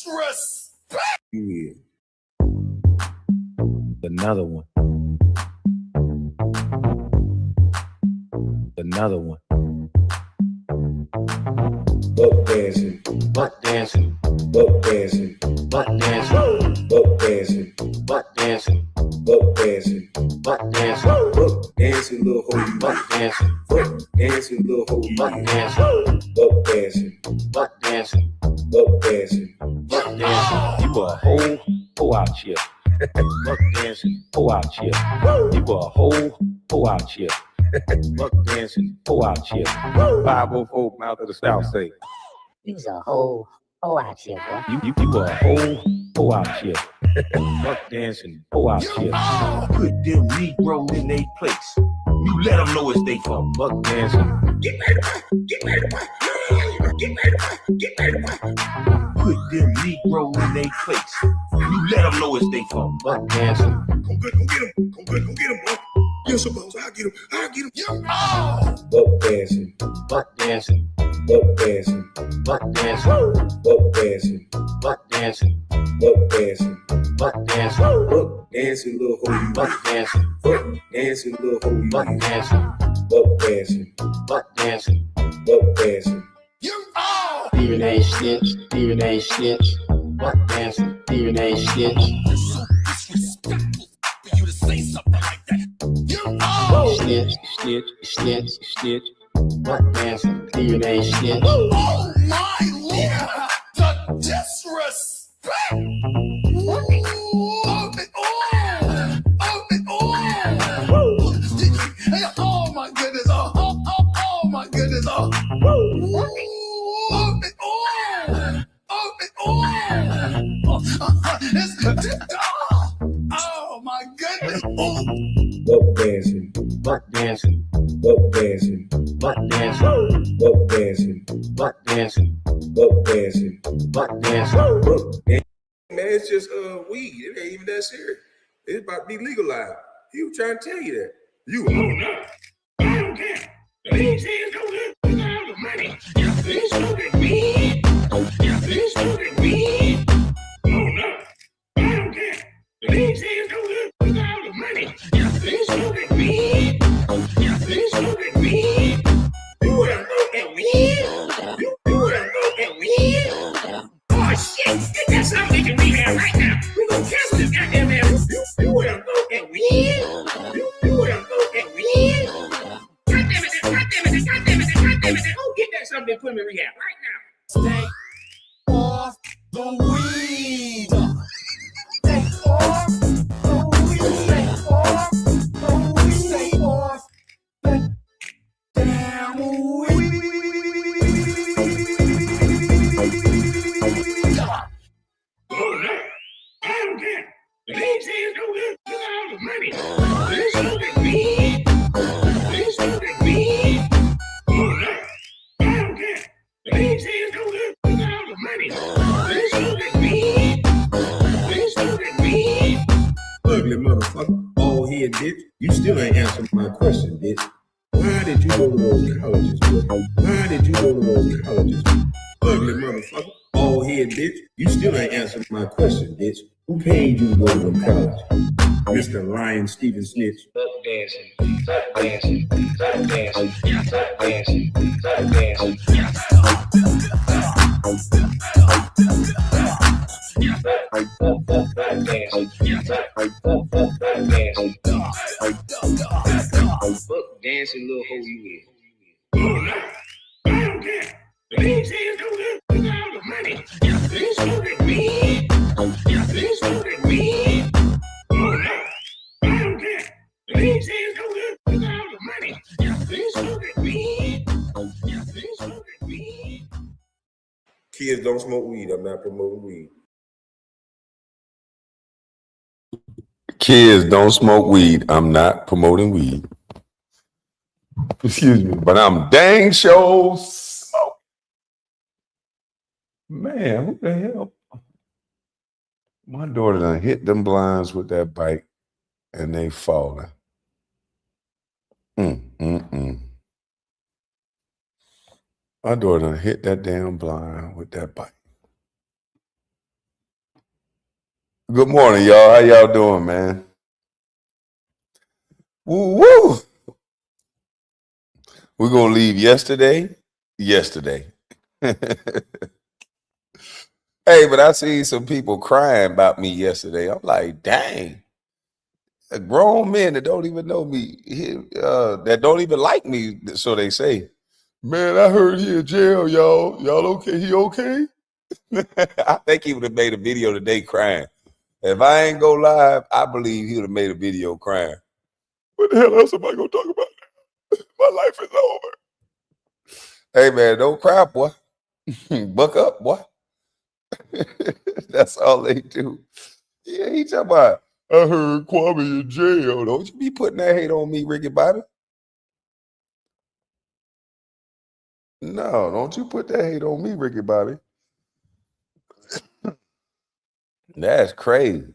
disrespect. Yeah. Another one. Another one. Butt dancing, butt dancing, butt dancing, butt dancing, butt dancing, butt dancing, butt dancing, butt dancing, butt dancing, little hoe, butt dancing, butt dancing, little hoe, butt dancing, butt dancing, butt dancing, butt dancing, butt dancing. You a hoe out here. Buck dancing, hoe out here. You a hoe out here. Buck dancing, hoe out here. 504 Mouth of the South say. You's a hoe out here, boy. You a hoe out here. Buck dancing, hoe out here. Put them Negroes in their place. You let them know it's they fault. Buck dancing. Get ready to fight. Get ready to fight. Get ready to fight. Get ready to fight. Put them Negroes in their place. You let them know it's they fault. Buck dancing. Come get him. Come get him, bro. You're supposed. I'll get him. Buck dancing. Buck dancing. Buck dancing. Buck dancing. Buck dancing. Buck dancing. Buck dancing. Buck dancing. Buck dancing, little hoe. Buck dancing. Buck dancing, little hoe. Buck dancing. Buck dancing. Buck dancing. Buck dancing. Even a stitch. Even a stitch. Buck dancing. Even a stitch. Disrespectful for you to say something like that. Stitch. Buck dancing. Even a stitch. Oh my Lord! The disrespect! Oh my goodness! Oh my goodness! Oh my goodness! Buck dancing, buck dancing, buck dancing, buck dancing, buck dancing, buck dancing, buck dancing, buck dancing, buck dancing. Man, it's just weed. It ain't even that serious. It's about to be legalized. He was trying to tell you that. You I don't care. These hands go good with all the money. Yeah, they smoking weed. Yeah, they smoking weed. Oh no, I don't care. These hands go good with all the money. Yeah, they smoking weed. Yeah, they smoking weed. You wanna smoke weed? You wanna smoke weed? Oh shit, get that something we can rehab right now. We gonna cancel this goddamn man. You wanna smoke weed? You wanna smoke weed? God damn it. Go get that something and put him in rehab right now. Stay off the weed. Stay off the weed. Stay off the weed. Stay off the damn weed. Oh no, I don't care. These hands go good with all the money. They smoking weed. They smoking weed. Oh no, I don't care. These hands go good with all the money. They smoking weed. They smoking weed. ugly motherfucker. Bald head bitch. You still ain't answering my question, bitch. Why did you go to those colleges, bro? Why did you go to those colleges? Ugly motherfucker. Bald head bitch. You still ain't answering my question, bitch. Who paid you to go to college? Mr. Lion Steven Snitch. Buck dancing, buck dancing, buck dancing, buck dancing, buck dancing. Buck dancing, little hoe you is. Oh no, I don't care. These hands go good with all the money. Yeah, they smoking weed. Yeah, they smoking weed. Oh no, I don't care. These hands go good with all the money. Yeah, they smoking weed. Yeah, they smoking weed. Kids don't smoke weed. I'm not promoting weed. Kids don't smoke weed. I'm not promoting weed. Excuse me, but I'm dang sure smoking. Man, who the hell? My daughter done hit them blinds with that bike and they falling. My daughter done hit that damn blind with that bike. Good morning, y'all. How y'all doing, man? Woo woo. We're gonna leave yesterday. Hey, but I seen some people crying about me yesterday. I'm like, dang, grown men that don't even know me, that don't even like me. So they say, man, I heard he in jail, y'all. Y'all okay? He okay? I think he would have made a video today crying. If I ain't go live, I believe he would have made a video crying. What the hell else am I gonna talk about? My life is over. Hey man, don't cry, boy. Buck up, boy. That's all they do. Yeah, he talking about, I heard Kwame in jail. Don't you be putting that hate on me, Ricky Bobby. No, don't you put that hate on me, Ricky Bobby. That's crazy.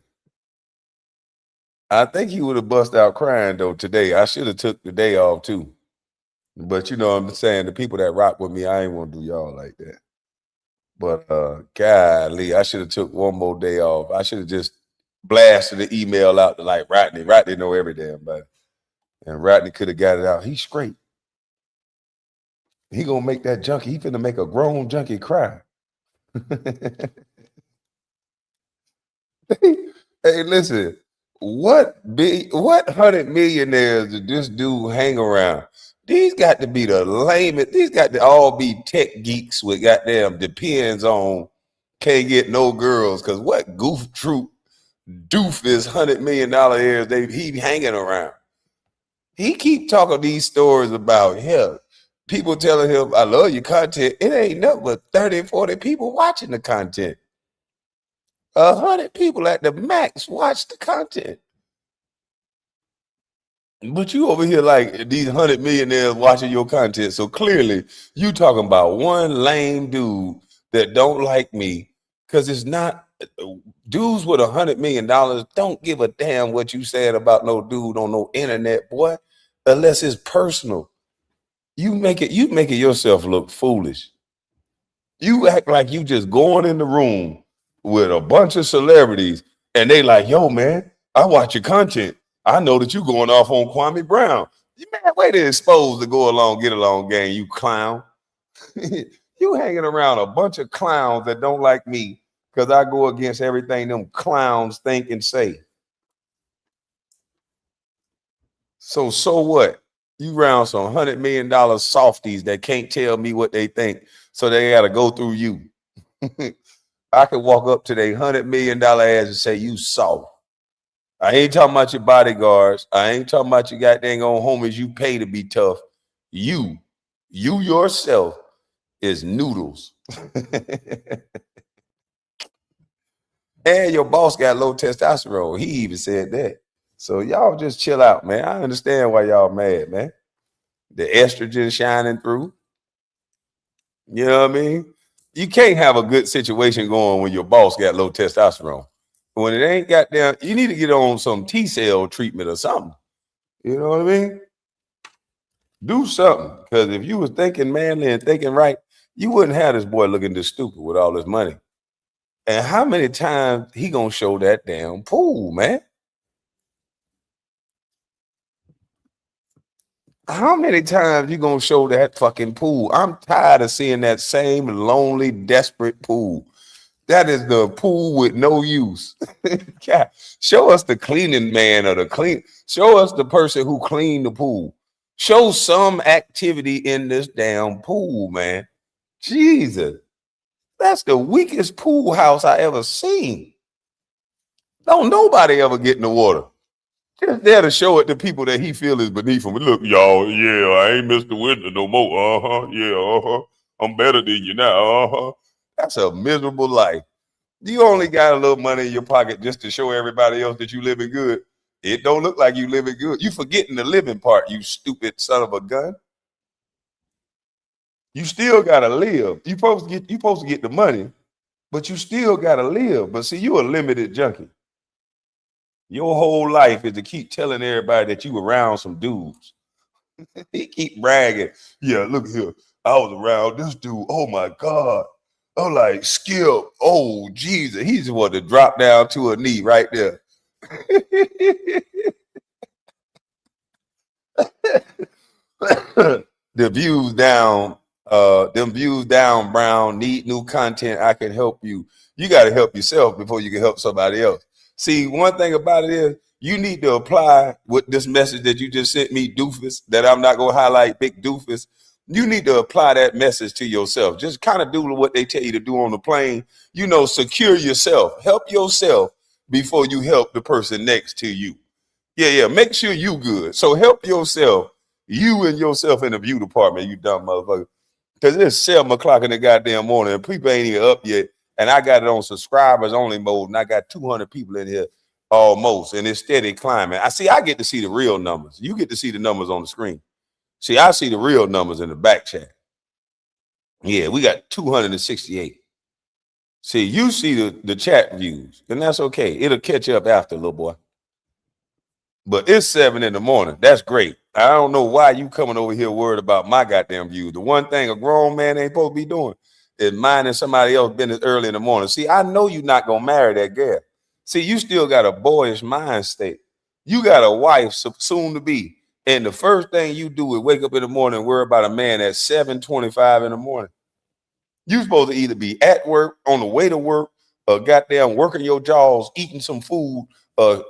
I think he would have bust out crying though today. I should have took the day off too. But you know what I'm saying, the people that rock with me, I ain't want to do y'all like that. But golly, I should have took one more day off. I should have just blasted the email out to like Rodney. Rodney know every damn body. And Rodney could have got it out. He's straight. He gonna make that junkie. He finna make a grown junkie cry. Hey, listen. What 100 millionaires did this dude hang around? These got to be the lamest. These got to all be tech geeks with goddamn depends on can't get no girls. Cause what goof troop doof is $100 million heirs he hanging around? He keep talking these stories about him. People telling him, I love your content. It ain't nothing but 30, 40 people watching the content. 100 people at the max watch the content. But you over here like these 100 millionaires watching your content. So clearly you talking about one lame dude that don't like me because it's not dudes with $100 million don't give a damn what you said about no dude on no internet, boy, unless it's personal. You make it yourself look foolish. You act like you just going in the room with a bunch of celebrities and they like, yo, man, I watch your content. I know that you going off on Kwame Brown. You man, way to expose the go along, get along gang, you clown. You hanging around a bunch of clowns that don't like me because I go against everything them clowns think and say. So what? You round some $100 million softies that can't tell me what they think, so they got to go through you. I could walk up to their $100 million ass and say, you soft. I ain't talking about your bodyguards. I ain't talking about your goddamn own homies you pay to be tough. You yourself is noodles. And your boss got low testosterone. He even said that. So y'all just chill out, man. I understand why y'all mad, man. The estrogen shining through. You know what I mean? You can't have a good situation going when your boss got low testosterone. When it ain't got down, you need to get on some T-cell treatment or something. You know what I mean? Do something. Because if you was thinking manly and thinking right, you wouldn't have this boy looking this stupid with all this money. And how many times he gonna show that damn pool, man? How many times you gonna show that fucking pool? I'm tired of seeing that same lonely, desperate pool. That is the pool with no use. God, show us the cleaning man or the clean. Show us the person who cleaned the pool. Show some activity in this damn pool, man. Jesus, that's the weakest pool house I ever seen. Don't nobody ever get in the water. Just there to show it to people that he feel is beneath him. Look, y'all, yeah, I ain't Mr. Winter no more. Yeah, I'm better than you now. That's a miserable life. You only got a little money in your pocket just to show everybody else that you living good. It don't look like you living good. You forgetting the living part, you stupid son of a gun. You still gotta live. You supposed to get the money, but you still gotta live. But see, you a limited junkie. Your whole life is to keep telling everybody that you around some dudes. He keep bragging. Yeah, look here. I was around this dude. Oh my God. I'm like, Skip, oh Jesus, he's what to drop down to a knee right there. The views down, them views down, Brown. Need new content. I can help you. You got to help yourself before you can help somebody else. See, one thing about it is you need to apply with this message that you just sent me, doofus, that I'm not gonna highlight, big doofus. You need to apply that message to yourself. Just kind of do what they tell you to do on the plane. You know, secure yourself. Help yourself before you help the person next to you. Yeah. Make sure you good. So help yourself. You and yourself in the view department, you dumb motherfucker. Because it's 7 o'clock in the goddamn morning and people ain't even up yet. And I got it on subscribers only mode and I got 200 people in here almost. And it's steady climbing. I get to see the real numbers. You get to see the numbers on the screen. See, I see the real numbers in the back chat. Yeah, we got 268. See, you see the chat views and that's okay. It'll catch up after, little boy. But it's 7 in the morning. That's great. I don't know why you coming over here worried about my goddamn view. The one thing a grown man ain't supposed to be doing is minding somebody else business early in the morning. See, I know you're not going to marry that girl. See, you still got a boyish mind state. You got a wife soon to be. And the first thing you do is wake up in the morning and worry about a man at 7:25 in the morning. You're supposed to either be at work, on the way to work, or goddamn working your jaws, eating some food,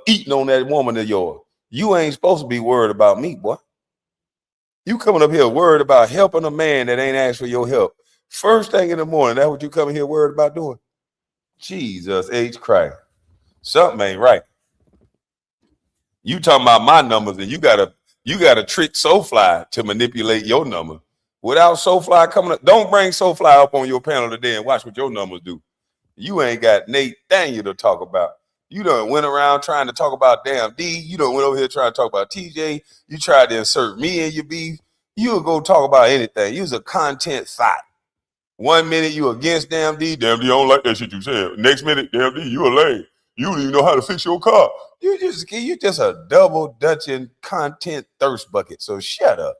eating on that woman of yours. You ain't supposed to be worried about me, boy. You coming up here worried about helping a man that ain't asked for your help. First thing in the morning, that's what you coming here worried about doing? Jesus H. Christ. Something ain't right. You talking about my numbers and you gotta trick SoFly to manipulate your number. Without SoFly coming up, don't bring SoFly up on your panel today and watch what your numbers do. You ain't got Nate Daniel to talk about. You done went around trying to talk about damn D. You done went over here trying to talk about TJ. You tried to insert me in your beef. You'll go talk about anything. You's a content thought. 1 minute you against damn D. Damn D, I don't like that shit you said. Next minute, damn D, you a lame. You don't even know how to fix your car. You just a double dutching content thirst bucket. So shut up.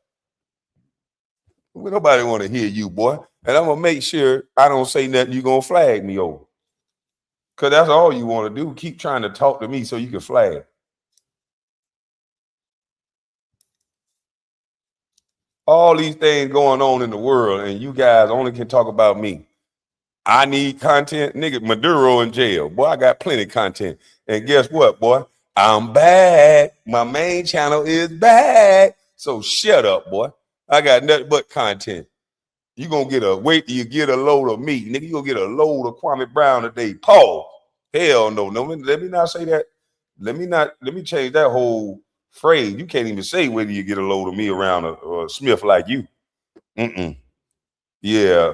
Nobody want to hear you, boy. And I'm gonna make sure I don't say nothing you gonna flag me over. Because that's all you want to do. Keep trying to talk to me so you can flag. All these things going on in the world, and you guys only can talk about me. I need content. Nigga, Maduro in jail. Boy, I got plenty of content. And guess what, boy? I'm back. My main channel is back. So shut up, boy. I got nothing but content. You gonna get wait till you get a load of me. Nigga, you gonna get a load of Kwame Brown today. Pause. Hell no. Let me not say that. Let me change that whole phrase. You can't even say whether you get a load of me around a Smith like you. Yeah.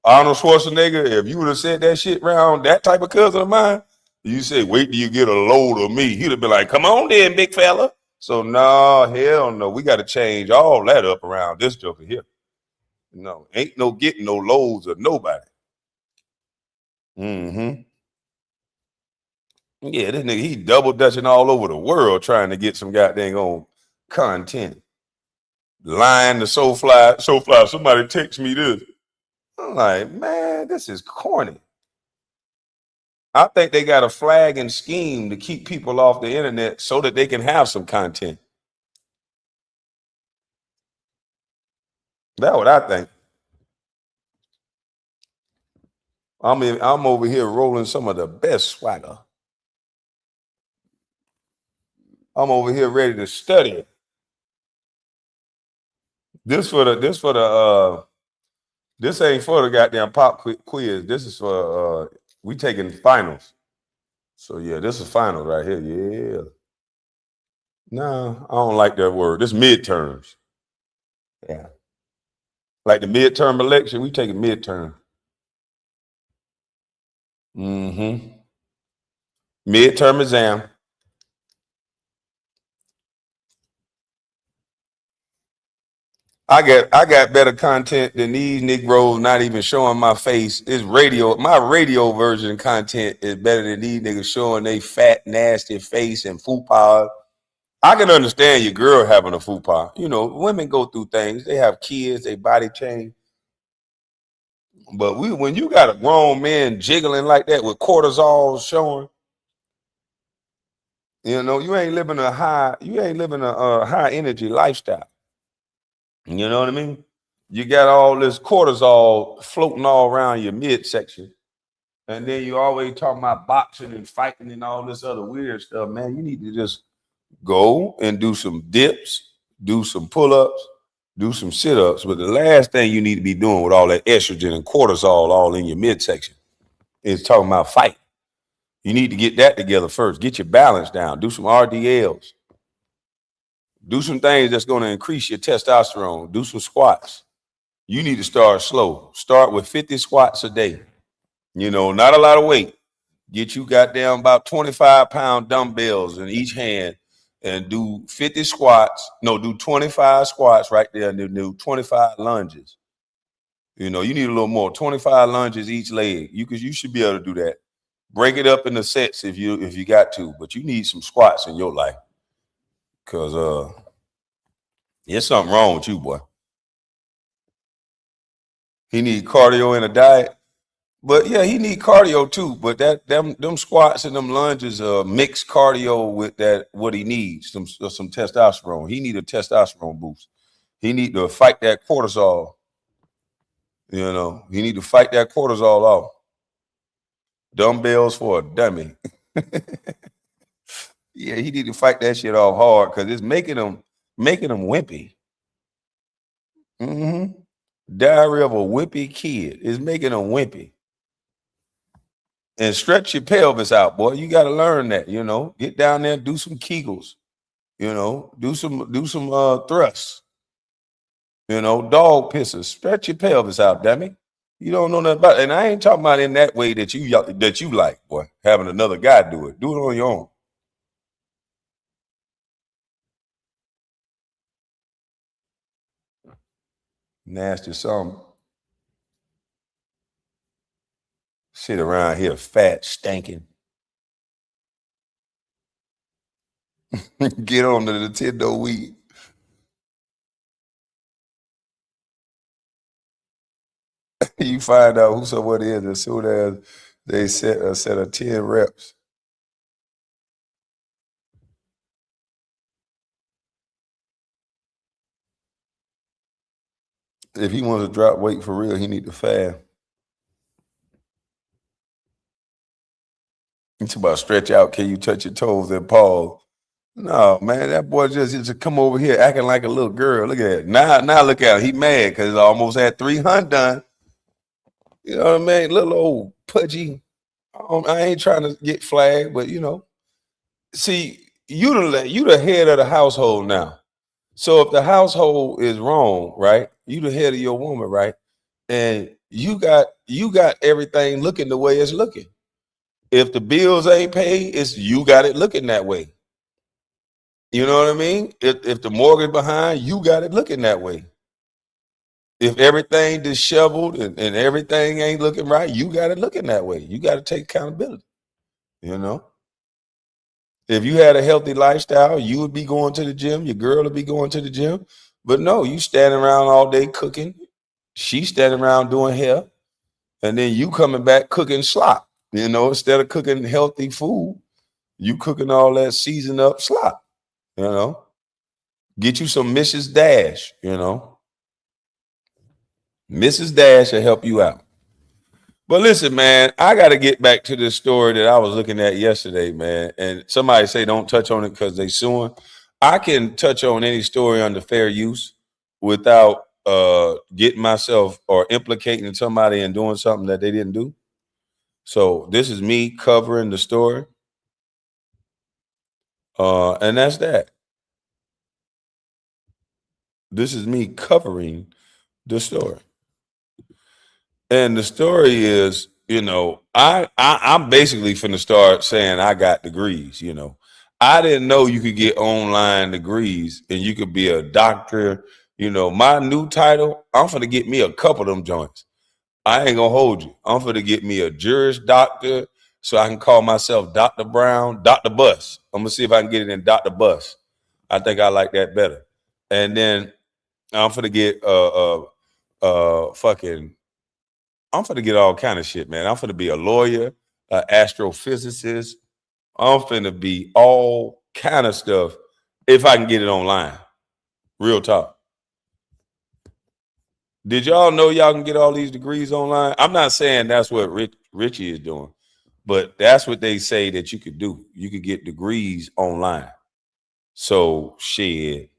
Arnold Schwarzenegger, if you would have said that shit around that type of cousin of mine, you say, wait till you get a load of me. He'd have been like, come on then, big fella. So no, hell no. We got to change all that up around this joker here. No, ain't no getting no loads of nobody. Yeah, this nigga, he double dutching all over the world trying to get some goddamn on content. Lying to SoFly, somebody text me this. I'm like, man, this is corny. I think they got a flag and scheme to keep people off the internet so that they can have some content. That's what I think. I'm over here rolling some of the best swagger. I'm over here ready to study. This ain't for the goddamn pop quiz. This is for we taking finals. So yeah, this is finals right here. Yeah. No, I don't like that word. This midterms. Yeah. Like the midterm election, we taking midterm. Midterm exam. I got better content than these Negroes not even showing my face. It's radio. My radio version content is better than these niggas showing they fat, nasty face and fupa. I can understand your girl having a fupa. You know, women go through things. They have kids, they body change. But when you got a grown man jiggling like that with cortisol showing, you know, you ain't living a high energy lifestyle. You know what I mean? You got all this cortisol floating all around your midsection. And then you always talking about boxing and fighting and all this other weird stuff, man. You need to just go and do some dips, do some pull-ups, do some sit-ups. But the last thing you need to be doing with all that estrogen and cortisol all in your midsection is talking about fight. You need to get that together first. Get your balance down. Do some RDLs. Do some things that's going to increase your testosterone. Do some squats. You need to start slow. Start with 50 squats a day. You know, not a lot of weight. Get you goddamn about 25-pound dumbbells in each hand and do 50 squats. No, do 25 squats right there and then do 25 lunges. You know, you need a little more. 25 lunges each leg. You should be able to do that. Break it up into sets if you got to, but you need some squats in your life. Cause there's something wrong with you, boy. He need cardio and a diet. But yeah, he need cardio too. But them squats and them lunges mix cardio with that what he needs, some testosterone. He need a testosterone boost. He need to fight that cortisol. You know, he need to fight that cortisol off. Dumbbells for a dummy. Yeah, he need to fight that shit off hard because it's making him wimpy. Mm-hmm. Diary of a wimpy kid is making him wimpy. And stretch your pelvis out, boy. You got to learn that, you know. Get down there, do some Kegels, you know, do some thrusts, you know, dog pisses. Stretch your pelvis out, damn it. You don't know nothing about it. And I ain't talking about in that way that you like, boy, having another guy do it. Do it on your own. Nasty something. Sit around here fat, stinking. Get on to the Nintendo Wii. You find out who someone is as soon as they set a set of 10 reps. If he wants to drop weight for real, he need to fast. It's about stretch out. Can you touch your toes and pause? No, man, that boy just come over here acting like a little girl. Look at that. Now look at him. He mad because he almost had 300 done. You know what I mean? Little old pudgy. I ain't trying to get flagged, but you know. See, you the head of the household now. So if the household is wrong, right? You the head of your woman, right? And you got everything looking the way it's looking. If the bills ain't paid, it's you got it looking that way. You know what I mean? If the mortgage behind, you got it looking that way. If everything disheveled and everything ain't looking right, you got it looking that way. You got to take accountability. You know? If you had a healthy lifestyle, you would be going to the gym, your girl would be going to the gym. But no, you standing around all day cooking. She standing around doing hair. And then you coming back cooking slop. You know, instead of cooking healthy food, you cooking all that seasoned up slop. You know, get you some Mrs. Dash, you know. Mrs. Dash will help you out. But listen, man, I got to get back to this story that I was looking at yesterday, man. And somebody say don't touch on it because they suing. I can touch on any story under fair use without getting myself or implicating somebody and doing something that they didn't do. So this is me covering the story. And that's that. This is me covering the story. And the story is, you know, I'm basically finna start saying I got degrees, you know. I didn't know you could get online degrees and you could be a doctor. You know, my new title, I'm finna get me a couple of them joints. I ain't gonna hold you. I'm finna get me a Juris Doctor so I can call myself Dr. Brown, Dr. Bus. I'm gonna see if I can get it in Dr. Bus. I think I like that better. And then I'm finna get fucking I'm finna get all kind of shit, man. I'm finna be a lawyer, an astrophysicist. I'm finna be all kind of stuff if I can get it online. Real talk. Did y'all know y'all can get all these degrees online? I'm not saying that's what Richey is doing, but that's what they say that you could do. You could get degrees online. So shit.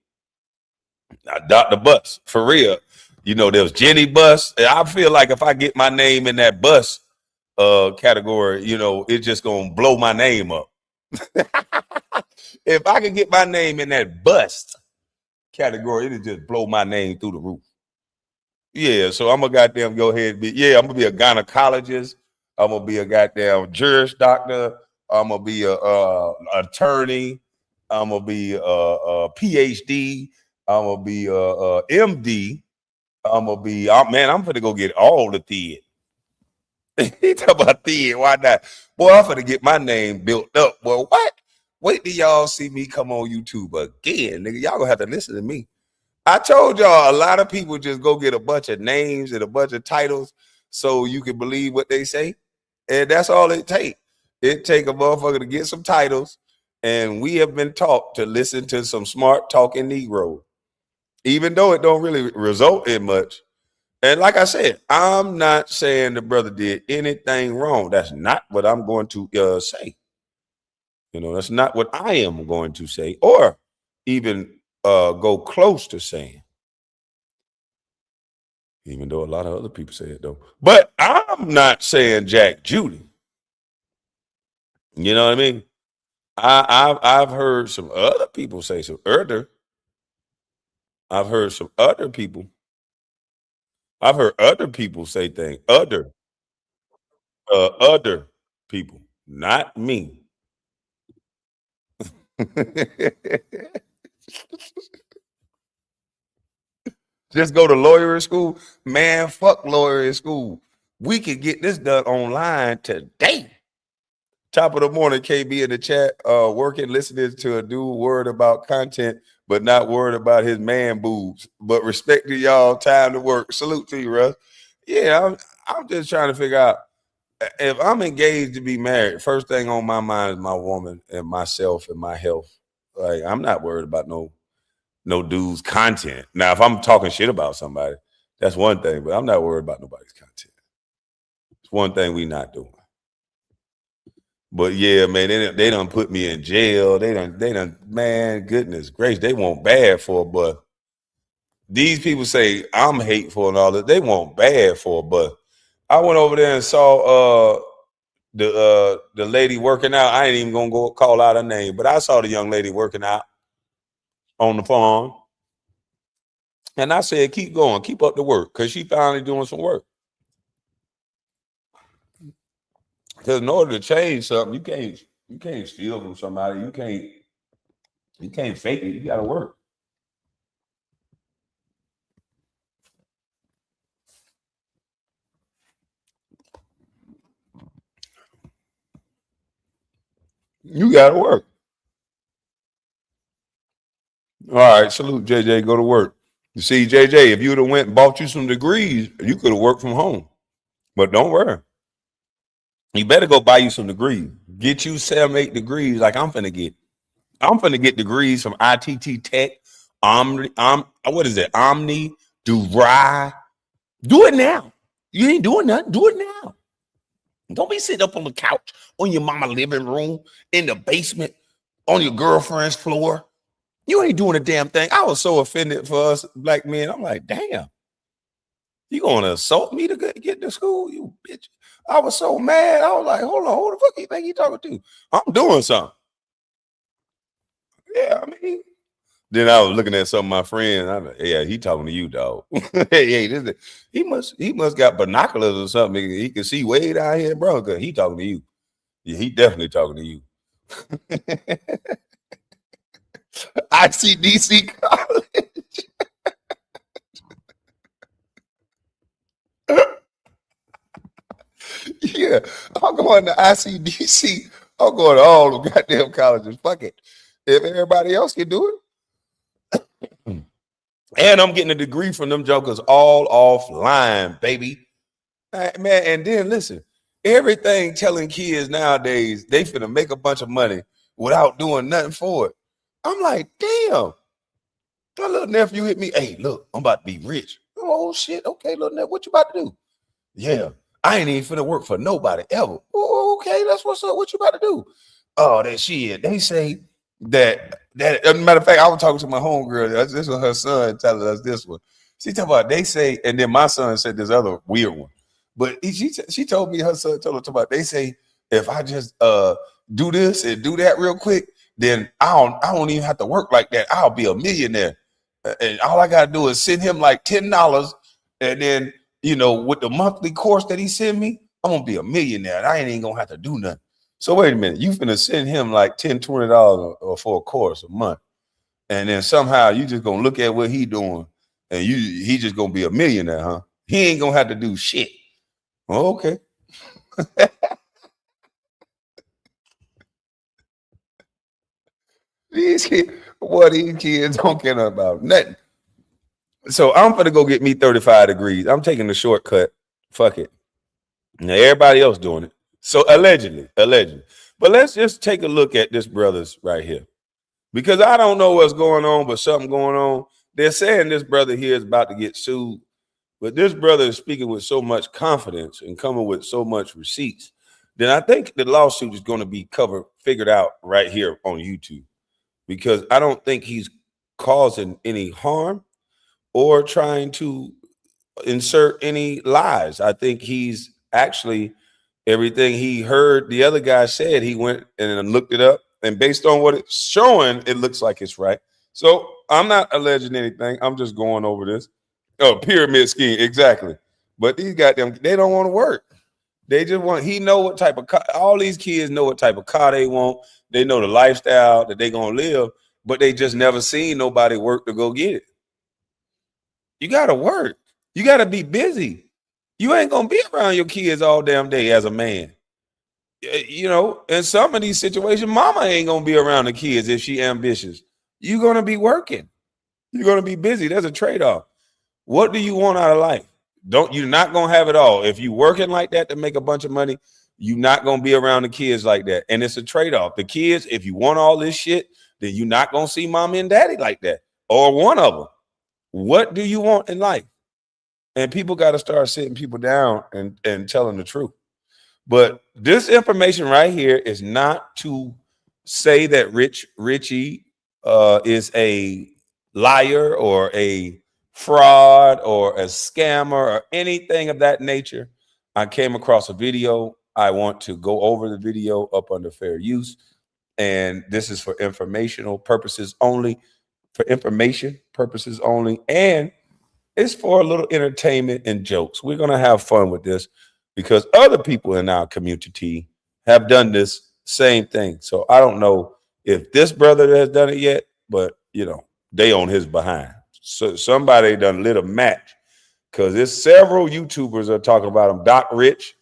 Now, Dr. Bus, for real. You know, there was Jenny Bus. I feel like if I get my name in that bus category, you know, it's just gonna blow my name up. If I could get my name in that bust category, it'll just blow my name through the roof. Yeah, so I'm gonna goddamn go ahead and be, yeah, I'm gonna be a gynecologist. I'm gonna be a goddamn Juris doctor. I'm gonna be a attorney. I'm gonna be a PhD. I'm gonna be a MD. I'm gonna be, man, I'm gonna go get all the thead. He talk about thead, why not? Boy, I'm gonna get my name built up. Well, what? Wait till y'all see me come on YouTube again, nigga. Y'all gonna have to listen to me. I told y'all a lot of people just go get a bunch of names and a bunch of titles so you can believe what they say. And that's all it takes. It take a motherfucker to get some titles. And we have been taught to listen to some smart talking Negro, even though it don't really result in much. And like I said, I'm not saying the brother did anything wrong. That's not what I'm going to say. You know, that's not what I am going to say or even go close to saying. Even though a lot of other people say it though. But I'm not saying Jack Judy. You know what I mean? I've heard some other people say some other. I've heard some other people. I've heard other people say things. Other people, not me. Just go to lawyer school. Man, fuck lawyer school. We could get this done online today. Top of the morning, KB in the chat, working, listening to a dude worried about content, but not worried about his man boobs. But respect to y'all, time to work. Salute to you, Russ. Yeah, I'm just trying to figure out if I'm engaged to be married. First thing on my mind is my woman and myself and my health. Like I'm not worried about no dude's content. Now, if I'm talking shit about somebody, that's one thing, but I'm not worried about nobody's content. It's one thing we not doing. But yeah, man, they done put me in jail. They done, man, goodness gracious, they want bad for, but these people say I'm hateful and all that. They want bad for, but I went over there and saw the lady working out. I ain't even gonna go call out her name, but I saw the young lady working out on the farm. And I said, keep going, keep up the work, because she finally doing some work. Because in order to change something, you can't steal from somebody. You can't fake it. You gotta work. You gotta work. All right, salute JJ. Go to work. You see, JJ, if you would have went and bought you some degrees, you could have worked from home. But don't worry. You better go buy you some degrees. Get you 7, 8 degrees like I'm finna get. I'm finna get degrees from ITT Tech, what is it? Omni, DeVry. Do it now. You ain't doing nothing. Do it now. Don't be sitting up on the couch, on your mama living room, in the basement, on your girlfriend's floor. You ain't doing a damn thing. I was so offended for us black men. I'm like, damn. You gonna assault me to get to school, you bitch? I was so mad. I was like, hold on, who the fuck you think you talking to? I'm doing something. Yeah, I mean. Then I was looking at some of my friends. I'm like, yeah, he talking to you, dog. Hey, he must got binoculars or something. He can see way down here, bro. Cause he talking to you. Yeah, he definitely talking to you. ICDC college. Yeah, I'm going to ICDC. I'm going to all the goddamn colleges. Fuck it. If everybody else can do it. And I'm getting a degree from them jokers all offline, baby. Man, and then listen, everything telling kids nowadays they finna make a bunch of money without doing nothing for it. I'm like, damn. My little nephew hit me. Hey, look, I'm about to be rich. Oh shit. Okay, little nephew, what you about to do? Yeah, I ain't even finna work for nobody ever. Oh, okay, that's what's up. What you about to do? Oh, that shit. They say that as a matter of fact, I was talking to my homegirl. This was her son telling us this one. She talking about they say, and then my son said this other weird one. But she told me her son told her about they say if I just do this and do that real quick, then I don't even have to work like that. I'll be a millionaire. And all I gotta do is send him like $10, and then with the monthly course that he sent me, I'm gonna be a millionaire. I ain't even gonna have to do nothing. So wait a minute, you finna send him like $10, $20 or for a course a month, and then somehow you just gonna look at what he doing, and he just gonna be a millionaire, huh? He ain't gonna have to do shit. Oh, okay. These kids don't care about nothing. So I'm gonna go get me 35 degrees. I'm taking the shortcut. Fuck it. Now everybody else doing it. So allegedly. But let's just take a look at this brothers right here. Because I don't know what's going on, but something going on. They're saying this brother here is about to get sued. But this brother is speaking with so much confidence and coming with so much receipts. Then I think the lawsuit is going to be figured out right here on YouTube. Because I don't think he's causing any harm or trying to insert any lies. I think he's actually everything he heard the other guy said, he went and looked it up. And based on what it's showing, it looks like it's right. So I'm not alleging anything. I'm just going over this. Oh, pyramid scheme. Exactly. But these goddamn, they don't want to work. They just want, he know what type of car, all these kids know what type of car they want. They know the lifestyle that they going to live, but they just never seen nobody work to go get it. You got to work. You got to be busy. You ain't going to be around your kids all damn day as a man. In some of these situations, mama ain't going to be around the kids if she ambitious. You're going to be working. You're going to be busy. There's a trade-off. What do you want out of life? You're not going to have it all. If you working like that to make a bunch of money, you're not going to be around the kids like that. And it's a trade-off. The kids, if you want all this shit, then you're not going to see mommy and daddy like that, or one of them. What do you want in life? And people got to start sitting people down and telling the truth. But this information right here is not to say that Richey is a liar or a fraud or a scammer or anything of that nature. I came across a video. I want to go over the video up under fair use. And this is for informational purposes only, and it's for a little entertainment and jokes. We're going to have fun with this because other people in our community have done this same thing. So I don't know if this brother has done it yet, but they on his behind. So somebody done lit a match because there's several YouTubers are talking about him. Doc Rich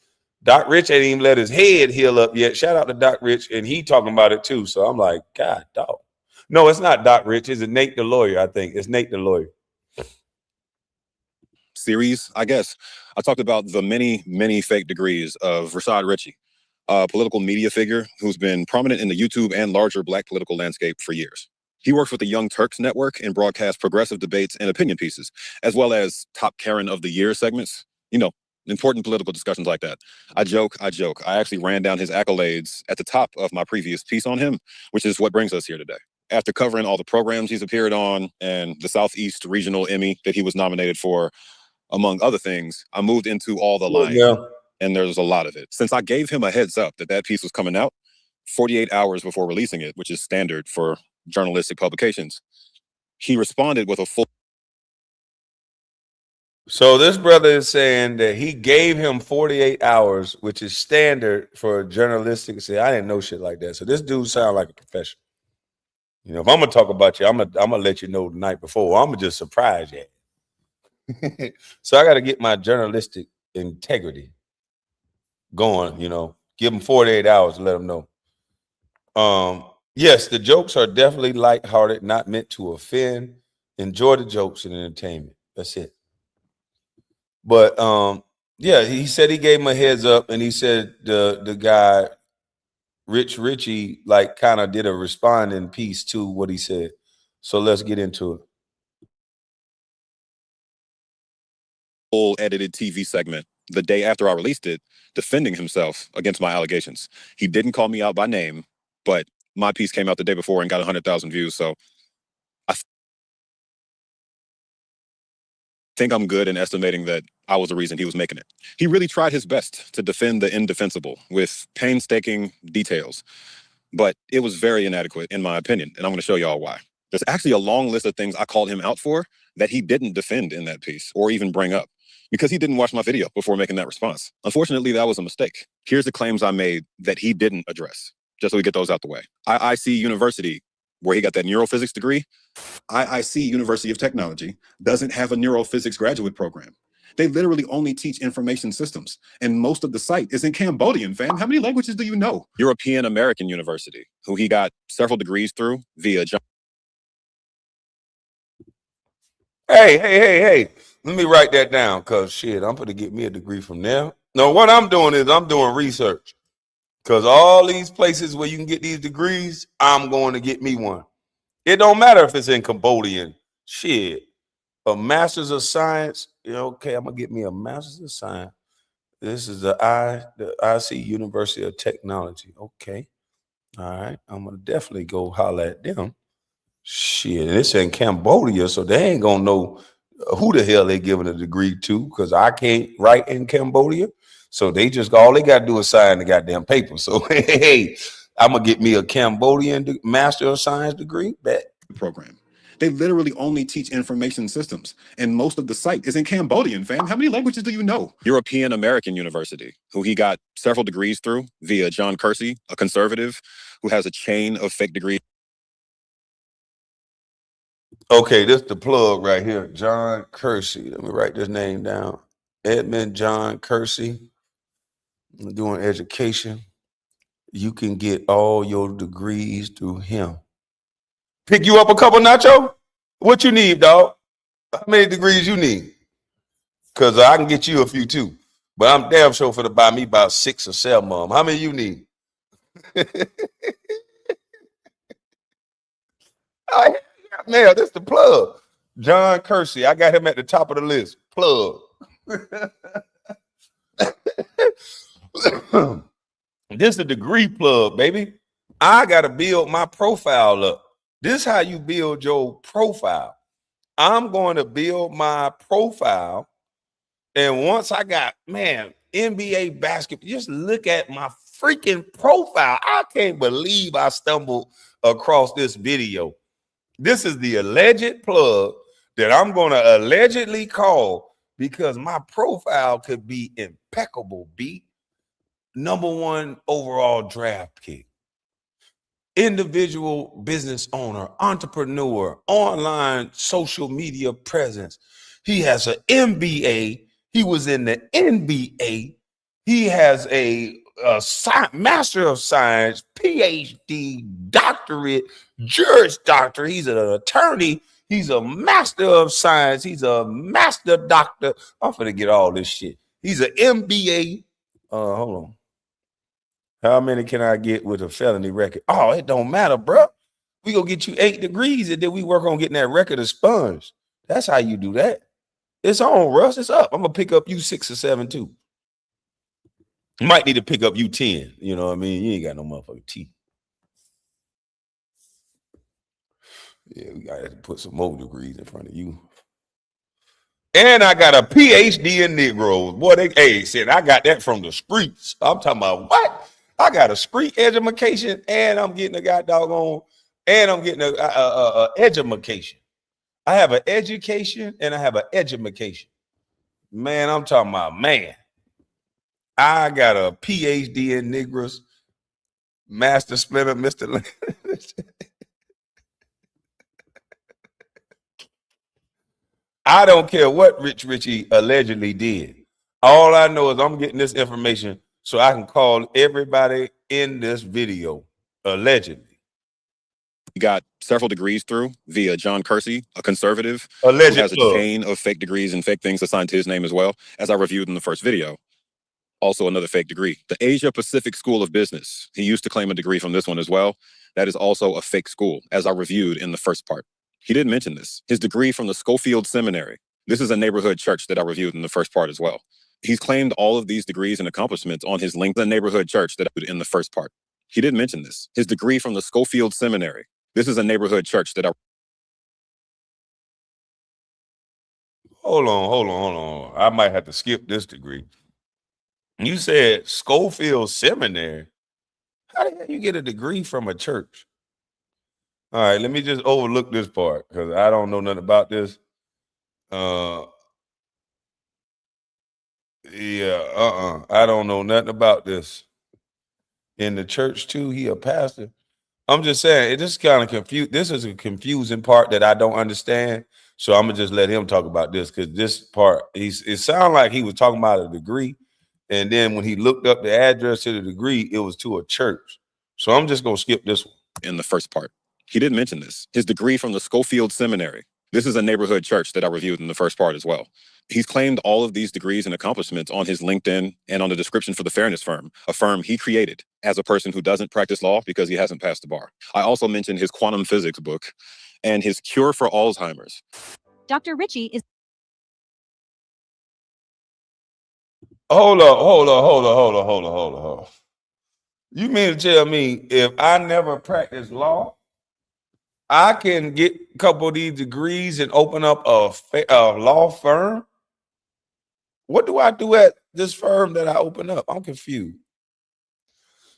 ain't even let his head heal up yet. Shout out to Doc Rich, and he talking about it too. So I'm like, God, dog. No, it's not Doc Rich. It's Nate the lawyer. I think it's Nate the lawyer. Series, I guess. I talked about the many fake degrees of Rashad Richey, a political media figure who's been prominent in the YouTube and larger Black political landscape for years. He works with the Young Turks Network and broadcasts progressive debates and opinion pieces, as well as top Karen of the Year segments, important political discussions like that. I joke. I actually ran down his accolades at the top of my previous piece on him, which is what brings us here today. After covering all the programs he's appeared on and the Southeast Regional Emmy that he was nominated for, among other things, I moved into all the lying, and there's a lot of it. Since I gave him a heads up that piece was coming out 48 hours before releasing it, which is standard for journalistic publications, he responded with a full. So this brother is saying that he gave him 48 hours, which is standard for journalistic. See, I didn't know shit like that. So this dude sound like a professional. If I'm gonna talk about you, I'm gonna let you know the night before. I'm gonna just surprise you. So I got to get my journalistic integrity going. Give them 48 hours to let them know. Yes, the jokes are definitely lighthearted, not meant to offend. Enjoy the jokes and entertainment. That's it. But Yeah, he said he gave him a heads up, and he said the guy Richey like kind of did a responding piece to what he said. So let's get into it. Full edited TV segment the day after I released it, defending himself against my allegations. He didn't call me out by name, but my piece came out the day before and got 100,000 views. So I think I'm good in estimating that I was the reason he was making it. He really tried his best to defend the indefensible with painstaking details, but it was very inadequate in my opinion, and I'm going to show y'all why. There's actually a long list of things I called him out for that he didn't defend in that piece or even bring up because he didn't watch my video before making that response. Unfortunately, that was a mistake. Here's the claims I made that he didn't address, just so we get those out the way. IIC University, where he got that neurophysics degree, IIC University of Technology doesn't have a neurophysics graduate program. They literally only teach information systems, and most of the site is in Cambodian, fam. How many languages do you know? European American University, who he got several degrees through via John. Hey. Let me write that down, because shit, I'm going to get me a degree from there. No, what I'm doing is I'm doing research. Because all these places where you can get these degrees, I'm going to get me one. It don't matter if it's in Cambodian. Shit. A master's of science. Okay, I'm going to get me a master's of science. This is the IC University of Technology. Okay. All right. I'm going to definitely go holler at them. Shit, and it's in Cambodia, so they ain't gonna know who the hell they giving a degree to, because I can't write in Cambodia. So they just all they gotta do is sign the goddamn paper. So hey, I'm gonna get me a Cambodian Master of Science degree. Bet. Program. They literally only teach information systems, and most of the site is in Cambodian, fam. How many languages do you know? European American University, who he got several degrees through via John Kersey, a conservative who has a chain of fake degrees. Okay, this the plug right here. John Kersey. Let me write this name down. Edmund John Kersey. I'm doing education. You can get all your degrees through him. Pick you up a couple, Nacho? What you need, dog? How many degrees you need? Because I can get you a few too. But I'm damn sure for to buy me about 6 or 7 of them. How many you need? Oh, man, this the plug. John Kersey. I got him at the top of the list. Plug. This is a degree plug, baby. I got to build my profile up. This is how you build your profile. I'm going to build my profile. And once I got, man, NBA basketball, just look at my freaking profile. I can't believe I stumbled across this video. This is the alleged plug that I'm going to allegedly call because my profile could be impeccable, B. #1 overall draft pick. Individual business owner, entrepreneur, online social media presence. He has an MBA. He was in the NBA. He has a Master of Science, PhD, doctorate, Juris Doctor. He's an attorney. He's a Master of Science. He's a Master Doctor. I'm finna get all this shit. He's an MBA. Hold on. How many can I get with a felony record? Oh, it don't matter, bro. We gonna get you 8 degrees and then we work on getting that record expunged. That's how you do that. It's on, Russ. It's up. I'm gonna pick up you 6 or 7 too. You might need to pick up you 10. You know what I mean? You ain't got no motherfucking teeth. Yeah, we gotta put some more degrees in front of you. And I got a PhD in Negroes. Boy, said I got that from the streets. I'm talking about what? I got a street education, and I'm getting a goddamn, and I'm getting a education. I have an education, and I have an education. Man, I'm talking about, man. I got a PhD in Negroes, Master Splinter, Mr. I don't care what Richey allegedly did. All I know is I'm getting this information so I can call everybody in this video allegedly. He got several degrees through via John Kersey, a conservative Alleged who has a plug. chain of fake degrees and fake things assigned to his name as well, as I reviewed in the first video. Also another fake degree. The Asia Pacific School of Business. He used to claim a degree from this one as well. That is also a fake school, as I reviewed in the first part. He didn't mention this. His degree from the Schofield Seminary. This is a neighborhood church that I reviewed in the first part as well. He's claimed all of these degrees and accomplishments on his link, the neighborhood church that I reviewed in the first part. He didn't mention this. His degree from the Schofield Seminary. This is a neighborhood church that I... Hold on. I might have to skip this degree. You said Schofield Seminary. How the hell you get a degree from a church? All right, let me just overlook this part because I don't know nothing about this. I don't know nothing about this. In the church too, he a pastor. I'm just saying, it is kind of confused. This is a confusing part that I don't understand. So I'm gonna just let him talk about this because this part, it sounded like he was talking about a degree. And then when he looked up the address to the degree, it was to a church. So I'm just gonna skip this one. In the first part. He didn't mention this. His degree from the Schofield Seminary. This is a neighborhood church that I reviewed in the first part as well. He's claimed all of these degrees and accomplishments on his LinkedIn and on the description for the Fairness Firm, a firm he created as a person who doesn't practice law because he hasn't passed the bar. I also mentioned his quantum physics book and his cure for Alzheimer's. Dr. Richey is... Hold on. You mean to tell me if I never practice law, I can get a couple of these degrees and open up a law firm? What do I do at this firm that I open up? I'm confused.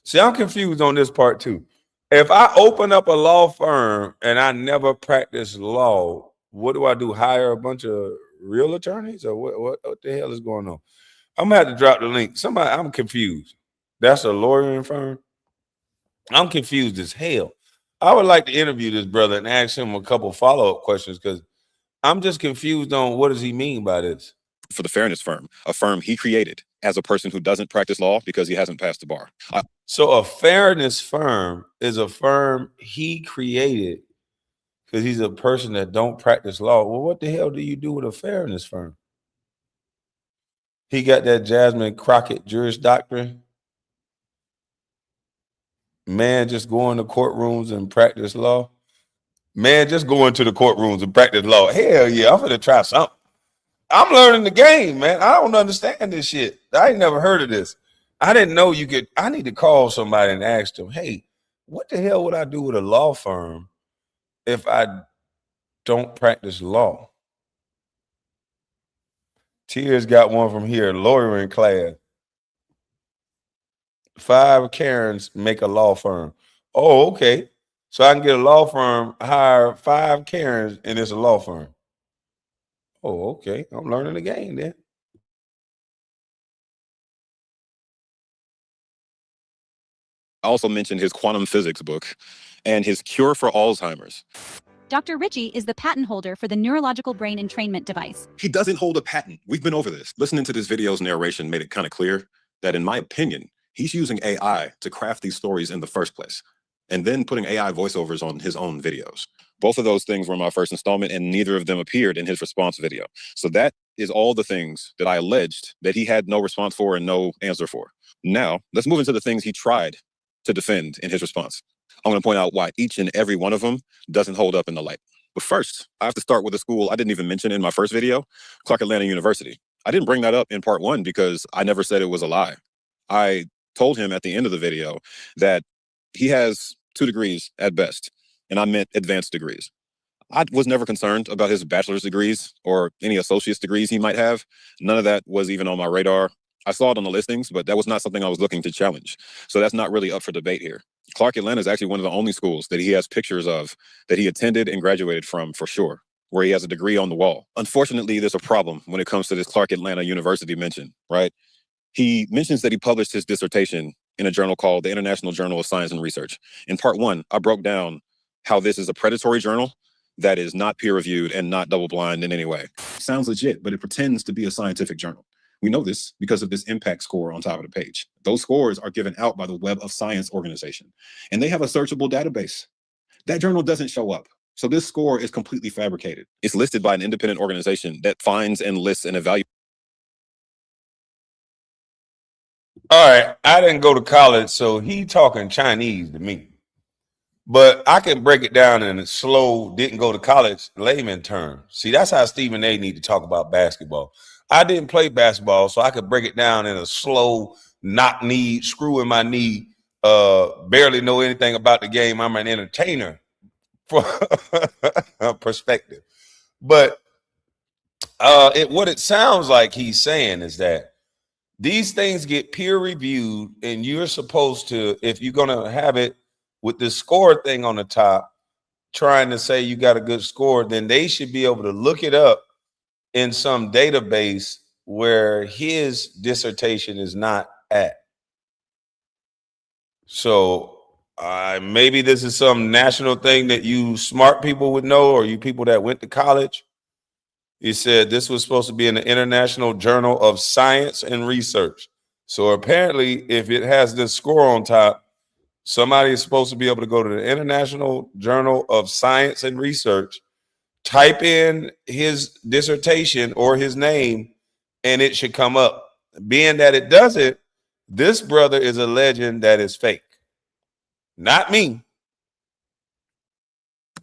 See, I'm confused on this part too. If I open up a law firm and I never practice law, what do I do? Hire a bunch of real attorneys or what the hell is going on? I'm gonna have to drop the link. I'm confused. That's a lawyering firm. I'm confused as hell. I would like to interview this brother and ask him a couple follow-up questions because I'm just confused on what does he mean by this. For the Fairness Firm, a firm he created as a person who doesn't practice law because he hasn't passed the bar. So a fairness firm is a firm he created because he's a person that don't practice law. Well, what the hell do you do with a fairness firm? He got that Jasmine Crockett Juris Doctrine. Man, just go into courtrooms and practice law. Man, just go into the courtrooms and practice law. Hell yeah, I'm gonna try something. I'm learning the game, man. I don't understand this shit. I ain't never heard of this. I didn't know you could. I need to call somebody and ask them, hey, what the hell would I do with a law firm if I don't practice law? Tears got one from here, lawyering class. 5 Karens make a law firm. Oh, okay. So I can get a law firm, hire 5 Karens, and it's a law firm. Oh, okay. I'm learning the game then. I also mentioned his quantum physics book and his cure for Alzheimer's. Dr. Richey is the patent holder for the neurological brain entrainment device. He doesn't hold a patent. We've been over this. Listening to this video's narration made it kind of clear that, in my opinion, he's using AI to craft these stories in the first place, and then putting AI voiceovers on his own videos. Both of those things were my first installment, and neither of them appeared in his response video. So that is all the things that I alleged that he had no response for and no answer for. Now, let's move into the things he tried to defend in his response. I'm going to point out why each and every one of them doesn't hold up in the light. But first, I have to start with a school I didn't even mention in my first video, Clark Atlanta University. I didn't bring that up in part 1 because I never said it was a lie. I told him at the end of the video that he has 2 degrees at best, and I meant advanced degrees. I was never concerned about his bachelor's degrees or any associate's degrees he might have. None of that was even on my radar. I saw it on the listings, but that was not something I was looking to challenge. So that's not really up for debate here. Clark Atlanta is actually one of the only schools that he has pictures of that he attended and graduated from for sure, where he has a degree on the wall. Unfortunately, there's a problem when it comes to this Clark Atlanta University mention, right? He mentions that he published his dissertation in a journal called the International Journal of Science and Research. In part 1, I broke down how this is a predatory journal that is not peer-reviewed and not double-blind in any way. Sounds legit, but it pretends to be a scientific journal. We know this because of this impact score on top of the page. Those scores are given out by the Web of Science organization, and they have a searchable database. That journal doesn't show up. So this score is completely fabricated. It's listed by an independent organization that finds and lists and evaluates. All right, I didn't go to college, so he talking Chinese to me. But I can break it down in a slow, didn't go to college layman terms. See, that's how Stephen A need to talk about basketball. I didn't play basketball, so I could break it down in a slow, knock knee, screw in my knee, barely know anything about the game. I'm an entertainer from perspective. But what it sounds like he's saying is that these things get peer reviewed, and you're supposed to, if you're going to have it with the score thing on the top, trying to say you got a good score, then they should be able to look it up in some database where his dissertation is not at. So maybe this is some national thing that you smart people would know, or you people that went to college. He said this was supposed to be in the International Journal of Science and Research. So apparently, if it has this score on top, somebody is supposed to be able to go to the International Journal of Science and Research, type in his dissertation or his name, and it should come up. Being that it doesn't, this brother is a legend that is fake. Not me.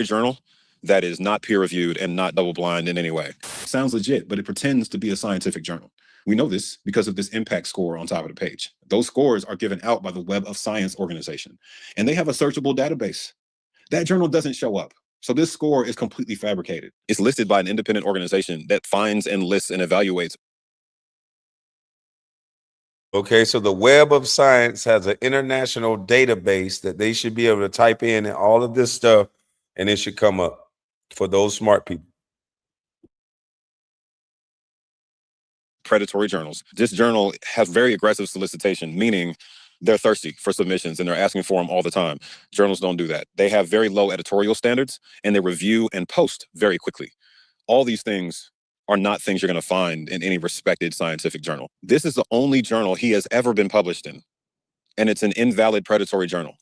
Journal that is not peer-reviewed and not double-blind in any way. Sounds legit, but it pretends to be a scientific journal. We know this because of this impact score on top of the page. Those scores are given out by the Web of Science organization, and they have a searchable database. That journal doesn't show up. So this score is completely fabricated. It's listed by an independent organization that finds and lists and evaluates. Okay, so the Web of Science has an international database that they should be able to type in and all of this stuff, and it should come up for those smart people. Predatory journals. This journal has very aggressive solicitation, meaning they're thirsty for submissions and they're asking for them all the time. Journals don't do that. They have very low editorial standards and they review and post very quickly. All these things are not things you're going to find in any respected scientific journal. This is the only journal he has ever been published in, and it's an invalid predatory journal.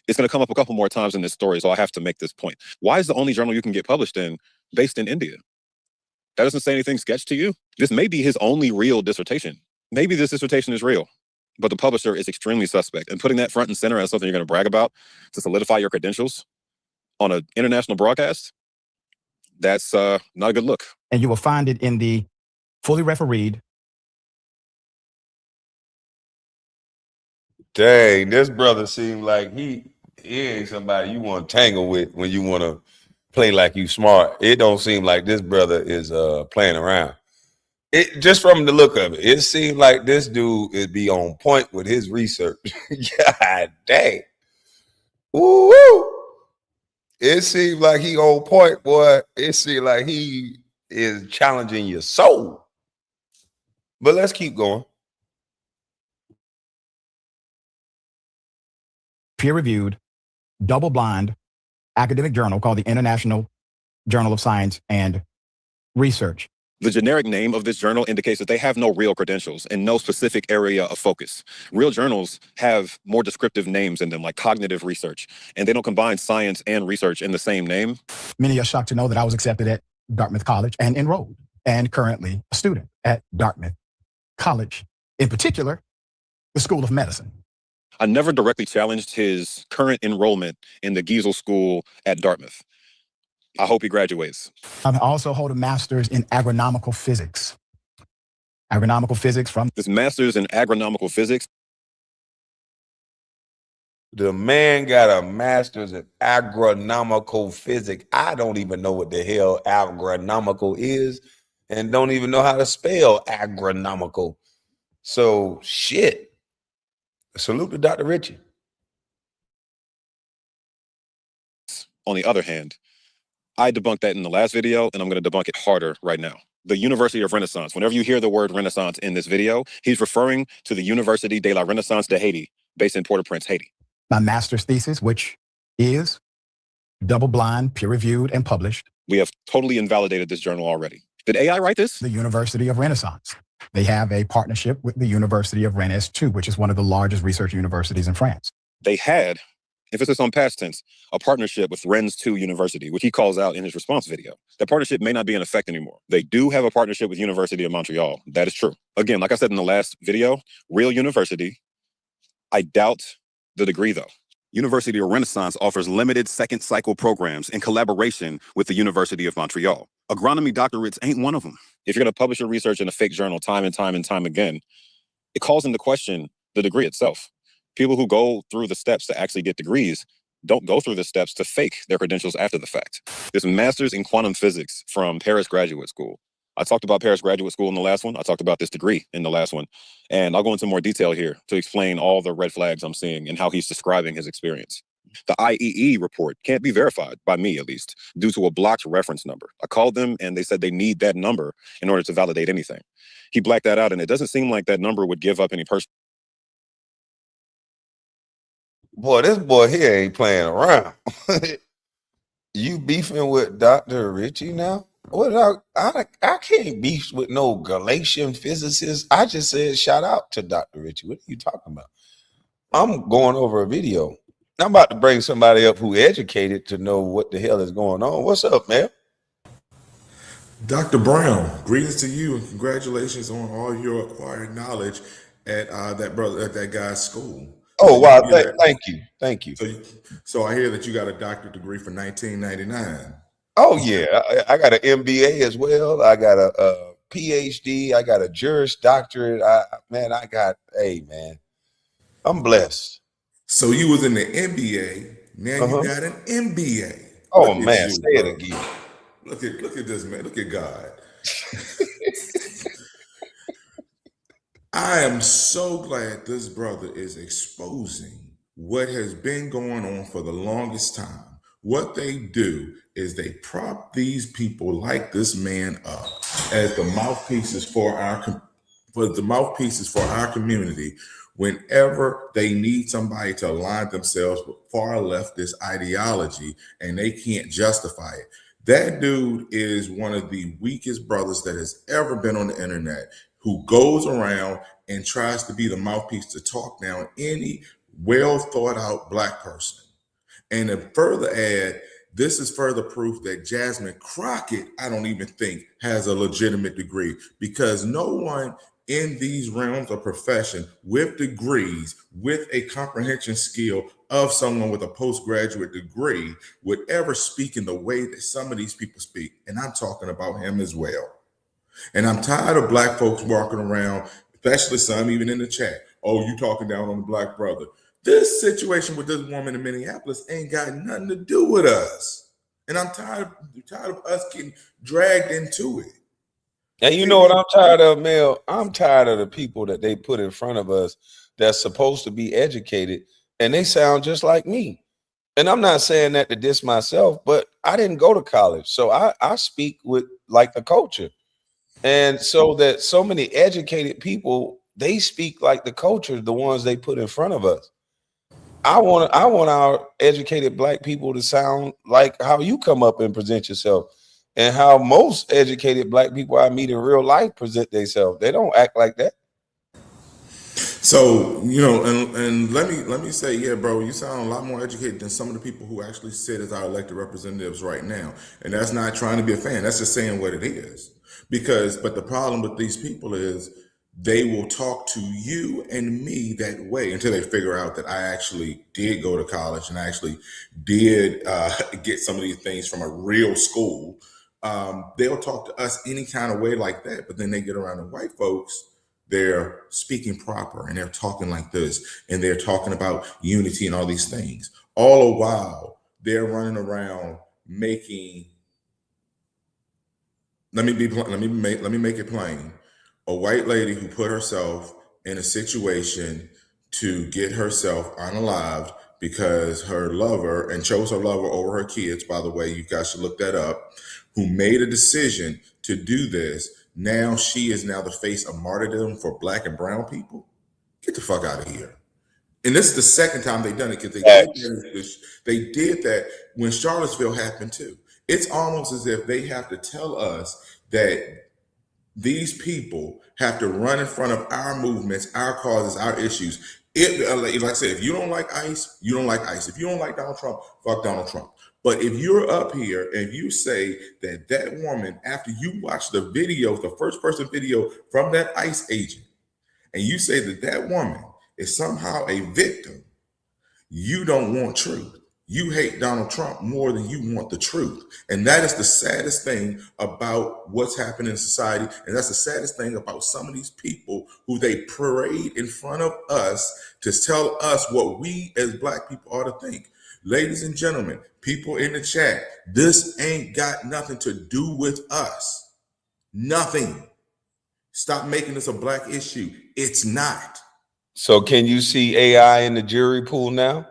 It's going to come up a couple more times in this story, so I have to make this point. Why is the only journal you can get published in based in India? That doesn't say anything sketch to you. This may be his only real dissertation. Maybe this dissertation is real, but the publisher is extremely suspect. And putting that front and center as something you're going to brag about to solidify your credentials on an international broadcast, that's not a good look. And you will find it in the fully refereed. Dang, this brother seemed like he ain't somebody you want to tangle with when you want to play like you smart. It don't seem like this brother is playing around. It just from the look of it, it seemed like this dude is be on point with his research. God dang. Woo! It seems like he on point, boy. It seems like he is challenging your soul. But let's keep going. Peer-reviewed, double-blind academic journal called the International Journal of Science and Research. The generic name of this journal indicates that they have no real credentials and no specific area of focus. Real journals have more descriptive names in them, like cognitive research, and they don't combine science and research in the same name. Many are shocked to know that I was accepted at Dartmouth College and enrolled, and currently a student at Dartmouth College, in particular, the School of Medicine. I never directly challenged his current enrollment in the Giesel School at Dartmouth. I hope he graduates. I also hold a master's in agronomical physics. Agronomical physics from this master's in agronomical physics. The man got a master's in agronomical physics. I don't even know what the hell agronomical is and don't even know how to spell agronomical. So shit. Salute to Dr. Richey. On the other hand, I debunked that in the last video, and I'm going to debunk it harder right now. The University of Renaissance. Whenever you hear the word Renaissance in this video, he's referring to the Université de la Renaissance de Haiti, based in Port-au-Prince, Haiti. My master's thesis, which is double-blind, peer-reviewed, and published. We have totally invalidated this journal already. Did AI write this? The University of Renaissance. They have a partnership with the University of Rennes 2, which is one of the largest research universities in France. They had Emphasis on past tense, a partnership with Rennes 2 University, which he calls out in his response video. That partnership may not be in effect anymore. They do have a partnership with University of Montreal. That is true. Again, like I said in the last video, real university. I doubt the degree though. University of Renaissance offers limited second cycle programs in collaboration with the University of Montreal. Agronomy doctorates ain't one of them. If you're going to publish your research in a fake journal time and time again, it calls into question the degree itself. People who go through the steps to actually get degrees don't go through the steps to fake their credentials after the fact. There's a master's in quantum physics from Paris Graduate School. I talked about Paris Graduate School in the last one. I talked about this degree in the last one. And I'll go into more detail here to explain all the red flags I'm seeing and how he's describing his experience. The IEE report can't be verified, by me at least, due to a blocked reference number. I called them and they said they need that number in order to validate anything. He blacked that out and it doesn't seem like that number would give up any person. Boy, this boy here ain't playing around. You beefing with Dr. Richey now? What? I can't beef with no Galatian physicist. I just said shout out to Dr. Richey. What are you talking about? I'm going over a video. I'm about to bring somebody up who educated to know what the hell is going on. What's up, man? Dr. Brown, greetings to you and congratulations on all your acquired knowledge at that guy's school. Oh, wow. Thank you. So I hear that you got a doctorate degree for 1999. Oh, yeah. I got an MBA as well. I got a PhD. I got a Juris Doctorate. Hey, man, I'm blessed. So you was in the MBA. Now you got an MBA. Oh, man, say it again. Look at this, man. Look at God. I am so glad this brother is exposing what has been going on for the longest time. What they do is they prop these people like this man up as the mouthpieces for our community whenever they need somebody to align themselves with far leftist ideology and they can't justify it. That dude is one of the weakest brothers that has ever been on the internet, who goes around and tries to be the mouthpiece to talk down any well thought out Black person. And to further add, this is further proof that Jasmine Crockett, I don't even think, has a legitimate degree, because no one in these realms of profession with degrees, with a comprehension skill of someone with a postgraduate degree would ever speak in the way that some of these people speak. And I'm talking about him as well. And I'm tired of Black folks walking around, especially some even in the chat. Oh, you talking down on the Black brother. This situation with this woman in Minneapolis ain't got nothing to do with us. And I'm tired of us getting dragged into it. And you know what I'm tired of, Mel? I'm tired of the people that they put in front of us that's supposed to be educated, and they sound just like me. And I'm not saying that to diss myself, but I didn't go to college. So I speak with like the culture. And so that so many educated people, they speak like the culture, the ones they put in front of us. I want our educated Black people to sound like how you come up and present yourself, and how most educated Black people I meet in real life present themselves. They don't act like that. So, and let me say, yeah, bro, you sound a lot more educated than some of the people who actually sit as our elected representatives right now. And that's not trying to be a fan. That's just saying what it is. But the problem with these people is they will talk to you and me that way until they figure out that I actually did go to college and I actually did get some of these things from a real school. They'll talk to us any kind of way like that, but then they get around the white folks, they're speaking proper and they're talking like this and they're talking about unity and all these things. All the while they're running around making, let me make it plain. A white lady who put herself in a situation to get herself unalived because her lover, and chose her lover over her kids, by the way, you guys should look that up, who made a decision to do this. Now she is now the face of martyrdom for Black and brown people. Get the fuck out of here. And this is the second time they've done it, because they did that when Charlottesville happened too. It's almost as if they have to tell us that these people have to run in front of our movements, our causes, our issues Like I said, if you don't like ICE, you don't like ICE. If you don't like Donald Trump, fuck Donald Trump. But if you're up here and you say that that woman, after you watch the video, the first person video from that ICE agent, and you say that that woman is somehow a victim, you don't want truth. You hate Donald Trump more than you want the truth. And that is the saddest thing about what's happening in society. And that's the saddest thing about some of these people who they parade in front of us to tell us what we as Black people ought to think. Ladies and gentlemen, people in the chat, this ain't got nothing to do with us. Nothing. Stop making this a Black issue. It's not. So can you see AI in the jury pool now?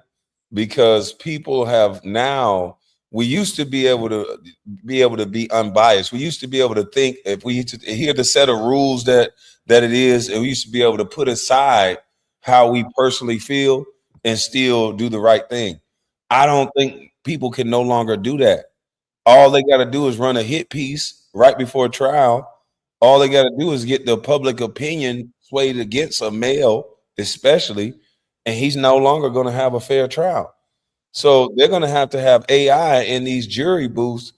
Because people have now, we used to be able to be unbiased. We used to be able to think, if we hear the set of rules that it is, and we used to be able to put aside how we personally feel and still do the right thing. I don't think people can no longer do that. All they got to do is run a hit piece right before trial. All they got to do is get the public opinion swayed against a male, especially, and he's no longer going to have a fair trial. So they're going to have AI in these jury booths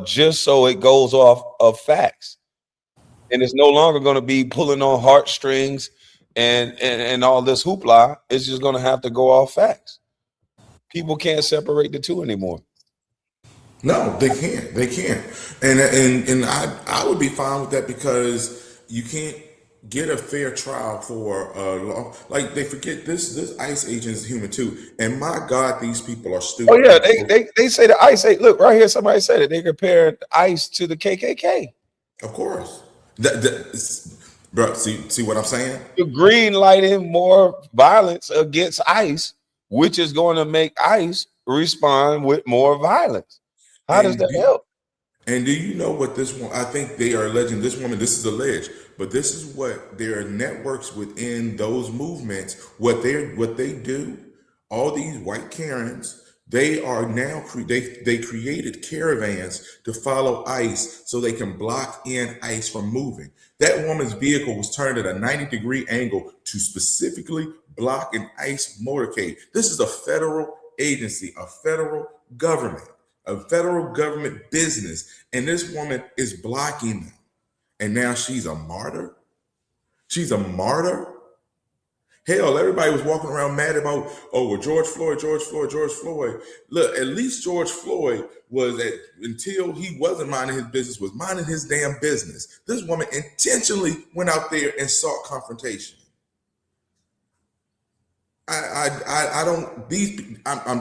just so it goes off of facts. And it's no longer going to be pulling on heartstrings and all this hoopla. It's just going to have to go off facts. People can't separate the two anymore. No, they can't. They can't. And I would be fine with that, because you can't get a fair trial for law. Like, they forget this ICE agent is human too. And my God, these people are stupid. Oh yeah, they say the ICE. Look right here, somebody said it. They compared ICE to the KKK. Of course. Bro, see what I'm saying? You're green lighting more violence against ICE, which is going to make ICE respond with more violence. How does that help? And do you know what this one? I think they are alleging this woman. This is alleged, but this is what their networks within those movements. What they do. All these white Karens. They are now they created caravans to follow ICE so they can block in ICE from moving. That woman's vehicle was turned at a 90-degree angle to specifically block an ICE motorcade. This is a federal agency, a federal government business, and this woman is blocking them. And now she's a martyr? She's a martyr? Hell, everybody was walking around mad about, oh, well, George Floyd. Look, at least George Floyd until he wasn't minding his business, was minding his damn business. This woman intentionally went out there and sought confrontation. I'm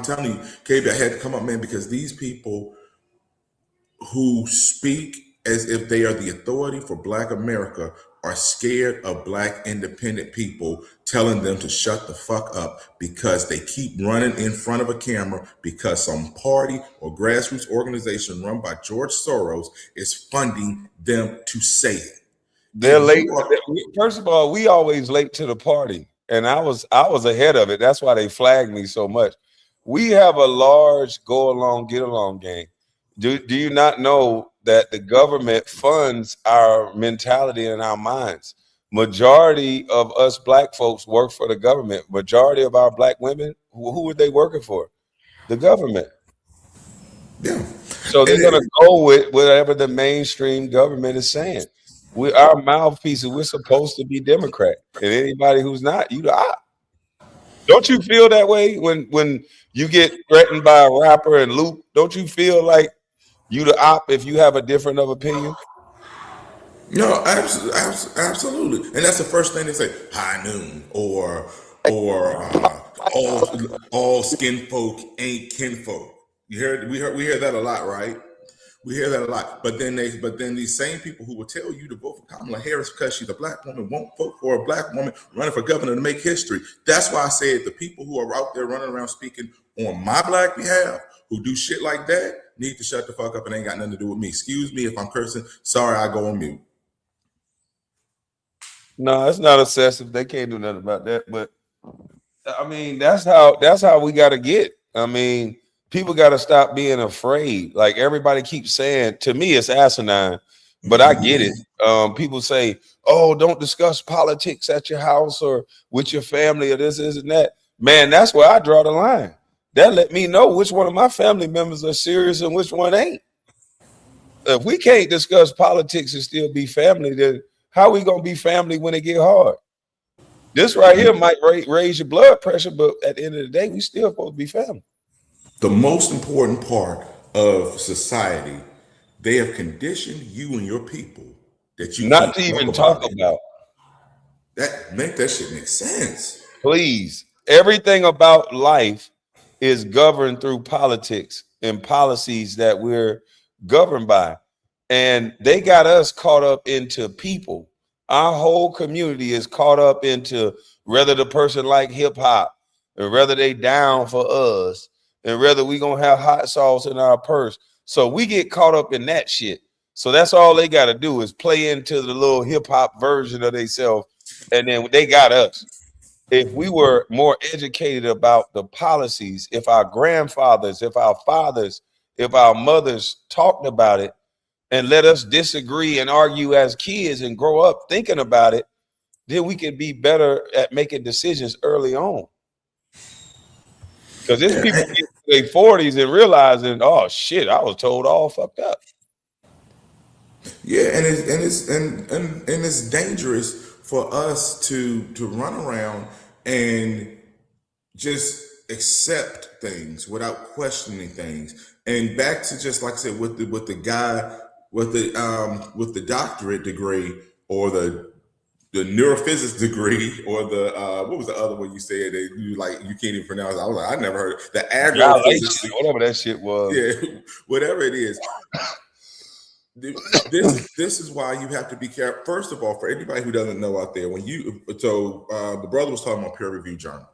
telling you, KB, I had to come up, man, because these people who speak as if they are the authority for Black America are scared of Black independent people telling them to shut the fuck up, because they keep running in front of a camera because some party or grassroots organization run by George Soros is funding them to say it. They're late. First of all, we always late to the party, and I was ahead of it. That's why they flagged me so much. We have a large go along, get along game. Do you not know that the government funds our mentality and our minds? Majority of us Black folks work for the government. Majority of our Black women, who are they working for? The government. Yeah. So they're going to go with whatever the mainstream government is saying. Our mouthpieces, we're supposed to be Democrat, and anybody who's not, you the op. Don't you feel that way when you get threatened by a rapper and Luke? Don't you feel like you the op if you have a different of opinion? No, absolutely. And that's the first thing they say, high noon, or all skin folk ain't kinfolk. We hear that a lot, right? We hear that a lot. But then these same people who will tell you to vote for Kamala Harris because she's a Black woman won't vote for a Black woman running for governor to make history. That's why I said the people who are out there running around speaking on my Black behalf, who do shit like that, need to shut the fuck up and ain't got nothing to do with me. Excuse me if I'm cursing. Sorry, I go on mute. No, it's not excessive. They can't do nothing about that. But I mean, that's how we got to get. I mean, people got to stop being afraid. Like everybody keeps saying, to me, it's asinine But I get it. People say, "Oh, don't discuss politics at your house or with your family or this, and that." Man, that's where I draw the line. That let me know which one of my family members are serious and which one ain't. If we can't discuss politics and still be family, then how we gonna be family when it get hard? This right here might raise your blood pressure, but at the end of the day, we still supposed to be family. The most important part of society, they have conditioned you and your people that you Not can't to talk even talk about it. about. That make that shit make sense. Please, everything about life is governed through politics and policies that we're governed by. And they got us caught up into people. Our whole community is caught up into whether the person like hip hop and whether they down for us and whether we gonna have hot sauce in our purse. So we get caught up in that shit. So that's all they got to do is play into the little hip hop version of themselves, and then they got us. If we were more educated about the policies, if our grandfathers, if our fathers, if our mothers talked about it and let us disagree and argue as kids and grow up thinking about it, then we can be better at making decisions early on. Because there's people Yeah, get to their 40s and realizing, oh shit, I was told all fucked up. yeah, and it's dangerous for us to run around and just accept things without questioning things. And back to just like I said with the guy with the doctorate degree or the neurophysics degree or the what was the other one you said that you like you can't even pronounce? I was like, I never heard it. The agrophysics, Whatever that shit was. yeah, whatever it is. This is why you have to be careful. First of all, for anybody who doesn't know out there, when you the brother was talking about peer review journal.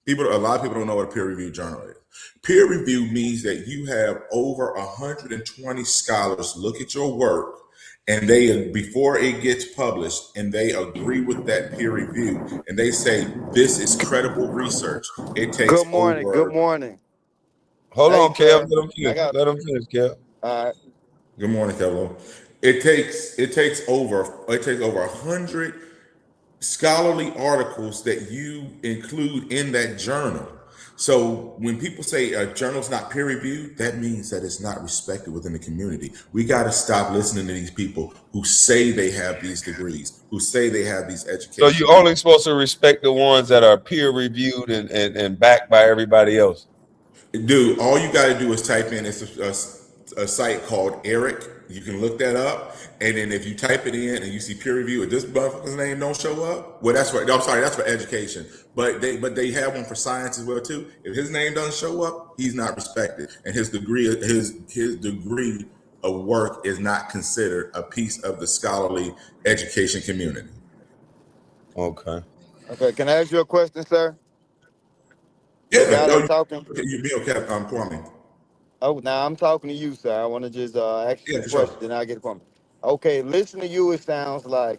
A lot of people don't know what a peer review journal is. Peer review means that you have over 120 scholars look at your work, and they before it gets published, and they agree with that peer review, and they say this is credible research. It takes Good morning. Good over. morning. Hold Hey, on, Kev. sir. Let him I finish. got. Let him finish, Kev. All right. Good morning, Kevlo. It takes over 100 scholarly articles that you include in that journal. So when people say a journal's not peer reviewed, that means that it's not respected within the community. We got to stop listening to these people who say they have these degrees, who say they have these So educations. you only supposed to respect the ones that are peer reviewed and backed by everybody else. Dude, all you got to do is type in a site called Eric. You can look that up, and then if you type it in and you see peer review, and this motherfucker's name don't show up, well, that's for. I'm sorry, that's for education. But they have one for science as well too. If his name doesn't show up, he's not respected, and his degree of work is not considered a piece of the scholarly education community. Okay. Okay. Can I ask you a question, sir? The Yeah, guy no, that's talking. you be okay, Kwame. Oh, now I'm talking to you, sir. I want to just ask you Yeah, some for sure. questions, then I get it from. Okay. Listen to you. It sounds like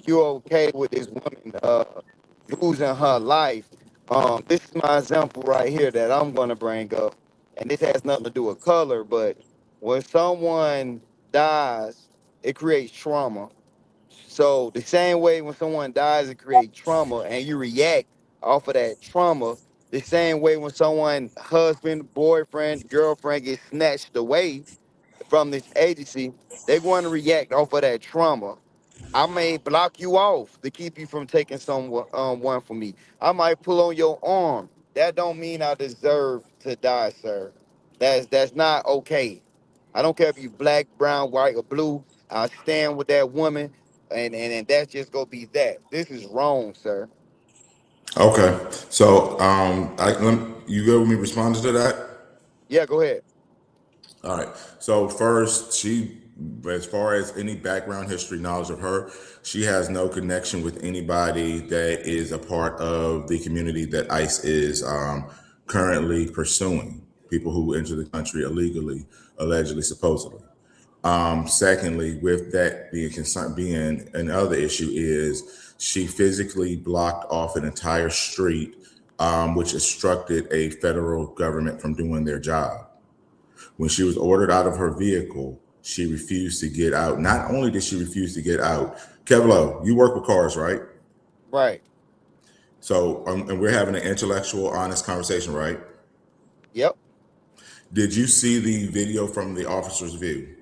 you're okay with this woman losing her life. This is my example right here that I'm gonna bring up, and this has nothing to do with color, but when someone dies, it creates trauma. So the same way when someone dies, it creates trauma, and you react off of that trauma. The same way when someone husband, boyfriend, girlfriend gets snatched away from this agency, they're going to react off of that trauma. I may block you off to keep you from taking someone one from me. I might pull on your arm. That don't mean I deserve to die, sir. That's not okay. I don't care if you black, brown, white, or blue. I stand with that woman, and that's just gonna be that. This is wrong, sir. Okay, so you go with me responding to that. Yeah, go ahead. All right. So first, as far as any background history knowledge of her, she has no connection with anybody that is a part of the community that ICE is currently pursuing. People who enter the country illegally, allegedly, supposedly. Secondly, with that being concerned, being another issue is she physically blocked off an entire street, which obstructed a federal government from doing their job. When she was ordered out of her vehicle, She refused to get out. Not only did she refuse to get out, Kevlo, you work with cars, right? Right. So, and we're having an intellectual, honest conversation, right? Yep. Did you see the video from the officer's view?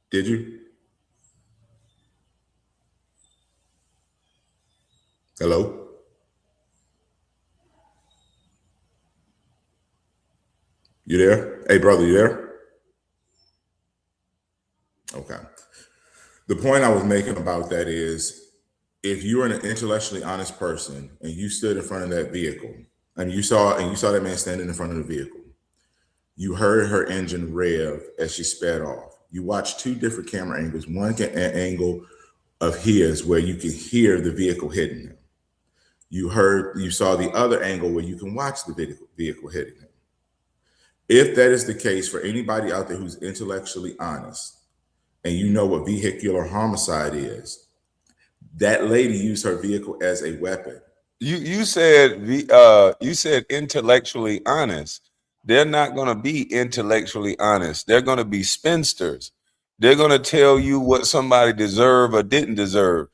Did you? Hello? You there? Hey, brother, you there? Okay. The point I was making about that is if you're an intellectually honest person and you stood in front of that vehicle and you saw that man standing in front of the vehicle, you heard her engine rev as she sped off. You watched two different camera angles, one angle of his where you can hear the vehicle hitting him. You saw the other angle where you can watch the vehicle hitting him. If that is the case for anybody out there who's intellectually honest and you know what vehicular homicide is, that lady used her vehicle as a weapon. You said intellectually honest. They're not going to be intellectually honest. They're going to be spinsters. They're going to tell you what somebody deserved or didn't deserve.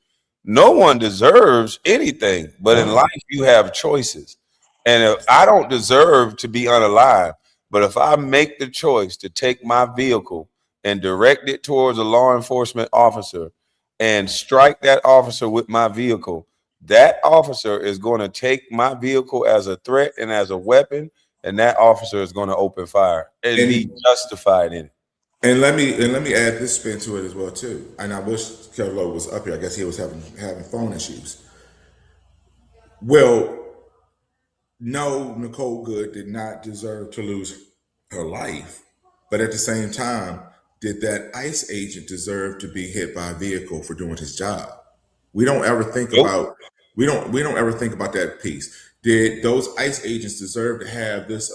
No one deserves anything, but in life you have choices. And if I don't deserve to be unalive, but if I make the choice to take my vehicle and direct it towards a law enforcement officer and strike that officer with my vehicle, that officer is going to take my vehicle as a threat and as a weapon, and that officer is going to open fire and be justified in it. And let me add this spin to it as well too. And I wish Kevlo was up here. I guess he was having phone issues. Well, no, Nicole Good did not deserve to lose her life, but at the same time, did that ICE agent deserve to be hit by a vehicle for doing his job? We don't ever think about we don't ever think about that piece. Did those ICE agents deserve to have this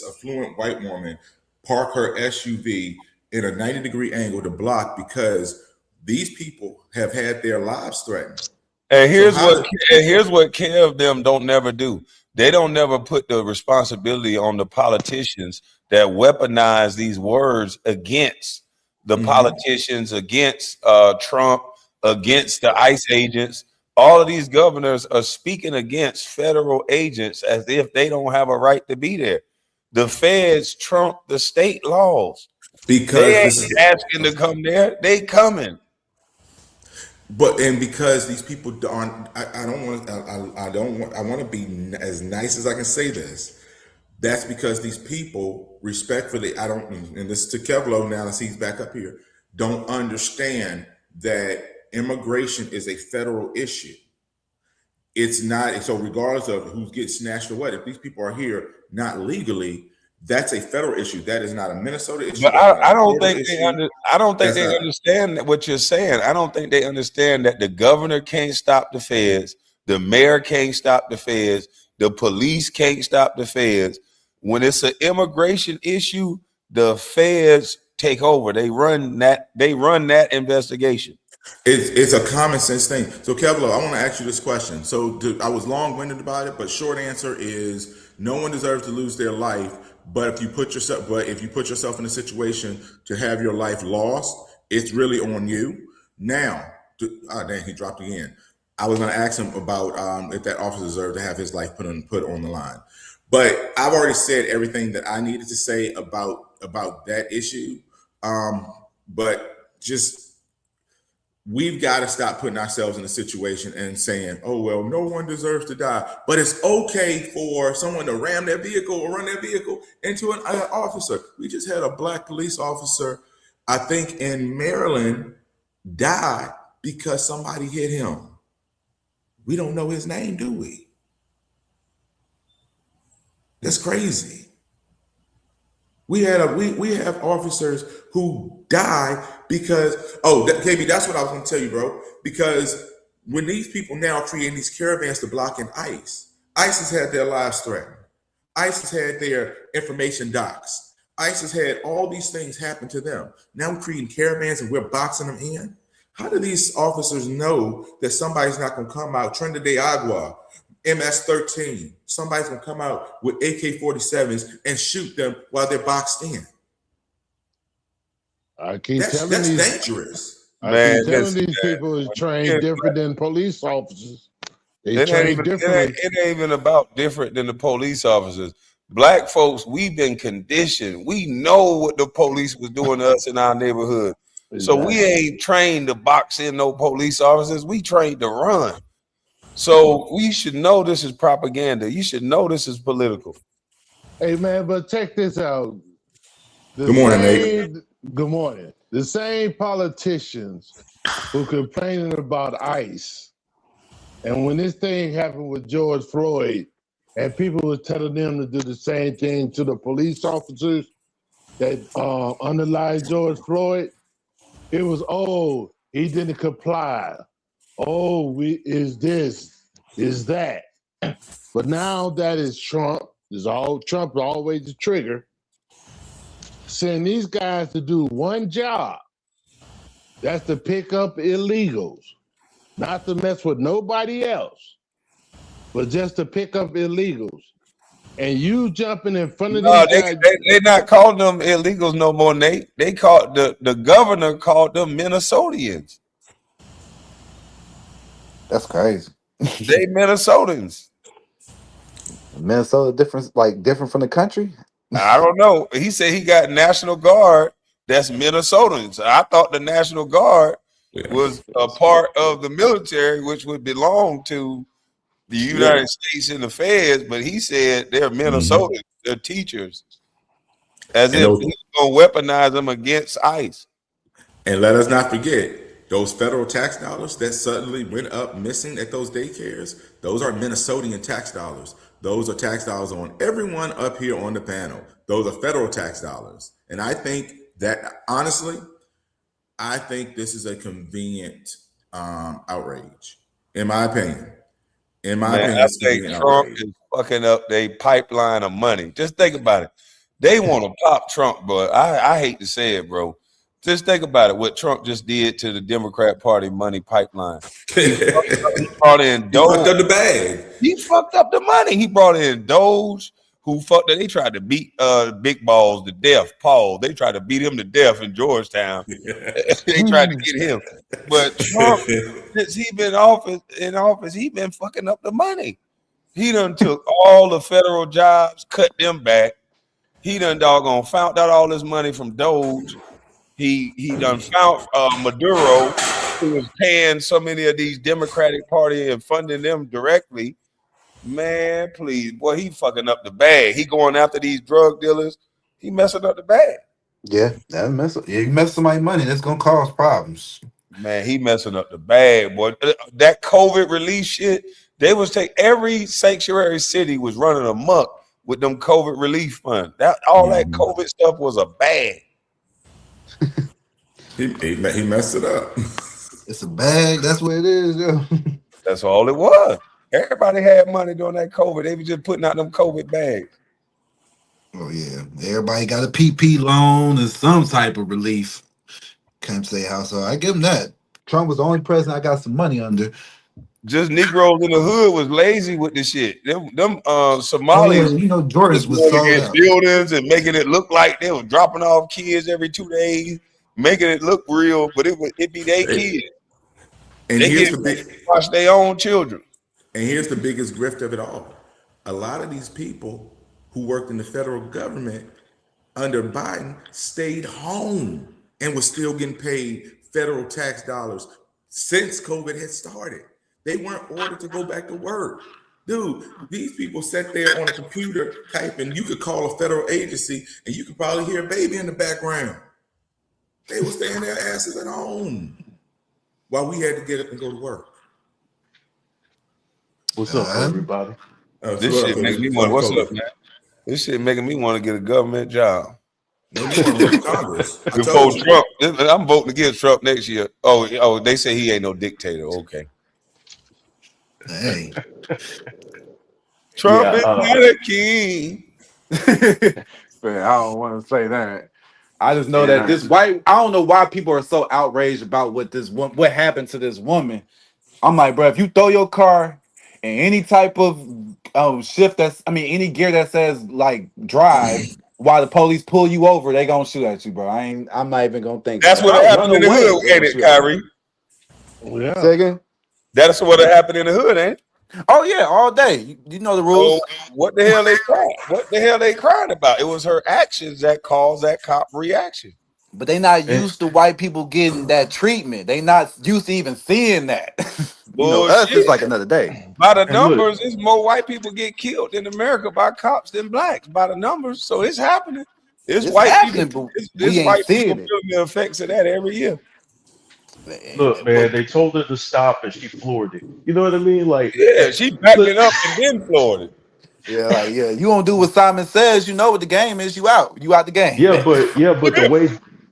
affluent white woman park her SUV in a 90-degree angle to block because these people have had their lives threatened? And here's what Kev them don't never do. They don't never put the responsibility on the politicians that weaponize these words against the politicians, against Trump, against the ICE agents. All of these governors are speaking against federal agents as if they don't have a right to be there. The feds trump the state laws. Because they ain't asking to come there, they coming. But because these people aren't, I want to be as nice as I can say this. That's because these people respectfully, and this is to Kevlo now as he's back up here, don't understand that immigration is a federal issue. It's not, so regardless of who gets snatched or what, if these people are here not legally, that's a federal issue. That is not a Minnesota issue. But I don't think they understand what you're saying. I don't think they understand that the governor can't stop the feds, the mayor can't stop the feds, the police can't stop the feds. When it's an immigration issue, the feds take over. They run that investigation. It's a common sense thing. So Kevlo, I want to ask you this question. So I was long-winded about it, but short answer is no one deserves to lose their life. But if you put yourself in a situation to have your life lost, it's really on you. Now, dang, he dropped again. I was going to ask him about if that officer deserved to have his life put on the line. But I've already said everything that I needed to say about that issue. But just we've got to stop putting ourselves in a situation and saying, oh, well, no one deserves to die. But it's okay for someone to ram their vehicle or run their vehicle into an officer. We just had a black police officer, I think in Maryland, die because somebody hit him. We don't know his name, do we? That's crazy. We have officers who die because, KB, that's what I was going to tell you, bro. Because when these people now are creating these caravans to block in ICE has had their lives threatened. ICE has had their information doxxed. ICE has had all these things happen to them. Now we're creating caravans and we're boxing them in. How do these officers know that somebody's not going to come out, Trinidad de Agua, MS-13. Somebody's gonna come out with AK-47s and shoot them while they're boxed in. I keep That's telling these dangerous. Man, these listen, people is trained man. different than police officers. They It ain't, train even, differently. it ain't even about different than the police officers. Black folks, we've been conditioned. We know what the police was doing to us in our neighborhood. So we ain't trained to box in no police officers. We trained to run. So we should know this is propaganda. You should know this is political. Hey man, but check this out. Good morning, Nate. Good morning. The same politicians who complaining about ICE, and when this thing happened with George Floyd, and people were telling them to do the same thing to the police officers that underlied George Floyd, it was, oh, he didn't comply. Oh, is this, is that. But now that is Trump, Trump always the trigger, send these guys to do one job. That's to pick up illegals, not to mess with nobody else, but just to pick up illegals. And you jumping in front of these guys. They not calling them illegals no more, Nate. They called the governor called them Minnesotians. That's crazy. They Minnesotans. Minnesota different from the country? I don't know. He said he got National Guard that's Minnesotans. I thought the National Guard was a part of the military, which would belong to the United States and the feds, but he said they're Minnesotans, they're teachers. As if he's gonna weaponize them against ICE. And let us not forget, those federal tax dollars that suddenly went up missing at those daycares, those are Minnesotan tax dollars. Those are tax dollars on everyone up here on the panel. Those are federal tax dollars. And I think that, honestly, I think this is a convenient outrage, in my opinion. In my opinion, I think Trump is fucking up their pipeline of money. Just think about it. They want to pop Trump, but I hate to say it, bro. Just think about it. What Trump just did to the Democrat Party money pipeline. He brought in Doge. He fucked up the bag. He fucked up the money. He brought in Doge, who fucked up. They tried to beat Big Balls to death. Paul. They tried to beat him to death in Georgetown. They tried to get him. But Trump, since he been in office, he been fucking up the money. He done took all the federal jobs, cut them back. He done doggone found out all this money from Doge. He done found Maduro, who was paying so many of these Democratic Party and funding them directly. Man, please, boy, he fucking up the bag. He going after these drug dealers. He messing up the bag. Yeah, that mess up. You mess somebody's money, that's gonna cause problems. Man, he messing up the bag, boy. That COVID relief shit, they was every sanctuary city was running amok with them COVID relief funds. That COVID stuff was a bag. He messed it up. It's a bag. That's what it is, yo. That's all it was. Everybody had money during that COVID. They was just putting out them COVID bags. Oh yeah, everybody got a PP loan and some type of relief. Can't say how. So I give him that. Trump was the only president I got some money under. Just Negroes in the hood was lazy with this shit. Them Somalis, Jordans was sold against out. buildings and making it look like they were dropping off kids every 2 days, making it look real, but it be their kids. And they here's watch their own children. And here's the biggest grift of it all. A lot of these people who worked in the federal government under Biden stayed home and was still getting paid federal tax dollars since COVID had started. They weren't ordered to go back to work. Dude, these people sat there on a computer typing. You could call a federal agency and you could probably hear a baby in the background. They were staying their asses at home while we had to get up and go to work. What's up, everybody? This shit make me want. What's up, man? This shit making me want to get a government job. Congress. Before Trump, I'm voting against Trump next year. Oh, they say he ain't no dictator. Okay. Hey, Trump is not a king. Man, I don't want to say that. I just know that this white. I don't know why people are so outraged about what happened to this woman. I'm like, bro, if you throw your car and any type of shift any gear that says like drive, while the police pull you over, they gonna shoot at you, bro. I'm not even gonna think That's about it. If what I run happened in the away, they hood, gonna ain't it, shoot at me. Kyrie? Yeah. Say again? That's what happened in the hood, ain't it? Oh yeah, all day. You know the So rules. what the hell they cried? What the hell they cried about? It was her actions that caused that cop reaction. But they not And used to white people getting that treatment. They not used to even seeing that. Us Bullshit. it's like another day. By the and look, numbers, it's more white people get killed in America by cops than blacks. By the numbers, so it's happening. It's It's white people. happening, but It's we ain't white people seeing it. feeling the effects of that every year. look, man, they told her to stop and she floored it. You know what I mean? Like, Yeah, she backed look, it up and then floored it. Yeah, you don't do what Simon says, you know what the game is, you out. You out the game. but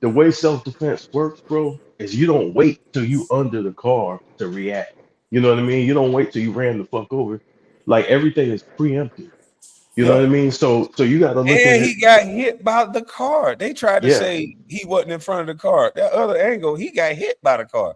the way self-defense works, bro, is you don't wait till you under the car to react. You know what I mean? You don't wait till you ran the fuck over. Like everything is preemptive. You know Yeah. what I mean? So you got to look at And it. he got hit by the car. They tried to Yeah, say he wasn't in front of the car. That other angle, he got hit by the car.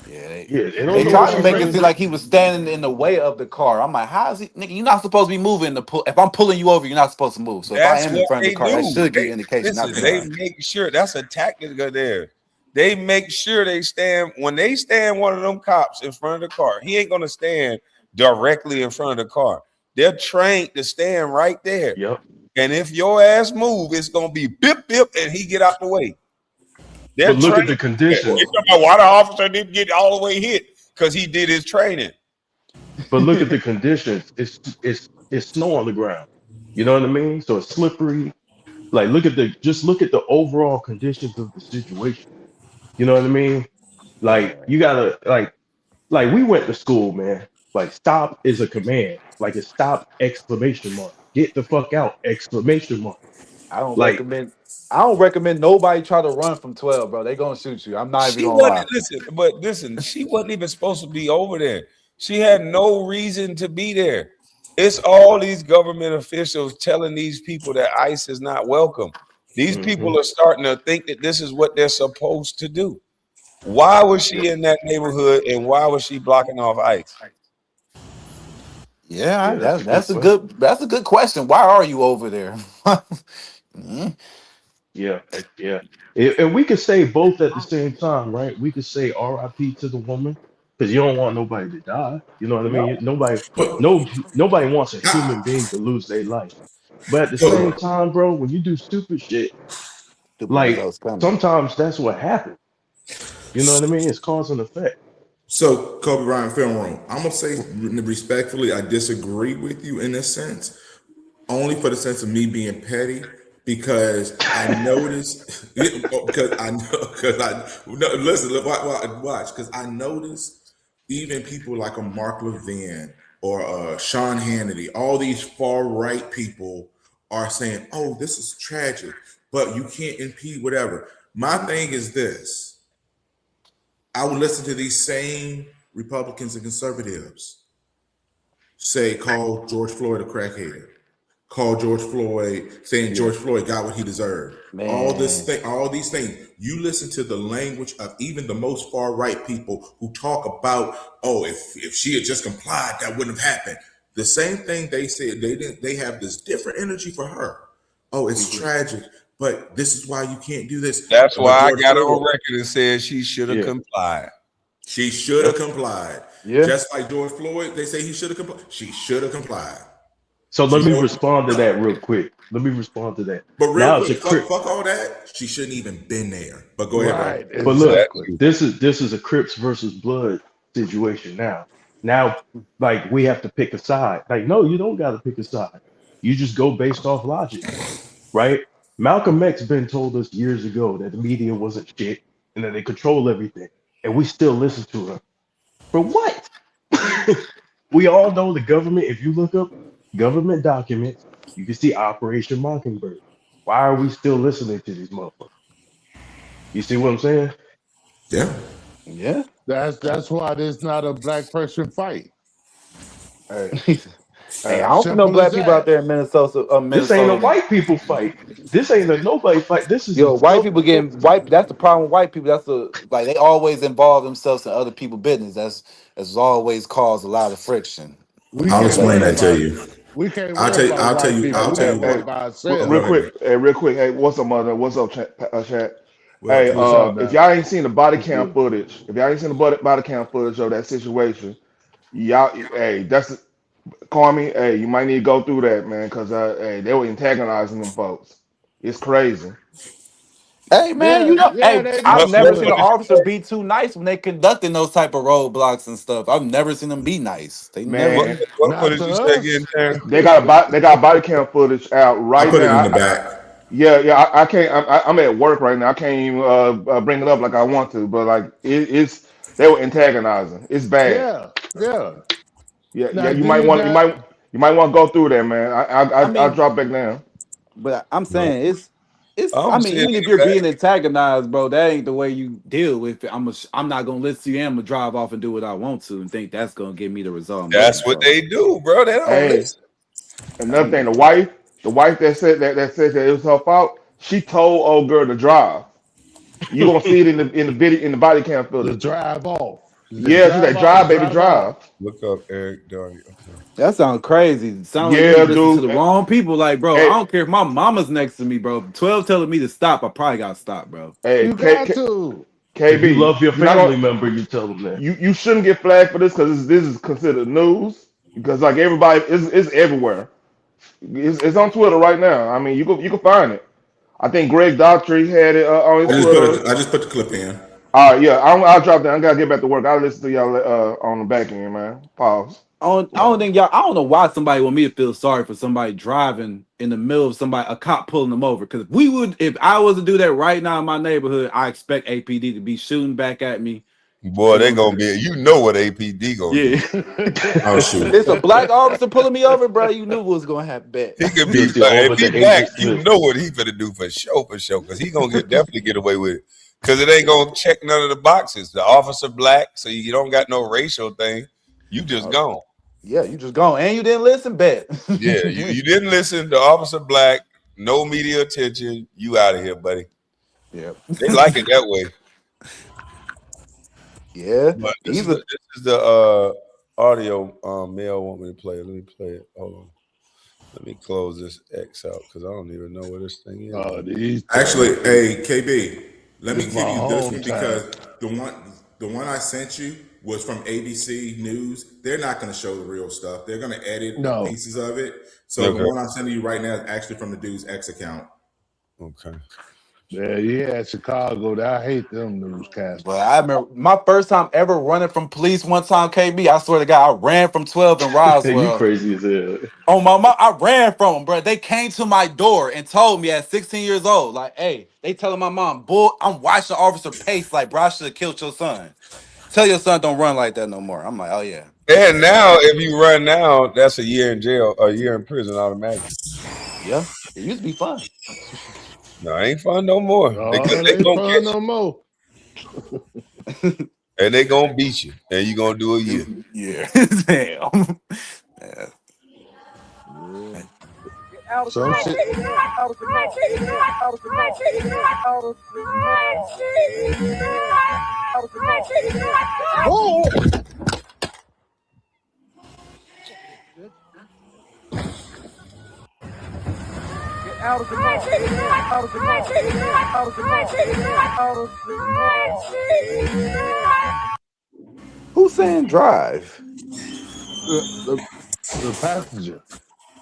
Yeah, yeah. They they don't know what tried to she make it ran. seem like he was standing in the way of the car. I'm like, how is he, nigga? You're not supposed to be moving. If I'm pulling you over, you're not supposed to move. So if I That's am in what front of the they car, that do. should give They you an indication not to listen. They drive. make sure that's a tactic there. They make sure they stand when they stand one of them cops in front of the car. He ain't gonna stand directly in front of the car. They're trained to stand right there. Yep. And if your ass move, it's gonna be bip bip, and he get out the way. They're But look trained. at the You're conditions. talking about why the officer didn't get all the way hit because he did his training. But look at the conditions. It's snow on the ground. You know what I mean? So it's slippery. Like look at the overall conditions of the situation. You know what I mean? Like Yeah, you gotta like we went to school, man. Like stop is a command. Like it's stop exclamation mark. Get the fuck out exclamation mark. I don't Like recommend. I don't recommend nobody try to run from 12, bro. They gonna shoot you. I'm not even She gonna wasn't lie. listen, she wasn't even supposed to be over there. She had no reason to be there. It's all these government officials telling these people that ICE is not welcome. These mhm. people are starting to think that this is what they're supposed to do. Why was she in that neighborhood and why was she blocking off ICE? Yeah, Yeah, that's a good question. that's a good question. Why are you over there? Mm, Yeah, yeah. And we could say both at the same time, right? We could say RIP to the woman because you don't want nobody to die. You know what I mean? Nobody, But no, nobody wants a human ah, being to lose their life. But at the same so time, bro, when you do stupid shit, stupid like results coming. sometimes that's what happens. You know what I mean? It's cause and effect. so Kobe Bryant film room. I'm gonna say respectfully, I disagree with you in this sense, only for the sense of me being petty, because I noticed because I know because I no, listen, watch because I noticed even people like a Mark Levin or Sean Hannity, all these far right people are saying, "Oh, this is tragic, but you can't impede whatever." My thing is this: I would listen to these same Republicans and conservatives say, call George Floyd a crackhead, call George Floyd, saying Yeah. George Floyd got what he deserved. Man, All these things. You listen to the language of even the most far right people who talk about, oh, if she had just complied, that wouldn't have happened. The same thing they said. They didn't. They have this different energy for her. Oh, it's Hmm. tragic, but this is why you can't do this. That's But why I George got Floyd, on record and said she should have Yeah. complied. she should have Yep. complied. yeah. Just like George Floyd, they say he should have complied. She should have complied. So She let me should. respond to that real quick. Let me respond to that. But real Now it's a quick, crit. fuck all that. She shouldn't even been there. But go ahead, bro. Right. But look, That's but you. Exactly. this is a Crips versus Blood situation now. Now, like we have to pick a side. Like, no, you don't got to pick a side. You just go based off logic, right? Malcolm X been told us years ago that the media wasn't shit and that they control everything, and we still listen to her. For what? We all know the government. If you look up government documents, you can see Operation Mockingbird. Why are we still listening to these motherfuckers? You see what I'm saying? Yeah. Yeah. That's why there's not a black person fight. Hey, hey, I As don't see no simple as black people out that. there in Minnesota. This ain't a Minnesota. white people fight. This ain't a nobody fight. This is a Yo, white people getting self-defense. white. That's the problem with white people. That's the they always involve themselves in other people's business. That's always caused a lot of friction. We I'll can't explain worry that to about you. We can't I'll worry tell you. about I'll tell white you. people. I'll We tell gotta you worry what. about Go ourselves. real ahead. quick, real quick. Hey, what's up, mother? What's up, Chad? Well, Hey, What's up, if man? y'all ain't seen the body What's cam good? footage, if y'all ain't seen the body cam footage of that situation, y'all, hey, that's Kwame. Hey, you might need to go through that, man, because hey, they were antagonizing them folks. It's crazy. Hey man, Yeah, you know, yeah, hey, they I've messed never with seen an us. officer be too nice when they conducting those type of roadblocks and stuff. I've never seen them be nice. They never. Man, what Not did to you say again, us. Darren? they got body cam footage out I right put it now. in the back. Yeah, I can't. I'm at work right now. I can't even bring it up like I want to, but like it's they were antagonizing. It's bad. Yeah, yeah. Yeah. Now, do you not? You might want to go through that, man. I I'll mean, drop back down. but I'm No, saying it's. I I'm mean, seeing even if it you're back. being antagonized, bro, that ain't the way you deal with it. I'm not gonna listen to you. I'm gonna drive off and do what I want to and think that's gonna give me the result I'm looking That's what for. they do, bro. They don't Hey, listen. I another thing, ain't. the wife that said that said that it was her fault. She told old girl to drive. You gonna see it in the video in the body cam The footage. drive off. She said, Yeah, she's drive like, off, drive, baby, drive off. drive. Look up Eric Dario. Okay. That sounds crazy. Sound like you Yeah, be listening to dude. the wrong people. Like, bro, I Hey, don't care if my mama's next to me, bro. 12 telling me to stop, I probably gotta stop, bro. hey, You got to. K You B, got KB, to. You love your you're not gonna family member, you tell them that. you shouldn't get flagged for this because this is considered news because like everybody is everywhere. It's on Twitter right now. I mean, you can find it. I think Greg Daughtry had it on his Twitter. I just put the clip in. All right, yeah, I'll drop that. I gotta get back to work. I'll listen to y'all on the back end, man. Pause. I don't think y'all. I don't know why somebody want me to feel sorry for somebody driving in the middle of somebody, a cop pulling them over. Because if I was to do that right now in my neighborhood, I expect APD to be shooting back at me. Boy, they gonna be. You know what APD gonna do? Yeah, Oh shoot. it's a black officer pulling me over, bro. You knew what was gonna happen. Bet. He could be You'll see black. If he Officer black, Agent you Smith. know what he finna do for sure, because he gonna definitely get away with it. Because it ain't gonna check none of the boxes. The officer black, so you don't got no racial thing. You just Oh, gone. yeah, you just gone and you didn't listen. Bet. Yeah, you didn't listen. The officer black, no media attention. You out of here, buddy. Yeah, They like it that way. yeah. But These are. this is the audio Mel want me to play. Let me play it. Hold on. Let me close this X out because I don't even know where this thing is. These Actually, times. hey KB, let me This my give you this one hometown. because the one I sent you was from ABC News. They're not going to show the real stuff. They're going to edit No. pieces of it. So Okay. the one I'm sending you right now is actually from the dude's X account. Okay. Yeah, Chicago. I hate them newscasters. But I remember my first time ever running from police one time, KB. I swear to God, I ran from 12 in You Roswell. crazy as hell. On my mom, I ran from them, bro. They came to my door and told me at 16 years old, like, hey, they telling my mom, bull, I'm watching Officer Pace, like, bro, I should have killed your son. Tell your son don't run like that no more. I'm like, oh yeah. And now, if you run now, that's a year in jail, a year in prison automatically. Yeah. It used to be fun. No, it ain't fun no more. Because Oh, it they ain't gonna fun catch no more. you and they gonna beat you, and you gonna do a year. Yeah. Damn. Yeah. Yeah. Some shit. Whoa! Who's saying drive? The passenger.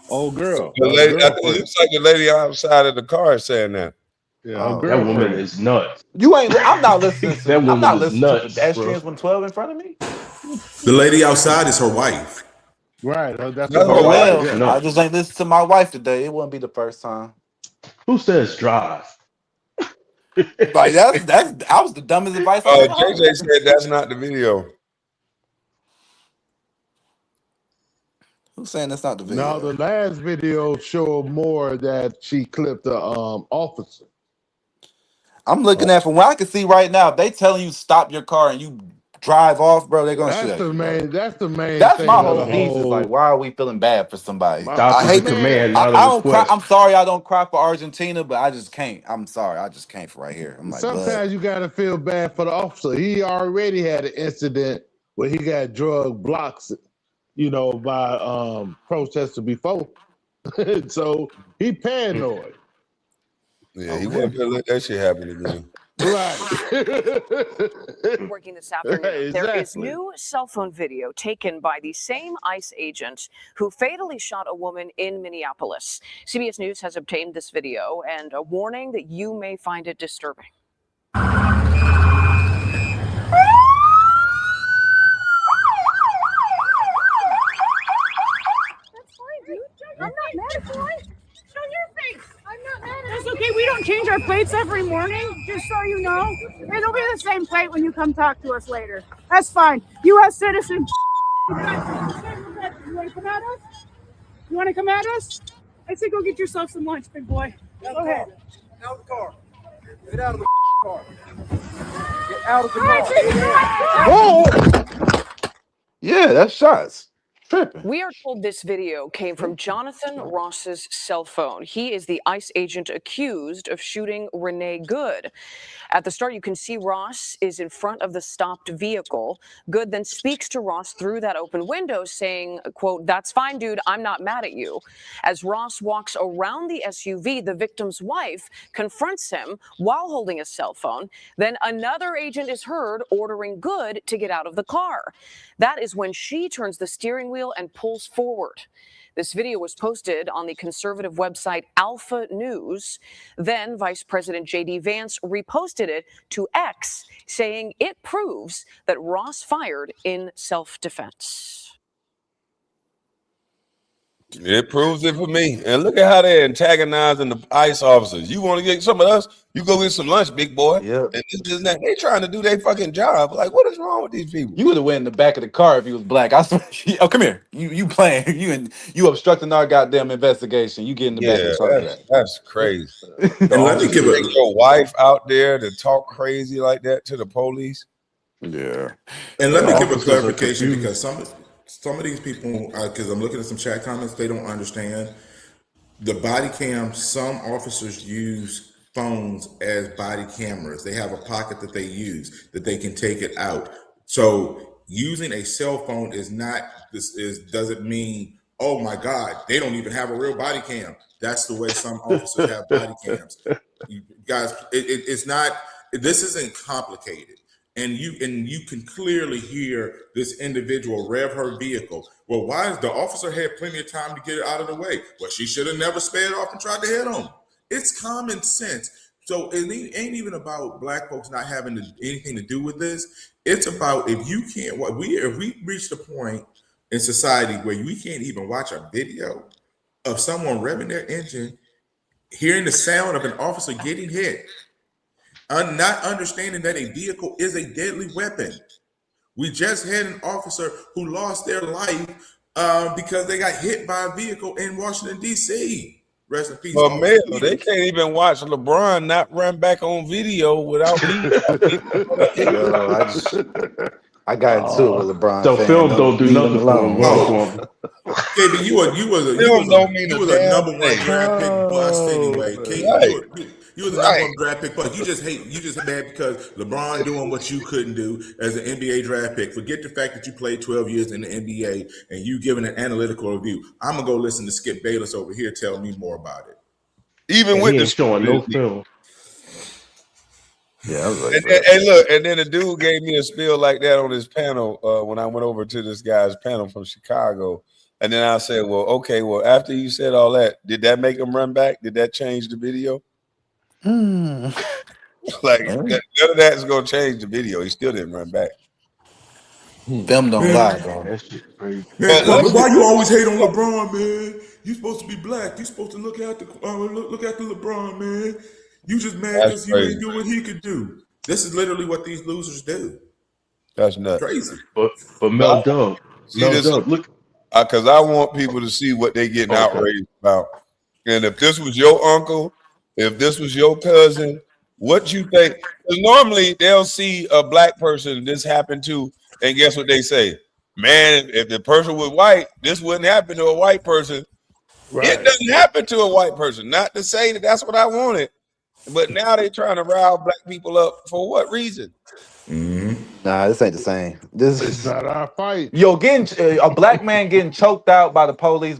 Old girl. The lady, I think it Girlfriend. looks like the lady outside of the car is saying that. Yeah, her Oh. girlfriend. That woman Girlfriend. is nuts. You ain't I'm not listening to That I'm woman not is listening to nuts, bro. pedestrians when 12 in front of me. The lady outside is her wife. Right. That's That's her Oh her wife. wife. well, Yeah. I Yeah. just ain't listened to my wife today. It wouldn't be the first time. Who says drive? Like that was the dumbest advice I Oh, ever JJ heard. said that's not the video. Who's saying that's not the Now video? the last video showed more that she clipped the officer. I'm looking at from what I can see right now. If they telling you stop your car and you drive off, bro, they're gonna shoot That's at the you, bro. main. That's the main That's my thing of whole the beef. Is like, whole. why are we feeling bad for somebody? Stop I is a hate to. command, Man, not a I don't cry. request. I'm sorry. I don't cry for Argentina, but I just can't. I'm sorry. I just can't for right here. I'm like, but sometimes you gotta feel bad for the officer. He already had an incident where he got drug blocks by protesters before. So he paranoid. Yeah, he wasn't gonna let that shit happen again. Right. Working this afternoon. Right, There is exactly. new cell phone video taken by the same ICE agent who fatally shot a woman in Minneapolis. CBS News has obtained this video and a warning that you may find it disturbing. I'm not mad at you. Show your face. I'm not mad at you. That's okay. We don't change our plates every morning, just so you know. It'll be the same plate when you come talk to us later. That's fine. U.S. citizen. You want to come at us? You want to come at us? I say go get yourself some lunch, big boy. Go ahead. Out of the car. Get out of the car. Get out of the car. Whoa! Yeah, that's shots. Tripping. We are told this video came from Jonathan Ross's cell phone. He is the ICE agent accused of shooting Renee Good. At the start, you can see Ross is in front of the stopped vehicle. Good then speaks to Ross through that open window saying, quote, "That's fine, dude. I'm not mad at you." As Ross walks around the SUV, the victim's wife confronts him while holding a cell phone. Then another agent is heard ordering Good to get out of the car. That is when she turns the steering wheel and pulls forward. This video was posted on the conservative website Alpha News. Then Vice President J.D. Vance reposted it to X, saying it proves that Ross fired in self-defense. It proves it for me. And look at how they're antagonizing the ICE officers. You want to get some of us? You go get some lunch, big boy. Yep. And this is that. They trying to do their fucking job. Like, what is wrong with these people? You would have went in the back of the car if you was black. I swear. Oh, come here. You playing? You obstructing our goddamn investigation. You get in the back of the car. That's crazy. And let me give Bring your wife out there to talk crazy like that to the police. Yeah. And let me give a clarification because some of these people, because I'm looking at some chat comments, they don't understand the body cam. Some officers use phones as body cameras. They have a pocket that they use that they can take it out. So using a cell phone doesn't mean, oh my God, they don't even have a real body cam. That's the way some officers have body cams. You guys, it's not. This isn't complicated. And you can clearly hear this individual rev her vehicle. Well, why is the officer had plenty of time to get it out of the way? Well, she should have never sped off and tried to hit him. It's common sense. So it ain't even about black folks not having anything to do with this. It's about if we reach the point in society where we can't even watch a video of someone revving their engine, hearing the sound of an officer getting hit, not understanding that a vehicle is a deadly weapon. We just had an officer who lost their life because they got hit by a vehicle in Washington, D.C. Rest in peace. Well, man, they can't even watch LeBron not run back on video without me. I got into it with LeBron. So film don't do nothing for him. KB, you was a number one draft pick bust anyway. You was a number one draft pick bust. You just mad because LeBron doing what you couldn't do as an NBA draft pick. Forget the fact that you played 12 years in the NBA and you giving an analytical review. I'm gonna go listen to Skip Bayless over here tell me more about it. Even with the showing no film. Yeah, I was like, and then the dude gave me a spiel like that on his panel when I went over to this guy's panel from Chicago. And then I said, well, after you said all that, did that make him run back? Did that change the video? Like, none of that is going to change the video. He still didn't run back. Film don't lie, bro. That shit crazy. Man, why you always hate on LeBron, man? You supposed to be black. You supposed to look after LeBron, man. You just mad because you didn't do what he could do. This is literally what these losers do. That's nuts. Crazy. But Mel Dub, look. Because I want people to see what they getting outraged about. And if this was your uncle, if this was your cousin, what you think? Because normally they'll see a black person this happened to, and guess what they say? Man, if the person was white, this wouldn't happen to a white person. Right. It doesn't happen to a white person. Not to say that that's what I wanted, but now they're trying to rile black people up for what reason? Mm-hmm. Nah, this ain't the same. This It's is not our fight. yo getting a black man getting choked out by the police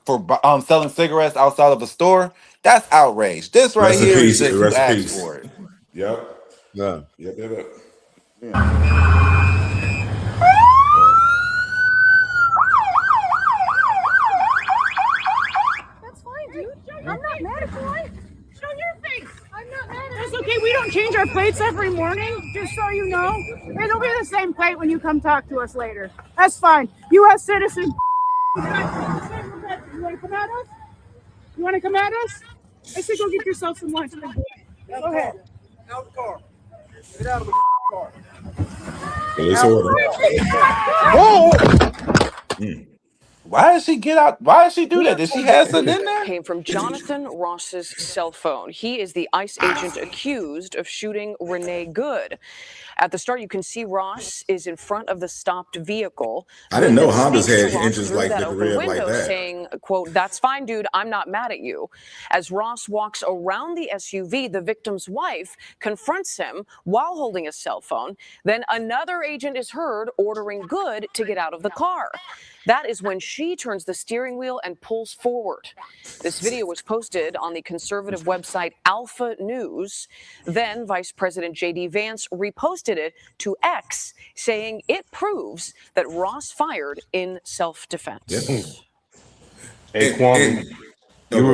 for selling cigarettes outside of a store. That's outrage. This right Rest in here is peace. just you Rest in asked peace. for it. Yep. Yeah. Yep. Yeah. That's fine, dude. I'm not mad at you. Show your face. I'm not mad at you. That's okay. We don't change our plates every morning, just so you know. It'll be the same plate when you come talk to us later. That's fine. U.S. citizen. You want to come at us? You want to come at us? I said go get yourself some lunch. Go ahead. Out of the car. Get out of the car. Police order. Whoa! Why did she get out? Why did she do that? Did she have something in there? Came from Jonathan Ross's cell phone. He is the ICE agent accused of shooting Renee Good. At the start, you can see Ross is in front of the stopped vehicle. I didn't know Good Hondas speaks to had Ross engines through like that that to open rev like window, that. saying, quote, "That's fine, dude. I'm not mad at you." As Ross walks around the SUV, the victim's wife confronts him while holding a cell phone. Then another agent is heard ordering Good to get out of the car. That is when she turns the steering wheel and pulls forward. This video was posted on the conservative website Alpha News. Then Vice President J.D. Vance reposted it to X, saying it proves that Ross fired in self-defense. Hey, Kwame, you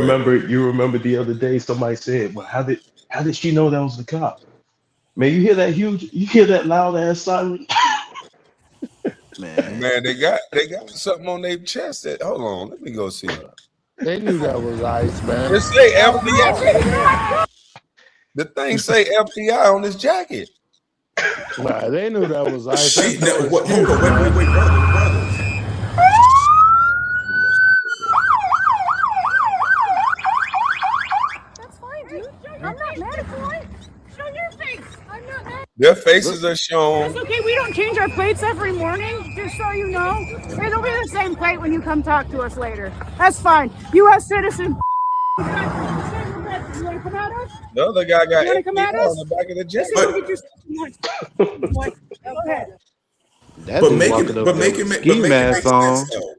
remember the other day somebody said, "Well, how did she know that was the cop?" Man, you hear that loud ass siren? Man, they got something on their chest. Hold on, let me go see. They knew that was ICE, man. It say FBI. The thing say FBI on his jacket. Nah, they knew that was ICE. That's no Hold excuse, on, man. wait, brothers. That's fine, dude. I'm not mad at you. Show your face. I'm not mad. Their faces are shown. That's okay. We don't change our plates every morning, just so you know. It'll be the same plate when you come talk to us later. That's fine. U.S. citizen. You want to come at us? The other guy got You want to come at FBI us? on the back of the I jacket. said go get yourself some lunch. Go ahead. That But dude make walking it, up but there make with it, a make, ski but make it mask make on sense though.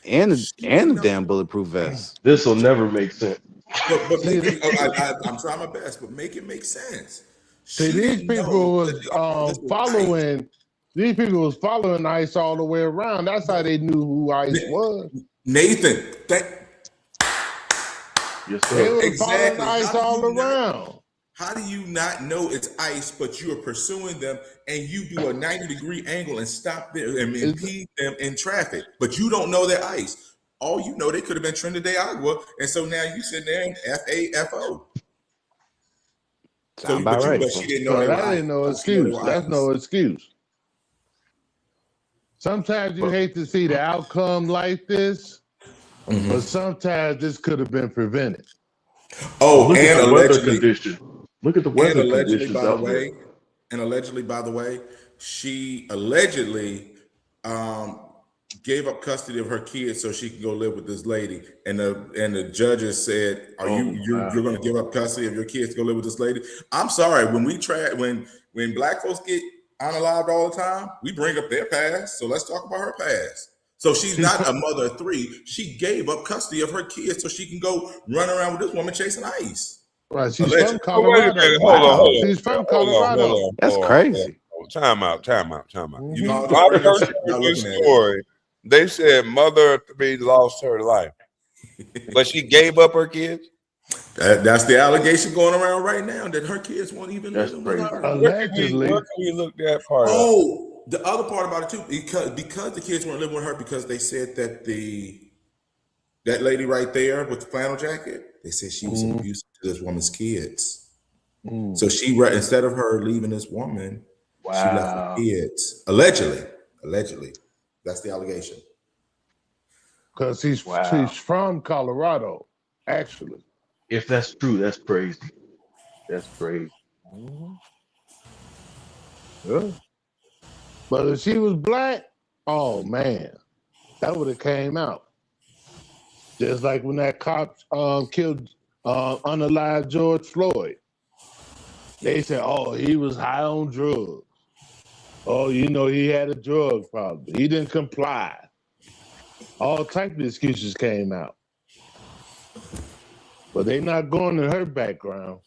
and the damn bulletproof vest. This will never make sense. But make it, I'm trying my best, but make it make sense. See, these people was following. These people was following ICE all the way around. That's how they knew who ICE was. Nathan, Yes, They sir. was exactly. following ICE all around. How do you not know it's ICE, but you are pursuing them and you do a 90-degree angle and stop them and impede them in traffic, but you don't know they're ICE? All you know, they could have been Trinidad de Agua, and so now you sitting there in FAFO. Sound about right. But she didn't know So they were that ICE. ain't no She didn't know they excuse. were That's ICE. no excuse. Sometimes you hate to see the outcome like this, but sometimes this could have been prevented. Oh, Look at and the weather allegedly, condition. Look at the weather conditions out there. allegedly, by the way, she allegedly gave up custody of her kids so she could go live with this lady. And the judges said, you're going to give up custody of your kids to go live with this lady? I'm sorry. When we try, when black folks get unalived all the time, we bring up their past. So let's talk about her past. So she's not a mother of three. She gave up custody of her kids so she can go run around with this woman chasing ICE. Right, she's Allegedly. from Oh, wait a Colorado. minute. Hold on. She's from Colorado. That's crazy. Time out. You know, When I first heard this story, they said mother of three lost her life, but she gave up her kids. That's the allegation going around right now, that her kids won't even living with her. Allegedly. Where can we look that part up? Oh, the other part about it too, because the kids weren't living with her, because they said that that lady right there with the flannel jacket, they said she was abusive to this woman's kids. So she, instead of her leaving this woman, she left her kids. Allegedly, that's the allegation. Because she's from Colorado, actually. If that's true, that's crazy. That's crazy. Yeah. But if she was black, oh man, that would have came out. Just like when that cop killed unalived George Floyd. They said, oh, he was high on drugs. Oh, he had a drug problem. He didn't comply. All type of excuses came out. But they not going in her background.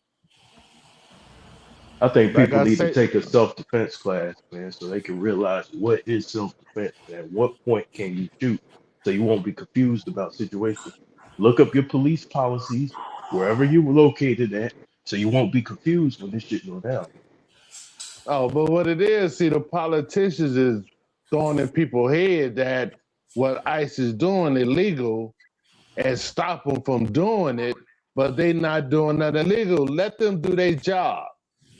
I think Like people I need to said, take a self-defense class, man, so they can realize what is self-defense. At what point can you shoot, so you won't be confused about situations. Look up your police policies wherever you were located at, so you won't be confused when this shit go down. oh, but what it is, see, the politicians is throwing in people's head that what ICE is doing illegal and stop them from doing it, but they not doing nothing illegal. Let them do their job.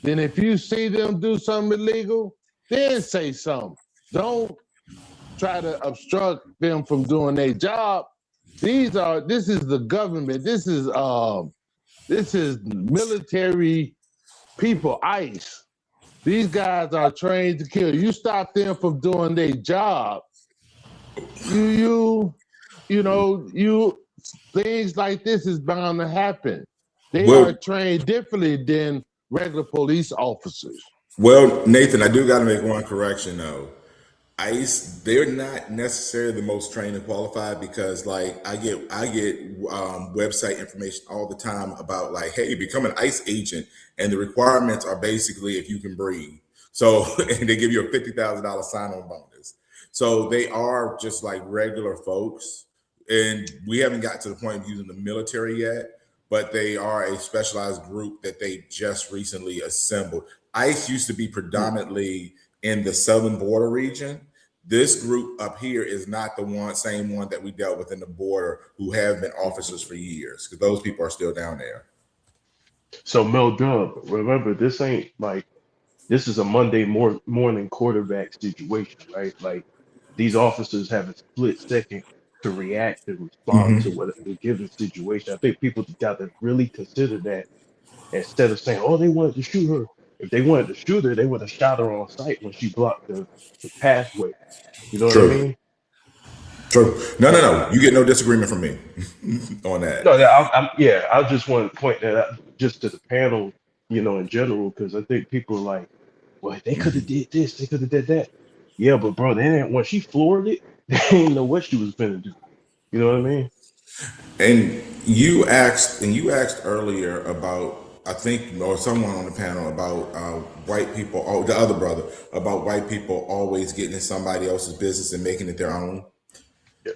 Then if you see them do something illegal, then say something. Don't try to obstruct them from doing their job. This is the government. This is military people, ICE. These guys are trained to kill. You stop them from doing their job, you things like this is bound to happen. They are Well, trained differently than regular police officers. well, Nathan, I do got to make one correction though. ICE, they're not necessarily the most trained and qualified because, like, I get website information all the time about like, hey, become an ICE agent, and the requirements are basically if you can breathe. So, and they give you a $50,000 sign-on bonus. So they are just like regular folks, and we haven't got to the point of using the military yet, but they are a specialized group that they just recently assembled. ICE used to be predominantly in the southern border region. This group up here is not the same one that we dealt with in the border, who have been officers for years, because those people are still down there. So Mel Dub, remember this is a Monday morning quarterback situation, right? Like these officers have a split second to react and respond to what a given situation. I think people got to really consider that instead of saying, "Oh, they wanted to shoot her." If they wanted to shoot her, they would have shot her on sight when she blocked the pathway. You know what I True. mean? True. No. You get no disagreement from me on that. No, yeah, I just want to point that out just to the panel, in general, because I think people are like, well, they could have did this, they could have did that. Yeah, but bro, they didn't, when she floored it, they didn't know what she was gonna do. You know what I mean? And you asked earlier about, I think, or someone on the panel about white people, or the other brother, about white people always getting in somebody else's business and making it their own. Yeah.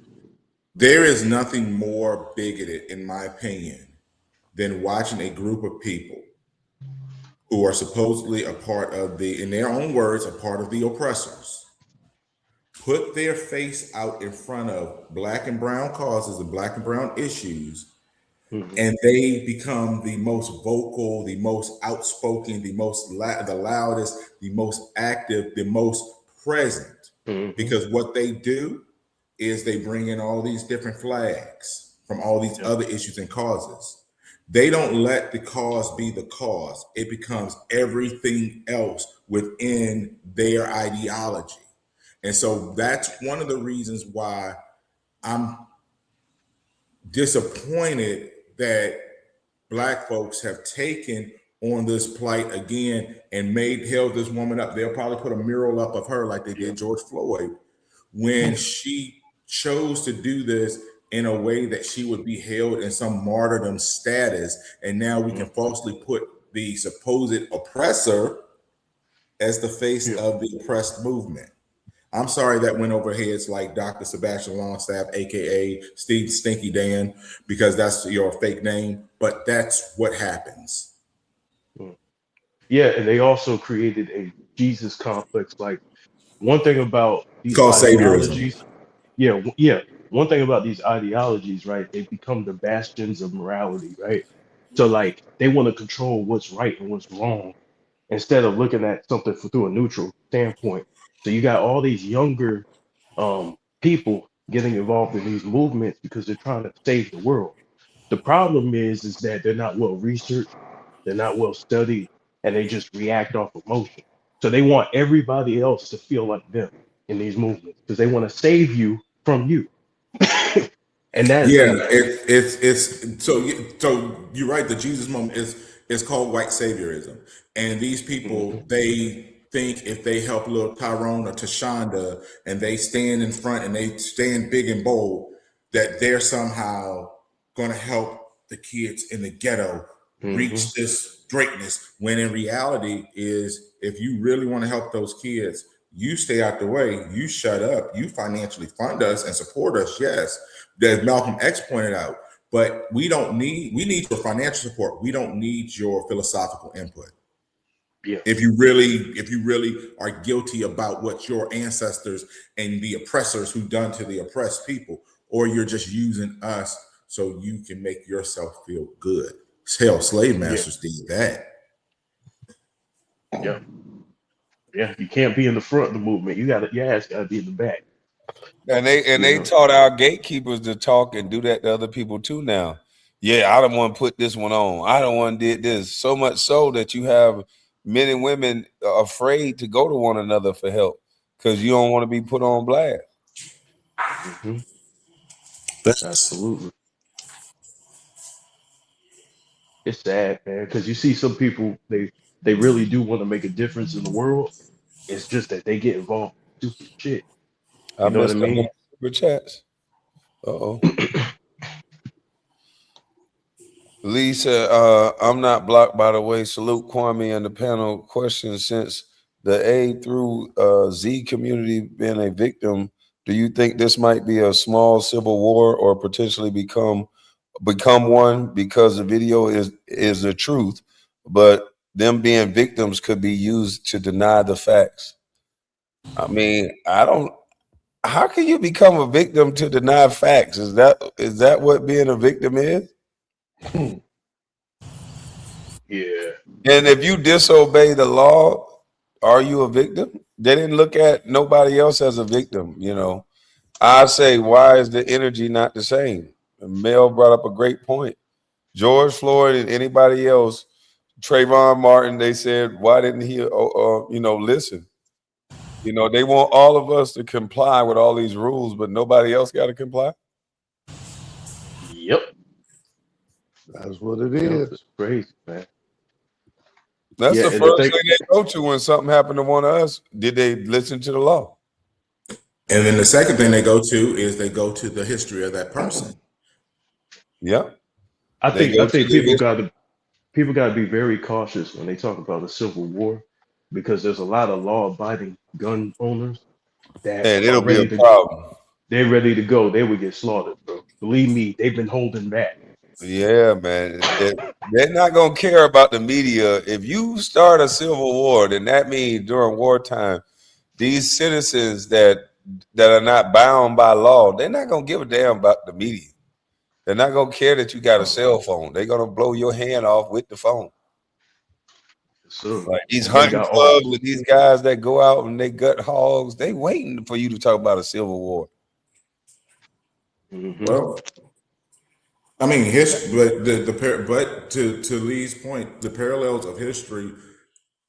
There is nothing more bigoted, in my opinion, than watching a group of people who are supposedly a part of in their own words, a part of the oppressors, put their face out in front of black and brown causes and black and brown issues, Mhm. and they become the most vocal, the most outspoken, the loudest, the most active, the most present. Mhm. Because what they do is they bring in all these different flags from all these Yeah. other issues and causes. They don't let the cause be the cause. It becomes everything else within their ideology. And so that's one of the reasons why I'm disappointed that black folks have taken on this plight again and held this woman up. They'll probably put a mural up of her like they Yeah. did George Floyd, when she chose to do this in a way that she would be held in some martyrdom status. And now we can falsely put the supposed oppressor as the face Yeah. of the oppressed movement. I'm sorry that went over heads like Dr. Sebastian Longstaff, aka Steve Stinky Dan, because that's your fake name, but that's what happens. Yeah, and they also created a Jesus complex. Like one thing about It's these called saviorism. ideologies, yeah. One thing about these ideologies, right? They become the bastions of morality, right? So like they want to control what's right and what's wrong instead of looking at something through a neutral standpoint. So you got all these younger people getting involved in these movements because they're trying to save the world. The problem is that they're not well researched, they're not well studied, and they just react off emotion. So they want everybody else to feel like them in these movements because they want to save you from you. And that's Yeah, and it's so you're right. The Jesus moment is called white saviorism, and these people, Mhm. they think if they help little Tyrone or Tashonda and they stand in front and they stand big and bold, that they're somehow going to help the kids in the ghetto reach this greatness, when in reality is, if you really want to help those kids, you stay out the way, you shut up, you financially fund us and support us, yes, as Malcolm X pointed out, but we need your financial support. We don't need your philosophical input. Yeah. If you really are guilty about what your ancestors and the oppressors who done to the oppressed people, or you're just using us so you can make yourself feel good. Hell, slave masters did that. Yeah. Yeah. You can't be in the front of the movement. Your ass gotta be in the back. And they taught our gatekeepers to talk and do that to other people too now. Yeah, I don't want to put this one on. I don't want to did this. So much so that you have men and women afraid to go to one another for help because you don't want to be put on blast. Absolutely. It's sad, man, because you see some people, they really do want to make a difference in the world. It's just that they get involved in stupid shit. I You know what I messed up mean? on super chats. Uh-oh. Lisa, I'm not blocked, by the way. Salute Kwame and the panel. Question: since the A through Z community being a victim, do you think this might be a small civil war or potentially become one, because the video is the truth, but them being victims could be used to deny the facts? I mean, how can you become a victim to deny facts? Is that what being a victim is? Yeah. And if you disobey the law, are you a victim? They didn't look at nobody else as a victim, you know. I say, why is the energy not the same? And Mel brought up a great point. George Floyd and anybody else, Trayvon Martin, they said, why didn't he, listen? You know, they want all of us to comply with all these rules, but nobody else got to comply. Yep. That's what it Yep. is. It's crazy, man. That's Yeah, the and the first thing, thing they go to when something happened to one of us. Did they listen to the law? And then the second thing they go to is they go to the history of that person. Yeah. I They think go I to think the people got to be very cautious when they talk about a civil war, because there's a lot of law-abiding gun owners that and are it'll be a ready to problem. they're ready to go. They would get slaughtered, bro. Believe me, they've been holding back. Yeah, man. They're not gonna care about the media. If you start a civil war, then that means during wartime, these citizens that are not bound by law, they're not gonna give a damn about the media. They're not gonna care that you got a cell phone. They're gonna blow your hand off with the phone. So, Like these and they hunting got all clubs and these guys that go out and they gut hogs, they waiting for you to talk about a civil war. Well, I mean, but to Lee's point, the parallels of history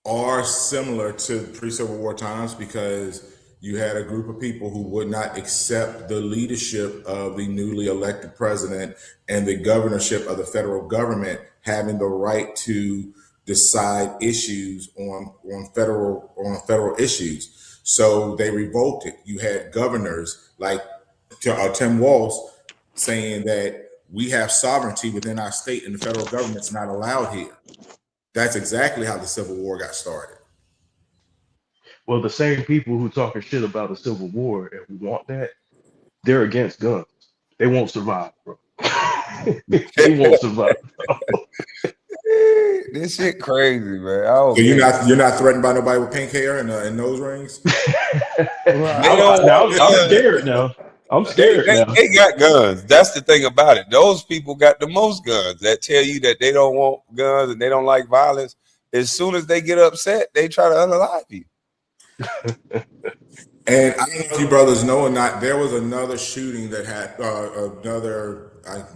are similar to pre-Civil War times, because you had a group of people who would not accept the leadership of the newly elected president and the governorship of the federal government having the right to decide issues on federal issues. So they revolted. You had governors like Tim Walz saying that we have sovereignty within our state and the federal government's not allowed here. That's exactly how the Civil War got started. well, the same people who talking shit about a civil war and who want that, they're against guns. They won't survive, bro. They won't survive. This shit crazy, man. I don't So get it. you're not threatened by nobody with pink hair and nose rings. They don't Now want I'm guns. scared now. I'm scared now. They got guns. That's the thing about it. Those people got the most guns that tell you that they don't want guns and they don't like violence. As soon as they get upset, they try to unalive you. And I don't know if you brothers know or not, there was another shooting that had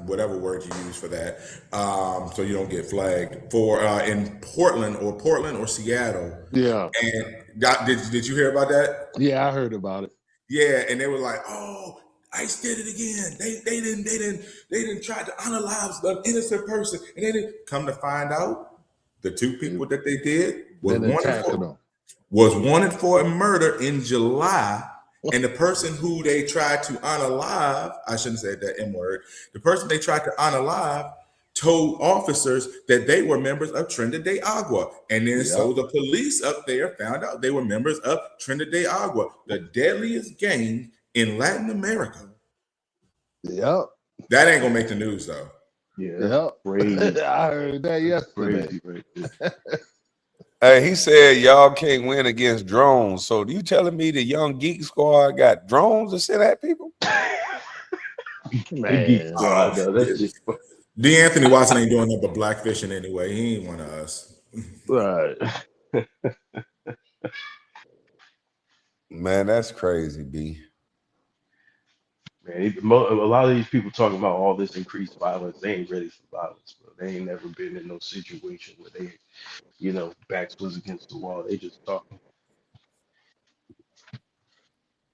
whatever word you use for that, so you don't get flagged, for in Portland or Seattle. Yeah. And did you hear about that? Yeah, I heard about it. Yeah, and they were like, "Oh, ICE did it again. They didn't try to unalive an innocent person." And they didn't come to find out, the two people that they did was Been attacking them. was wanted for a murder in July, and the person who they tried to unalive, I shouldn't say that M word, the person they tried to unalive told officers that they were members of Trinidad de Agua. And then so the police up there found out they were members of Trinidad de Agua, the deadliest gang in Latin America. Yep. That ain't gonna make the news though. Yeah. Yep. I heard that yesterday. Hey, he said y'all can't win against drones. So you telling me the Young Geek Squad got drones to send at people? Man. Geek Squad, though, that's just D. Anthony Watson ain't doing nothing but blackfishing anyway. He ain't one of us. Right. Man, that's crazy, B. Man, a lot of these people talking about all this increased violence, they ain't ready for violence, bro. They ain't never been in no situation where they, backs was against the wall. They just talking.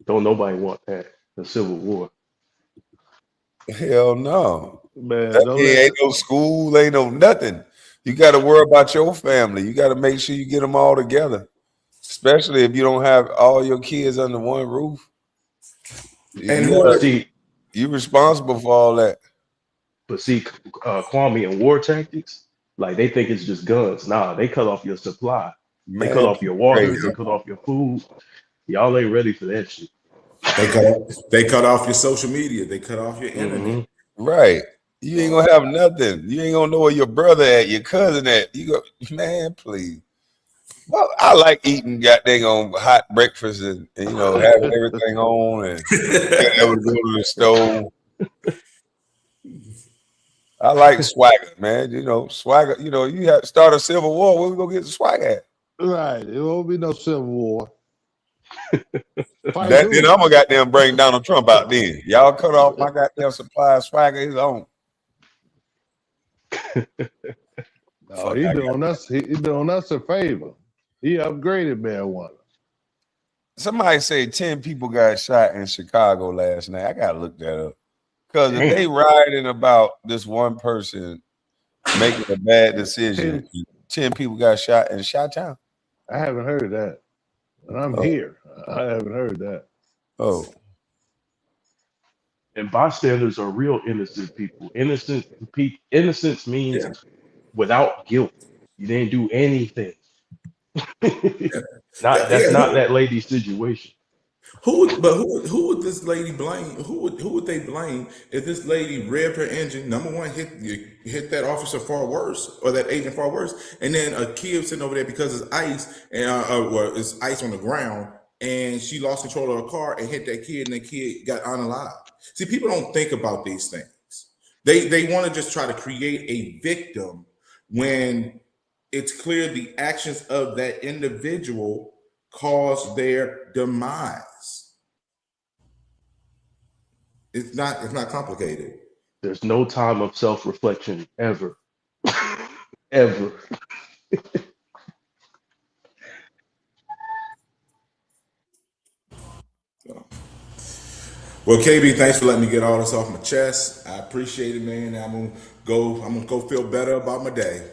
Don't nobody want that. A civil war. Hell no. Man, Ain't no school, ain't no nothing. You got to worry about your family. You got to make sure you get them all together, especially if you don't have all your kids under one roof. You responsible for all that. But see, Kwame, and war tactics, like they think it's just guns. Nah, they cut off your supply. They cut off your water. They cut off your food. Y'all ain't ready for that shit. They cut off your social media. They cut off your internet. Right. You ain't gonna have nothing. You ain't gonna know where your brother at, your cousin at. You go, man, please. Well, I like eating goddamn on hot breakfast and having everything on and being able to go to the stove. I like swagger, man. Swagger. You have to start a civil war. Where we gonna get the swagger at? Right. It won't be no civil war. Then I'm gonna goddamn bring Donald Trump out then. Y'all cut off my goddamn supply of swagger. His own. No, he doing us a favor. He upgraded marijuana. Somebody say 10 people got shot in Chicago last night. I gotta look that up. Because if they rioting about this one person making a bad decision, 10 people got shot in Chi-Town. I haven't heard that. And I'm here. I haven't heard that. Oh. And bystanders are real innocent people. Innocence means without guilt. You didn't do anything. That's not that lady's situation. Who would this lady blame? Who would they blame if this lady revved her engine? Number one, hit that officer far worse, or that agent far worse, and then a kid sitting over there because it's ice and it's ice on the ground, and she lost control of her car and hit that kid, and the kid got unalive. See, people don't think about these things. They want to just try to create a victim when it's clear the actions of that individual caused their demise. It's not complicated. There's no time of self-reflection ever. Ever. Well, KB, thanks for letting me get all this off my chest. I appreciate it, man. I'm gonna go feel better about my day.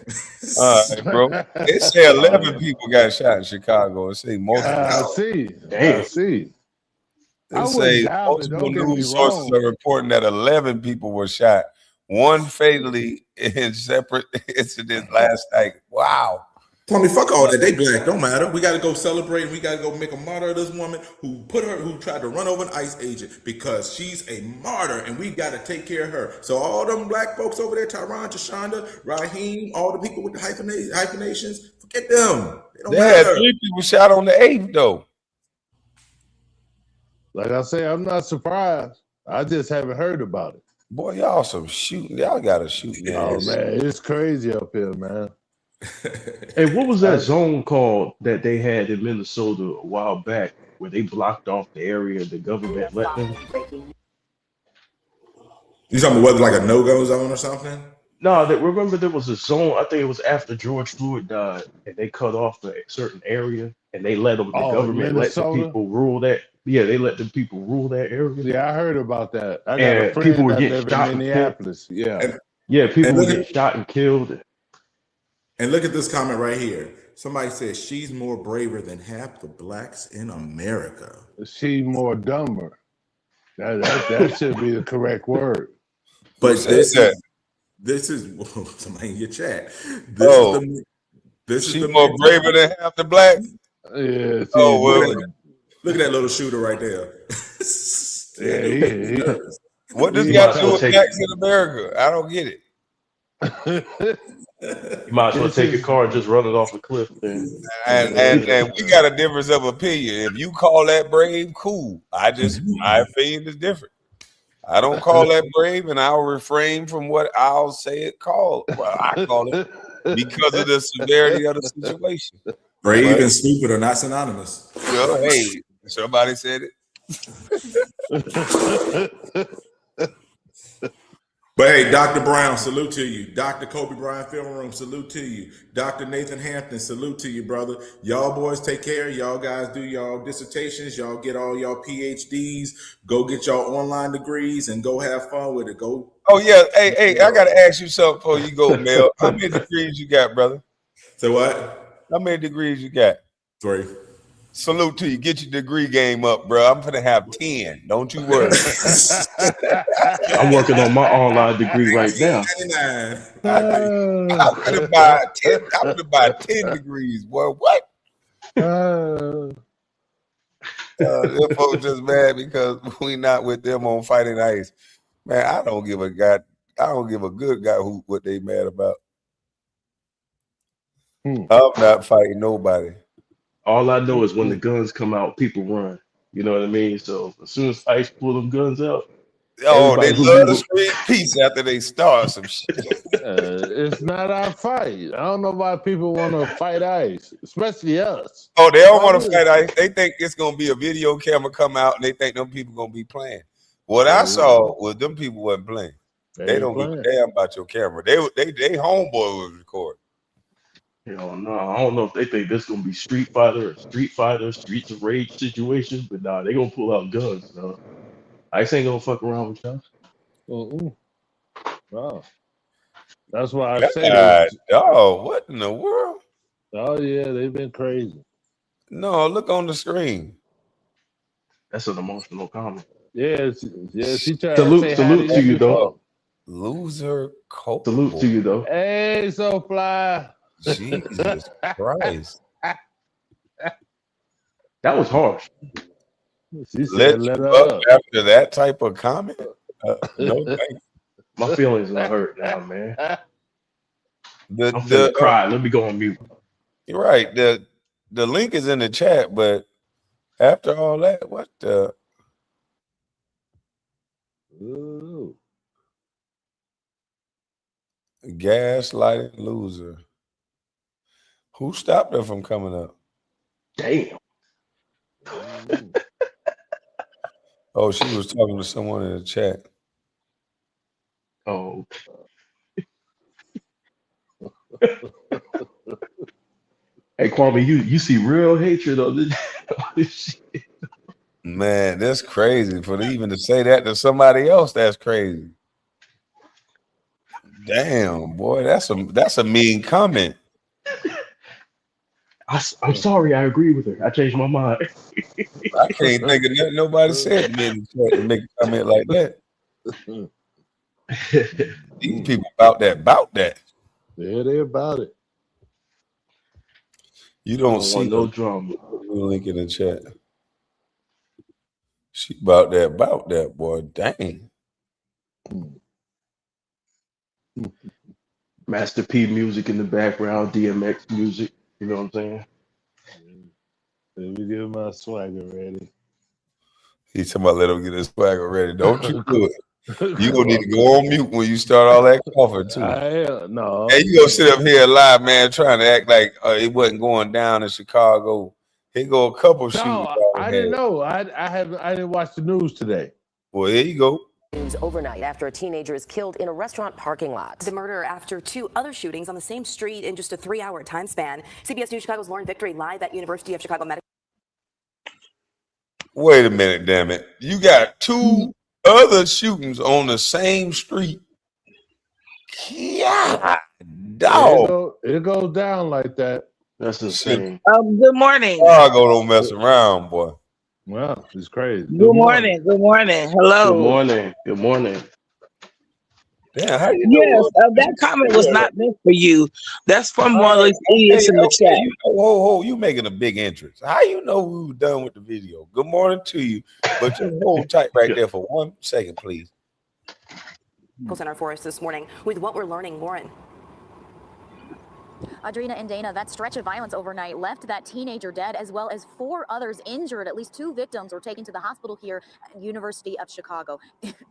All right, bro. It said 11 people got shot in Chicago. It say multiple. I see. It say multiple news sources are reporting that 11 people were shot, one fatally in separate incidents last night. Wow. Kwame, fuck all that. They black. Don't matter. We got to go celebrate. We got to go make a martyr of this woman who tried to run over an ICE agent because she's a martyr and we got to take care of her. So all them black folks over there, Tyron, Jashonda, Raheem, all the people with the hyphenations, forget them. They had 3 people shot on the 8th, though. Like I say, I'm not surprised. I just haven't heard about it. Boy, y'all some shooting. Y'all got to shoot. Oh, man. It's crazy up here, man. Hey, what was that zone called that they had in Minnesota a while back where they blocked off the area the government let them? You talking about like a no-go zone or something? No, remember there was a zone, I think it was after George Floyd died, and they cut off a certain area and they let them, the government let the people rule that. Yeah, they let the people rule that area. Yeah, I heard about that. I got a friend that live in Minneapolis. Yeah. Yeah, people would get shot and killed. And look at this comment right here. Somebody says she's more braver than half the blacks in America. She's more dumber. That should be the correct word. Who But said that? this is somebody in your chat. Oh, This is she the more braver mentality. than half the black. Yeah, Oh she's well, more. Look at that little shooter right there. That Yeah, dude beats nerves. what does he got might to as do well with take blacks in America? I don't get it. you might as well This take your is car and just run it off a cliff then. And we got a difference of opinion. If you call that brave, cool. My opinion is different. I don't call that brave, and I'll refrain from what I'll say it called. Well, I call it because of the severity of the situation. Brave But and stupid are not synonymous. hey, somebody said it. But hey, Dr. Brown, salute to you. Dr. Kobe Bryant Film Room, salute to you. Dr. Nathan Hampton, salute to you, brother. Y'all boys take care. Y'all guys do y'all dissertations. Y'all get all y'all PhDs. Go get y'all online degrees and go have fun with it. Go. Oh yeah, hey, I gotta ask you something before you go, Mel. How many degrees you got, brother? So what? How many degrees you got? 3. Salute to you. Get your degree game up, bro. I'm gonna have 10. Don't you worry. I'm working on my online degree right now. 1999. I'm gonna buy 10. I'm gonna buy 10 degrees. Boy, what? Them folks just mad because we not with them on Fighting Ice. Man, I don't give a god. I don't give a good guy who what they mad about. I'm not fighting nobody. All I know is when the guns come out, people run. You know what I mean? So as soon as Ice pull them guns out, Oh, they everybody who love we to were scream peace after they start some shit. it's not our fight. I don't know why people want to fight Ice, especially us. Oh, they don't Why want to would- fight Ice. They think it's gonna be a video camera come out, and they think them people gonna be playing. What I saw was them people wasn't playing. They ain't don't give a playing. damn about your camera. They homeboy was recording. hell no, I don't know if they think this gonna be Street Fighter or Street Fighter, Streets of Rage situation, but nah, they gonna pull out guns. No, Ice ain't gonna fuck around with y'all. Wow. That's why I say God, this. dog, what in the world? Oh yeah, they've been crazy. No, look on the screen. That's an emotional comment. Yeah, she tried to say hi to Salute to you you though. before. Loser coat. Salute to you though. Hey, so fly. Jesus Christ. That was harsh. She Let said, "Let you her up up." after that type of comment? No, thank you. My feelings are hurt now, man. I'm The finna cry. Let me go on mute. You're right. The link is in the chat, but after all that, what the Ooh. gaslighting loser? Who stopped her from coming up? Damn. Oh, she was talking to someone in the chat. Oh. Hey Kwame, you see real hatred on this shit. Man, that's crazy. For even to say that to somebody else, that's crazy. Damn, boy, that's a mean comment. I'm sorry, I agree with her. I changed my mind. I can't think of nothing nobody said to me in the chat to make a comment like that. These people about that. Yeah, they about it. You don't I see want no drama. link in the chat. She about that, boy. Dang. Master P music in the background, DMX music. You know what I'm saying? Let me get my swagger ready. He's talking about let him get his swagger ready. Don't you do it. You gonna need to go on mute when you start all that coughing too. No. And you gonna sit up here live, man, trying to act like it wasn't going down in Chicago. Here go a couple shootings. No, I didn't know. I didn't watch the news today. Well, here you go. News overnight after a teenager is killed in a restaurant parking lot. The murder after 2 other shootings on the same street in just a 3-hour time span. CBS News Chicago's Lauren Victory live at University of Chicago Medical. Wait a minute, damn it. You got 2 other shootings on the same street. Yeah, It dog. goes down like that. That's Shit, insane. Good morning. Chicago don't mess around, boy. Well, it's crazy. Good morning. Good morning. Good Hello. morning. Good morning. Damn, how you Yes, know? that comment was not meant for you. That's from one of Okay, those idiots in the okay, chat. you know, ho, you making a big entrance. How you know we were done with the video? Good morning to you, but just hold tight right there for 1 second, please. Center for us this morning with what we're learning, Lauren. Adrina and Dana, that stretch of violence overnight left that teenager dead as well as 4 others injured. At least 2 victims were taken to the hospital here at University of Chicago.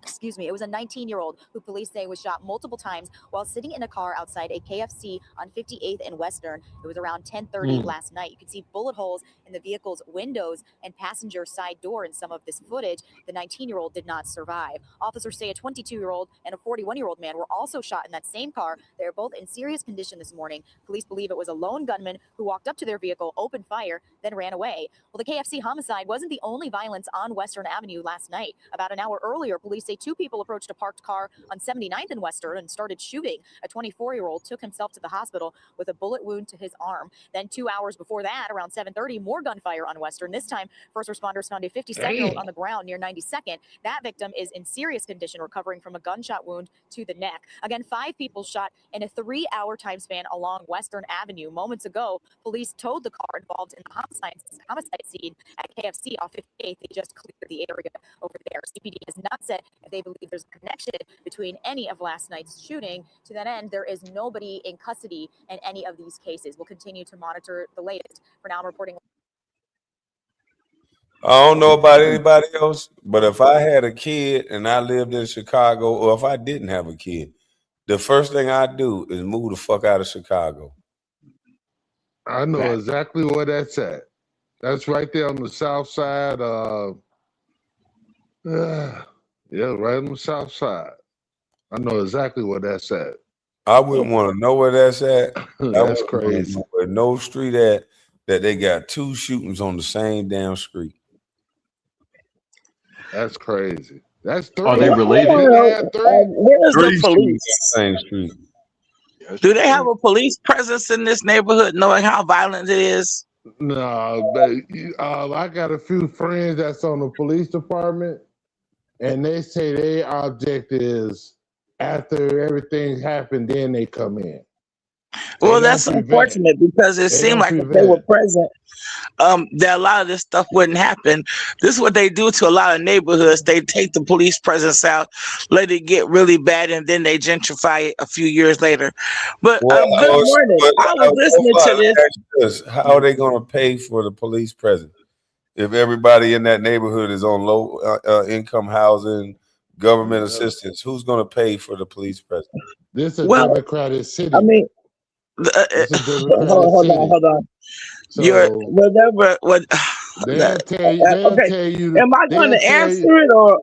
Excuse me. It was a 19-year-old who police say was shot multiple times while sitting in a car outside a KFC on 58th and Western. It was around 10:30 last night. You could see bullet holes in the vehicle's windows and passenger side door in some of this footage. The 19-year-old did not survive. Officers say a 22-year-old and a 41-year-old man were also shot in that same car. They are both in serious condition this morning. Police believe it was a lone gunman who walked up to their vehicle, opened fire, then ran away. Well, the KFC homicide wasn't the only violence on Western Avenue last night. About an hour earlier, police say 2 people approached a parked car on 79th and Western and started shooting. A 24-year-old took himself to the hospital with a bullet wound to his arm. Then 2 hours before that, around 7:30, more gunfire on Western. This time, first responders found a 57-year-old on the ground near 92nd. That victim is in serious condition, recovering from a gunshot wound to the neck. Again, 5 people shot in a 3-hour time span along Western Avenue. Moments ago, police towed the car involved in the homicide scene at KFC off 58th. They just cleared the area over there. CPD has not said if they believe there's a connection between any of last night's shooting. To that end, there is nobody in custody in any of these cases. We'll continue to monitor the latest. For now, I'm reporting. I don't know about anybody else, but if I had a kid and I lived in Chicago, or if I didn't have a kid, the first thing I'd do is move the fuck out of Chicago. I know exactly where that's at. That's right there on the south side. Yeah, right on the south side. I know exactly where that's at. I wouldn't want to know where that's at. That's crazy. Where no street at that they got 2 shootings on the same damn street. That's crazy. That's 3. Are they related? Where's the 3 police? shootings on the same street. Do they have a police presence in this neighborhood, knowing how violent it is? No, but I got a few friends that's on the police department, and they say their object is after everything happened, then they come in. Well, that's unfortunate because it seemed like if they were present, that a lot of this stuff wouldn't happen. This is what they do to a lot of neighborhoods. They take the police presence out, let it get really bad, and then they gentrify it a few years later. But good morning. I was listening to this. How are they going to pay for the police presence if everybody in that neighborhood is on low income housing, government assistance? Who's going to pay for the police presence? This is a Democratic city. I mean, hold on. So, You're whatever. They'll tell you. Am I going to answer it or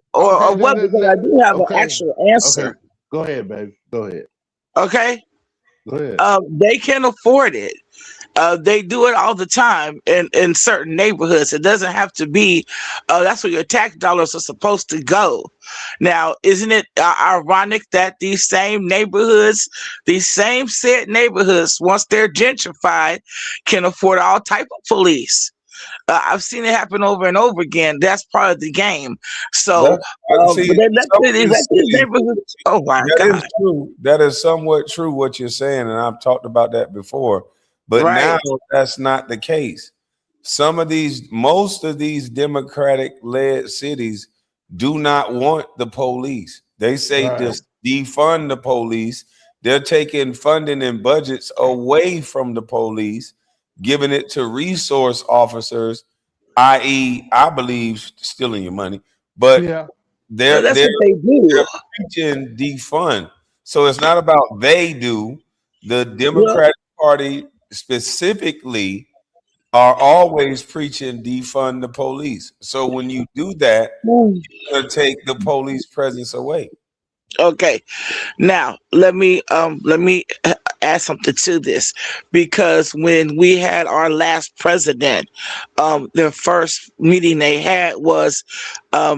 what? Because I do have an actual answer. Okay. Go ahead, baby. Go ahead. Okay. Go ahead. They can afford it. They do it all the time in certain neighborhoods. It doesn't have to be. That's where your tax dollars are supposed to go. Now, isn't it ironic that these same neighborhoods, these same said neighborhoods, once they're gentrified, can afford all type of police? I've seen it happen over and over again. That's part of the game. So, oh my God. That is somewhat true what you're saying, and I've talked about that before. But now that's not the case. Most of these Democratic-led cities do not want the police. They say just defund the police. They're taking funding and budgets away from the police, giving it to resource officers, i.e., I believe, stealing your money. But they're preaching defund. So it's not about they do. The Democratic Party specifically are always preaching defund the police. So when you do that, you're going to take the police presence away. Okay. Now, let me add something to this, because when we had our last president, the first meeting they had was,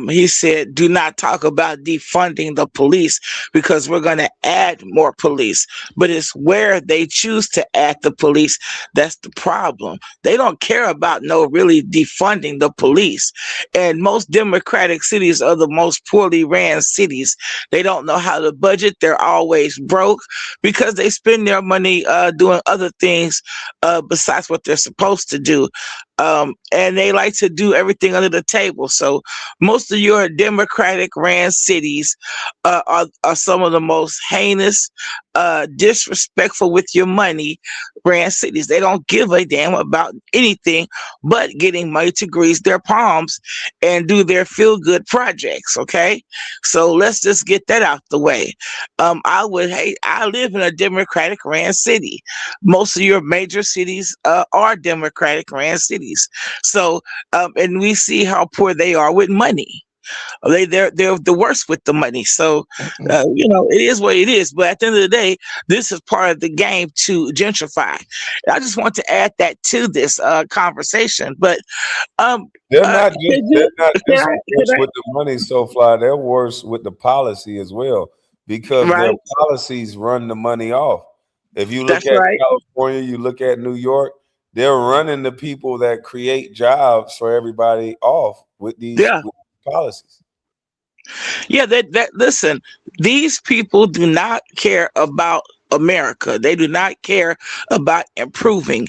he said, do not talk about defunding the police because we're going to add more police. But it's where they choose to add the police that's the problem. They don't care about really defunding the police. And most Democratic cities are the most poorly ran cities. They don't know how to budget. They're always broke because they spend their money doing other things besides what they're supposed to do. And they like to do everything under the table. So most of your Democratic ran cities are some of the most heinous, disrespectful with your money ran cities. They don't give a damn about anything but getting money to grease their palms and do their feel good projects. Okay, so let's just get that out the way. I live in a Democratic ran city. Most of your major cities are Democratic ran cities. So and we see how poor they are with money. They're the worst with the money. So it is what it is. But at the end of the day, this is part of the game to gentrify. I just want to add that to this conversation. But they're not just worse with the money, so fly. They're worse with the policy as well, because their policies run the money off. If you look at California, you look at New York, they're running the people that create jobs for everybody off with these policies. Yeah, listen, these people do not care about America. They do not care about improving.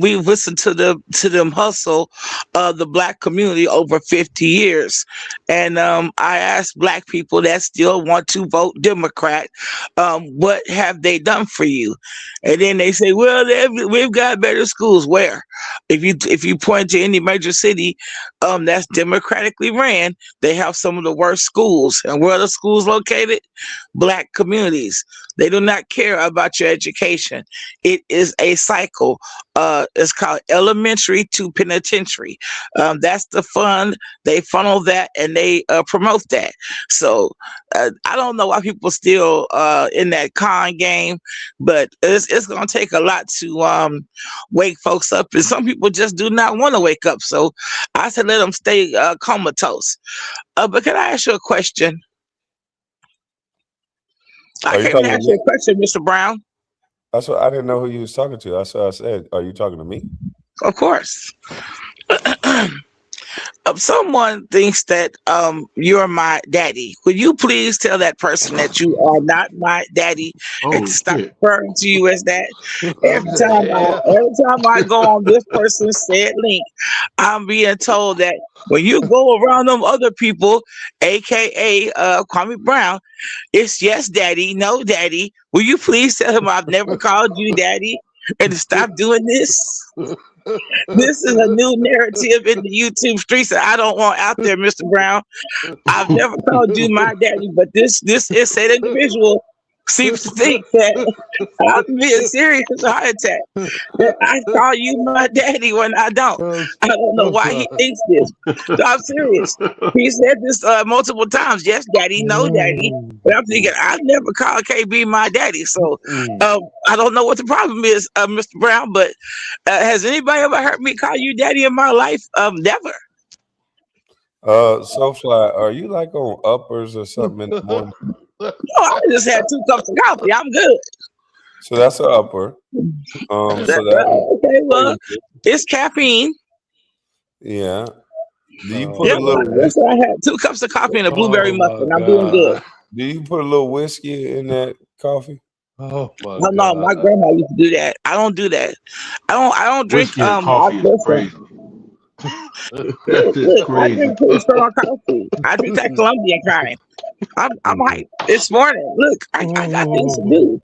We've listened to them hustle the Black community over 50 years. And I asked Black people that still want to vote Democrat, what have they done for you? And then they say, well, we've got better schools. Where? If you point to any major city that's democratically ran, they have some of the worst schools. And where are the schools located? Black communities. They do not care about your education. It is a cycle. It's called elementary to penitentiary. That's the fund. They funnel that and they promote that. So I don't know why people still in that con game, but it's going to take a lot to wake folks up. And some people just do not want to wake up. So I said, let them stay comatose. But can I ask you a question? I can't ask you a question, Mr. Brown. That's what I didn't know who you was talking to. That's what I said. Are you talking to me? Of course. Someone thinks that you're my daddy. Would you please tell that person that you are not my daddy and stop referring to you as that? Every time I go on this person's said link, I'm being told that when you go around them other people, aka Kwame Brown, it's yes, daddy, no, daddy. Will you please tell him I've never called you daddy and to stop doing this? This is a new narrative in the YouTube streets that I don't want out there, Mr. Brown. I've never called you my daddy, but this is said individual seems to think that I'm being serious as a heart attack. That I call you my daddy when I don't. I don't know why he thinks this. So I'm serious. He said this multiple times. Yes, daddy, no, daddy. But I'm thinking, I've never called KB my daddy. So I don't know what the problem is, Mr. Brown, but has anybody ever heard me call you daddy in my life? Never. Soulfly, are you like on uppers or something in the morning? No, I just had 2 cups of coffee. I'm good. So that's an upper. Okay, well, it's caffeine. Yeah. Do you put a little? That's why I had 2 cups of coffee and a blueberry muffin. I'm doing good. Do you put a little whiskey in that coffee? No, my grandma used to do that. I don't do that. I don't drink coffee is crazy. Look, I drink pretty strong coffee. I drink that Colombian kind. I'm hyped. It's morning. Look, I got things to do.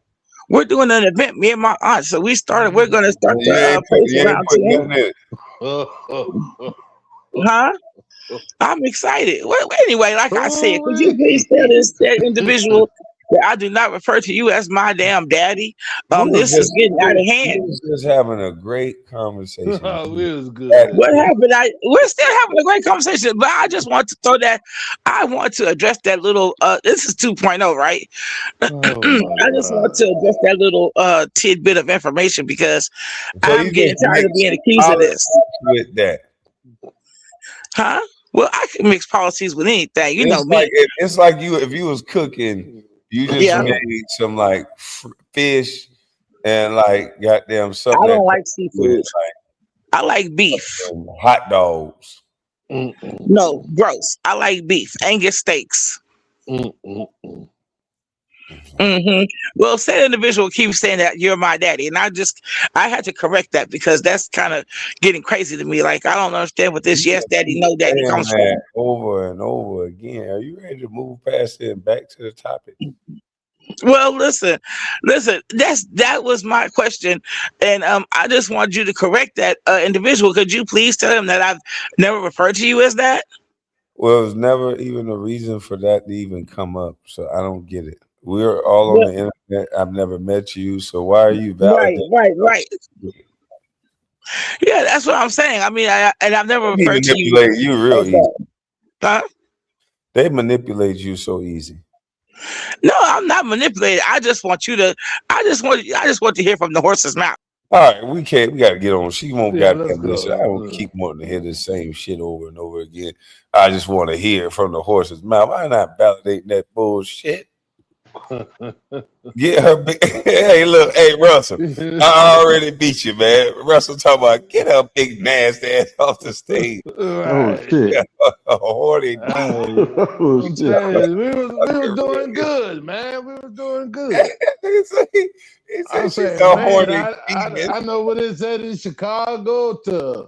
We're doing an event, me and my aunt. So we're going to start the place around 10. Huh? I'm excited. Well, anyway, like I said, could you please tell that individual that I do not refer to you as my damn daddy. We was This is just getting out of we hand. was just having a great conversation. it was That good. What happened? We're still having a great conversation, but I just want to throw that. I want to address that little. This is 2.0, right? I Oh my just want God. to address that little tidbit of information because so I'm you getting just tired of mix being accused of this. politics with that. Huh? Well, I can mix policies with anything. You know me. It's like you if you was cooking, you just Yeah. made some like fish and like goddamn I something that don't like tastes good, seafood. I like beef. like hot dogs. Mm-mm. No, gross. I like beef. Angus steaks. Mm-mm. Well, said individual keeps saying that you're my daddy, and I had to correct that because that's kind of getting crazy to me. Like I don't understand what this You yes just daddy, keep no daddy saying comes that from. over and over again. Are you ready to move past it and back to the topic? Well, listen. That was my question, and I just want you to correct that individual. Could you please tell him that I've never referred to you as that? Well, it was never even a reason for that to even come up. So I don't get it. We're all on But, the internet. I've never met you. So why are you right, validating? right. Yeah, that's what I'm saying. I mean, and I've never They referred to you manipulate you real as easy. that. Huh? They manipulate you so easy. No, I'm not manipulated. I just want to hear from the horse's mouth. All right, we can't. We got to get on. She won't Yeah, let's goddamn go. listen. I Let's don't go. keep wanting to hear the same shit over and over again. I just want to hear it from the horse's mouth. I'm not validating that bullshit. Get her big. Hey, look. Hey, Russell. I already beat you, man. Russell talking about get her big nasty ass off the stage. Oh Right. shit. A horny D. Hey, Oh I'm shit. telling you, we was Fucking doing real. good, man. We was doing good. He I said she's say, a man, horny demon. I know what it said in Chicago to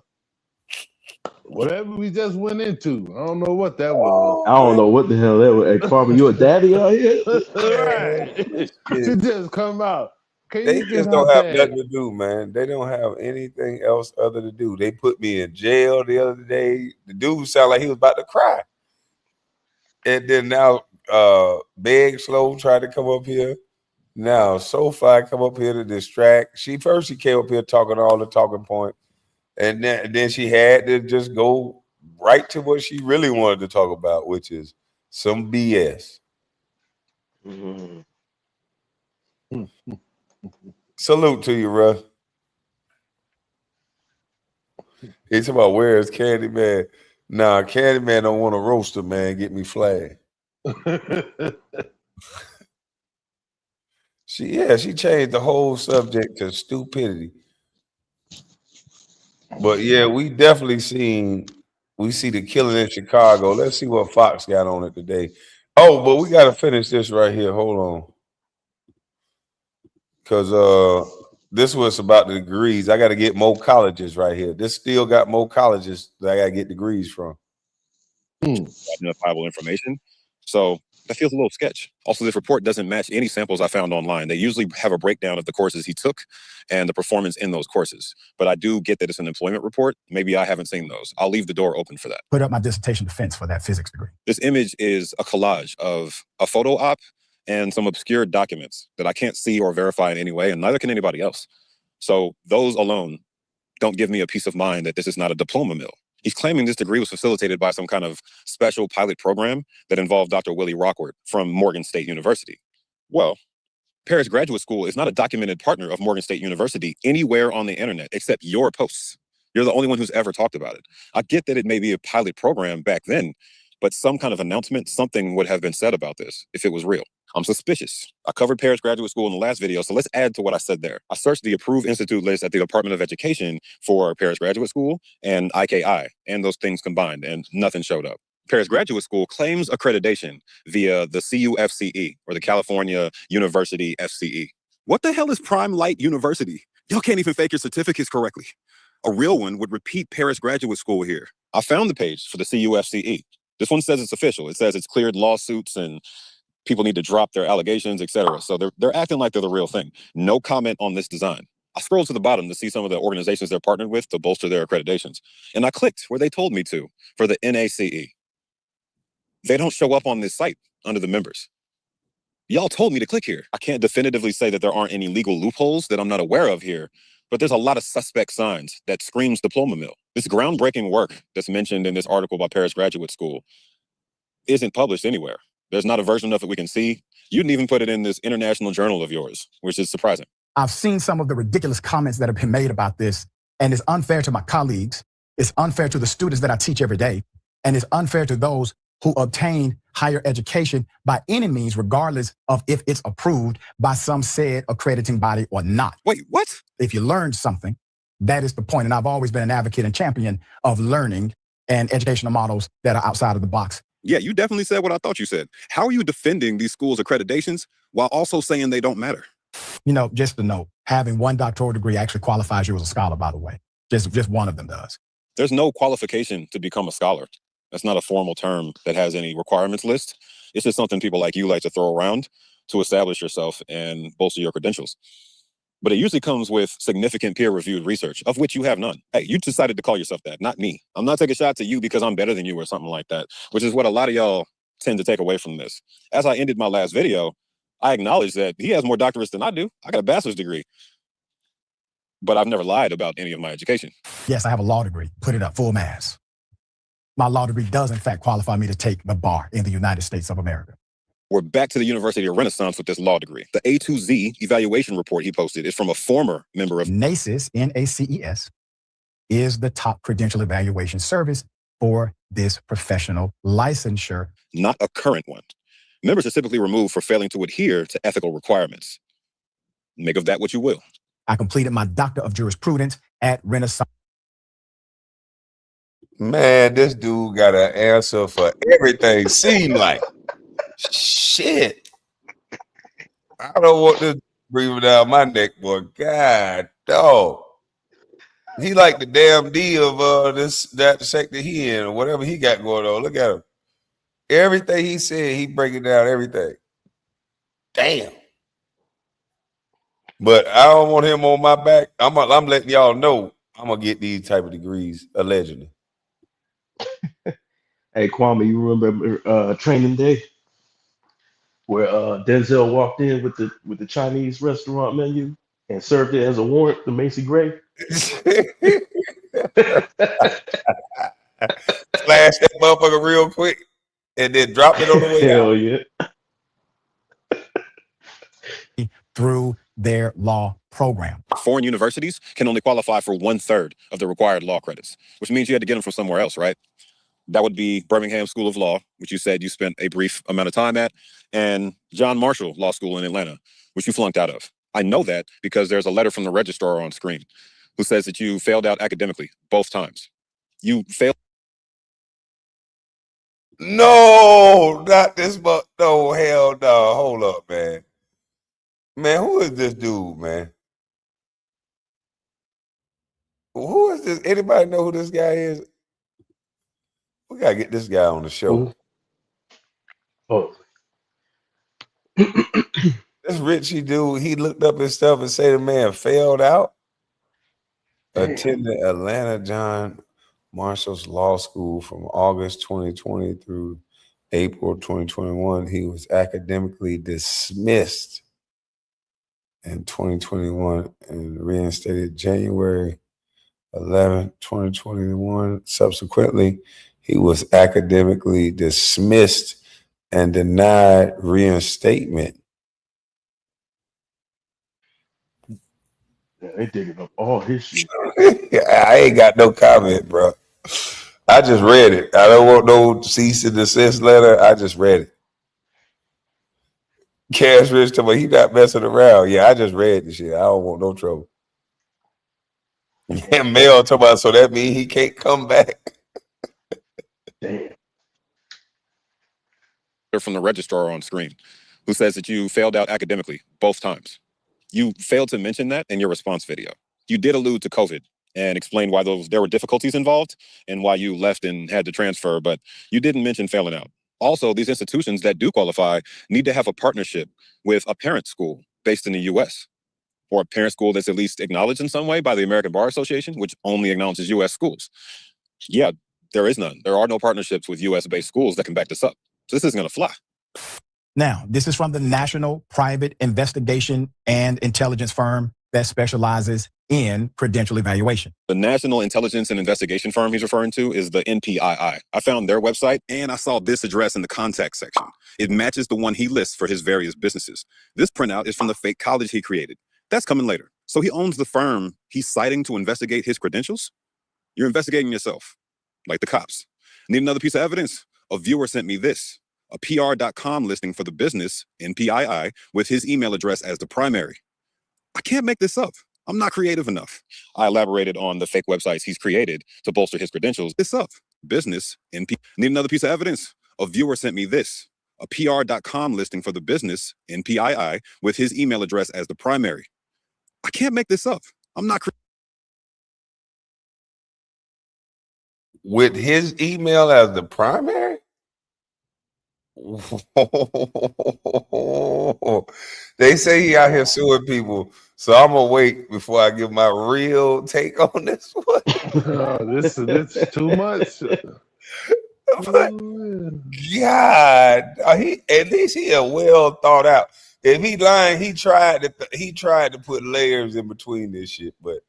whatever we just went into. I don't know what that was. I don't know what the hell that was. Hey, Kwame, you a daddy out here? Right. Shit. She just come out. Can They you get just don't out have there? nothing to do, man. They don't have anything else other to do. They put me in jail the other day. The dude sounded like he was about to cry. And then now Big Slow tried to come up here. Now SoFi come up here to distract. She came up here talking all the talking point. And then she had to just go right to what she really wanted to talk about, which is some BS. Mhm. Salute to you, Russ. He's talking about where's Candyman? Nah, Candyman don't want to roast her, man. Get me flagged. She changed the whole subject to stupidity. But yeah, we see the killing in Chicago. Let's see what Fox got on it today. Oh, but we gotta finish this right here. Hold on. Cause this was about the degrees. I gotta get more colleges right here. This still got more colleges that I gotta get degrees from. Identifiable information. So that feels a little sketch. Also, this report doesn't match any samples I found online. They usually have a breakdown of the courses he took and the performance in those courses. But I do get that it's an employment report. Maybe I haven't seen those. I'll leave the door open for that. Put up my dissertation defense for that physics degree. This image is a collage of a photo op and some obscure documents that I can't see or verify in any way, and neither can anybody else. So those alone don't give me a peace of mind that this is not a diploma mill. He's claiming this degree was facilitated by some kind of special pilot program that involved Dr. Willie Rockford from Morgan State University. Well, Paris Graduate School is not a documented partner of Morgan State University anywhere on the internet except your posts. You're the only one who's ever talked about it. I get that it may be a pilot program back then, but some kind of announcement, something would have been said about this if it was real. I'm suspicious. I covered Paris Graduate School in the last video, so let's add to what I said there. I searched the approved institute list at the Department of Education for Paris Graduate School and IKI, and those things combined, and nothing showed up. Paris Graduate School claims accreditation via the CUFCE, or the California University FCE. What the hell is Prime Light University? Y'all can't even fake your certificates correctly. A real one would repeat Paris Graduate School here. I found the page for the CUFCE. This one says it's official. It says it's cleared lawsuits and people need to drop their allegations, etc. So they're acting like they're the real thing. No comment on this design. I scrolled to the bottom to see some of the organizations they're partnered with to bolster their accreditations. And I clicked where they told me to for the NACE. They don't show up on this site under the members. Y'all told me to click here. I can't definitively say that there aren't any legal loopholes that I'm not aware of here, but there's a lot of suspect signs that screams diploma mill. This groundbreaking work that's mentioned in this article by Paris Graduate School isn't published anywhere. There's not a version of it we can see. You didn't even put it in this international journal of yours, which is surprising. I've seen some of the ridiculous comments that have been made about this, and it's unfair to my colleagues. It's unfair to the students that I teach every day, and it's unfair to those who obtain higher education by any means, regardless of if it's approved by some said accrediting body or not. Wait, what? If you learn something, that is the point. And I've always been an advocate and champion of learning and educational models that are outside of the box. Yeah, you definitely said what I thought you said. How are you defending these schools' accreditations while also saying they don't matter? You know, just to know, having one doctoral degree actually qualifies you as a scholar, by the way. Just one of them does. There's no qualification to become a scholar. That's not a formal term that has any requirements list. It's just something people like you like to throw around to establish yourself and bolster your credentials. But it usually comes with significant peer-reviewed research, of which you have none. Hey, you decided to call yourself that, not me. I'm not taking shots at you because I'm better than you or something like that, which is what a lot of y'all tend to take away from this. As I ended my last video, I acknowledged that he has more doctorates than I do. I got a bachelor's degree. But I've never lied about any of my education. Yes, I have a law degree. Put it up, full mass. My law degree does, in fact, qualify me to take the bar in the United States of America. We're back to the University of Renaissance with this law degree. The A to Z evaluation report he posted is from a former member of NACES, N-A-C-E-S, is the top credential evaluation service for this professional licensure. Not a current one. Members are typically removed for failing to adhere to ethical requirements. Make of that what you will. I completed my Doctor of Jurisprudence at Renaissance. Man, this dude got an answer for everything. Seem like shit. I don't want this breathing down my neck, boy. God, dog. He like the damn D of that sector he in or whatever he got going on. Look at him. Everything he said, he breaking down everything. Damn. But I don't want him on my back. I'm letting y'all know I'm gonna get these type of degrees allegedly. Hey, Kwame, you remember Training Day where Denzel walked in with the Chinese restaurant menu and served it as a warrant to Macy Gray? Flash that motherfucker real quick and then drop it on the way Hell out. yeah. Through their law program. Foreign universities can only qualify for 1/3 of the required law credits, which means you had to get them from somewhere else, right? That would be Birmingham School of Law, which you said you spent a brief amount of time at, and John Marshall Law School in Atlanta, which you flunked out of. I know that because there's a letter from the registrar on screen who says that you failed out academically both times. You failed. No, not this but no, hell no. Hold up, man. Man, who is this dude, man? Who is this? Anybody know who this guy is? We gotta get this guy on the show. Oh. This Richey dude, he looked up his stuff and said the man failed out. Damn. Attended Atlanta John Marshall's Law School from August 2020 through April 2021. He was academically dismissed in 2021 and reinstated January 11, 2021. Subsequently, he was academically dismissed and denied reinstatement. Yeah, they digging up all his shit. I ain't got no comment, bro. I just read it. I don't want no cease and desist letter. I just read it. Cash Rich told me he not messing around. Yeah, I just read the shit. I don't want no trouble. And Mel talking about, so that means he can't come back. Damn. From the registrar on screen who says that you failed out academically both times. You failed to mention that in your response video. You did allude to COVID and explain why there were difficulties involved and why you left and had to transfer, but you didn't mention failing out. Also, these institutions that do qualify need to have a partnership with a parent school based in the US, or a parent school that's at least acknowledged in some way by the American Bar Association, which only acknowledges US schools. Yeah, there is none. There are no partnerships with US-based schools that can back this up. So this isn't gonna fly. Now, this is from the National Private Investigation and Intelligence Firm that specializes in credential evaluation. The National Intelligence and Investigation Firm he's referring to is the NPII. I found their website and I saw this address in the contact section. It matches the one he lists for his various businesses. This printout is from the fake college he created. That's coming later. So he owns the firm he's citing to investigate his credentials? You're investigating yourself, like the cops. Need another piece of evidence? A viewer sent me this, a PR.com listing for the business, NPII, with his email address as the primary. I can't make this up. I'm not creative enough. I elaborated on the fake websites he's created to bolster his credentials. This up. Business, NP. Need another piece of evidence? A viewer sent me this, a PR.com listing for the business, NPII, with his email address as the primary. I can't make this up. I'm not With his email as the primary? They say he out here suing people, so I'm gonna wait before I give my real take on this one. This is too much. But God, he at least he a well thought out. If he lying, he tried to put layers in between this shit. But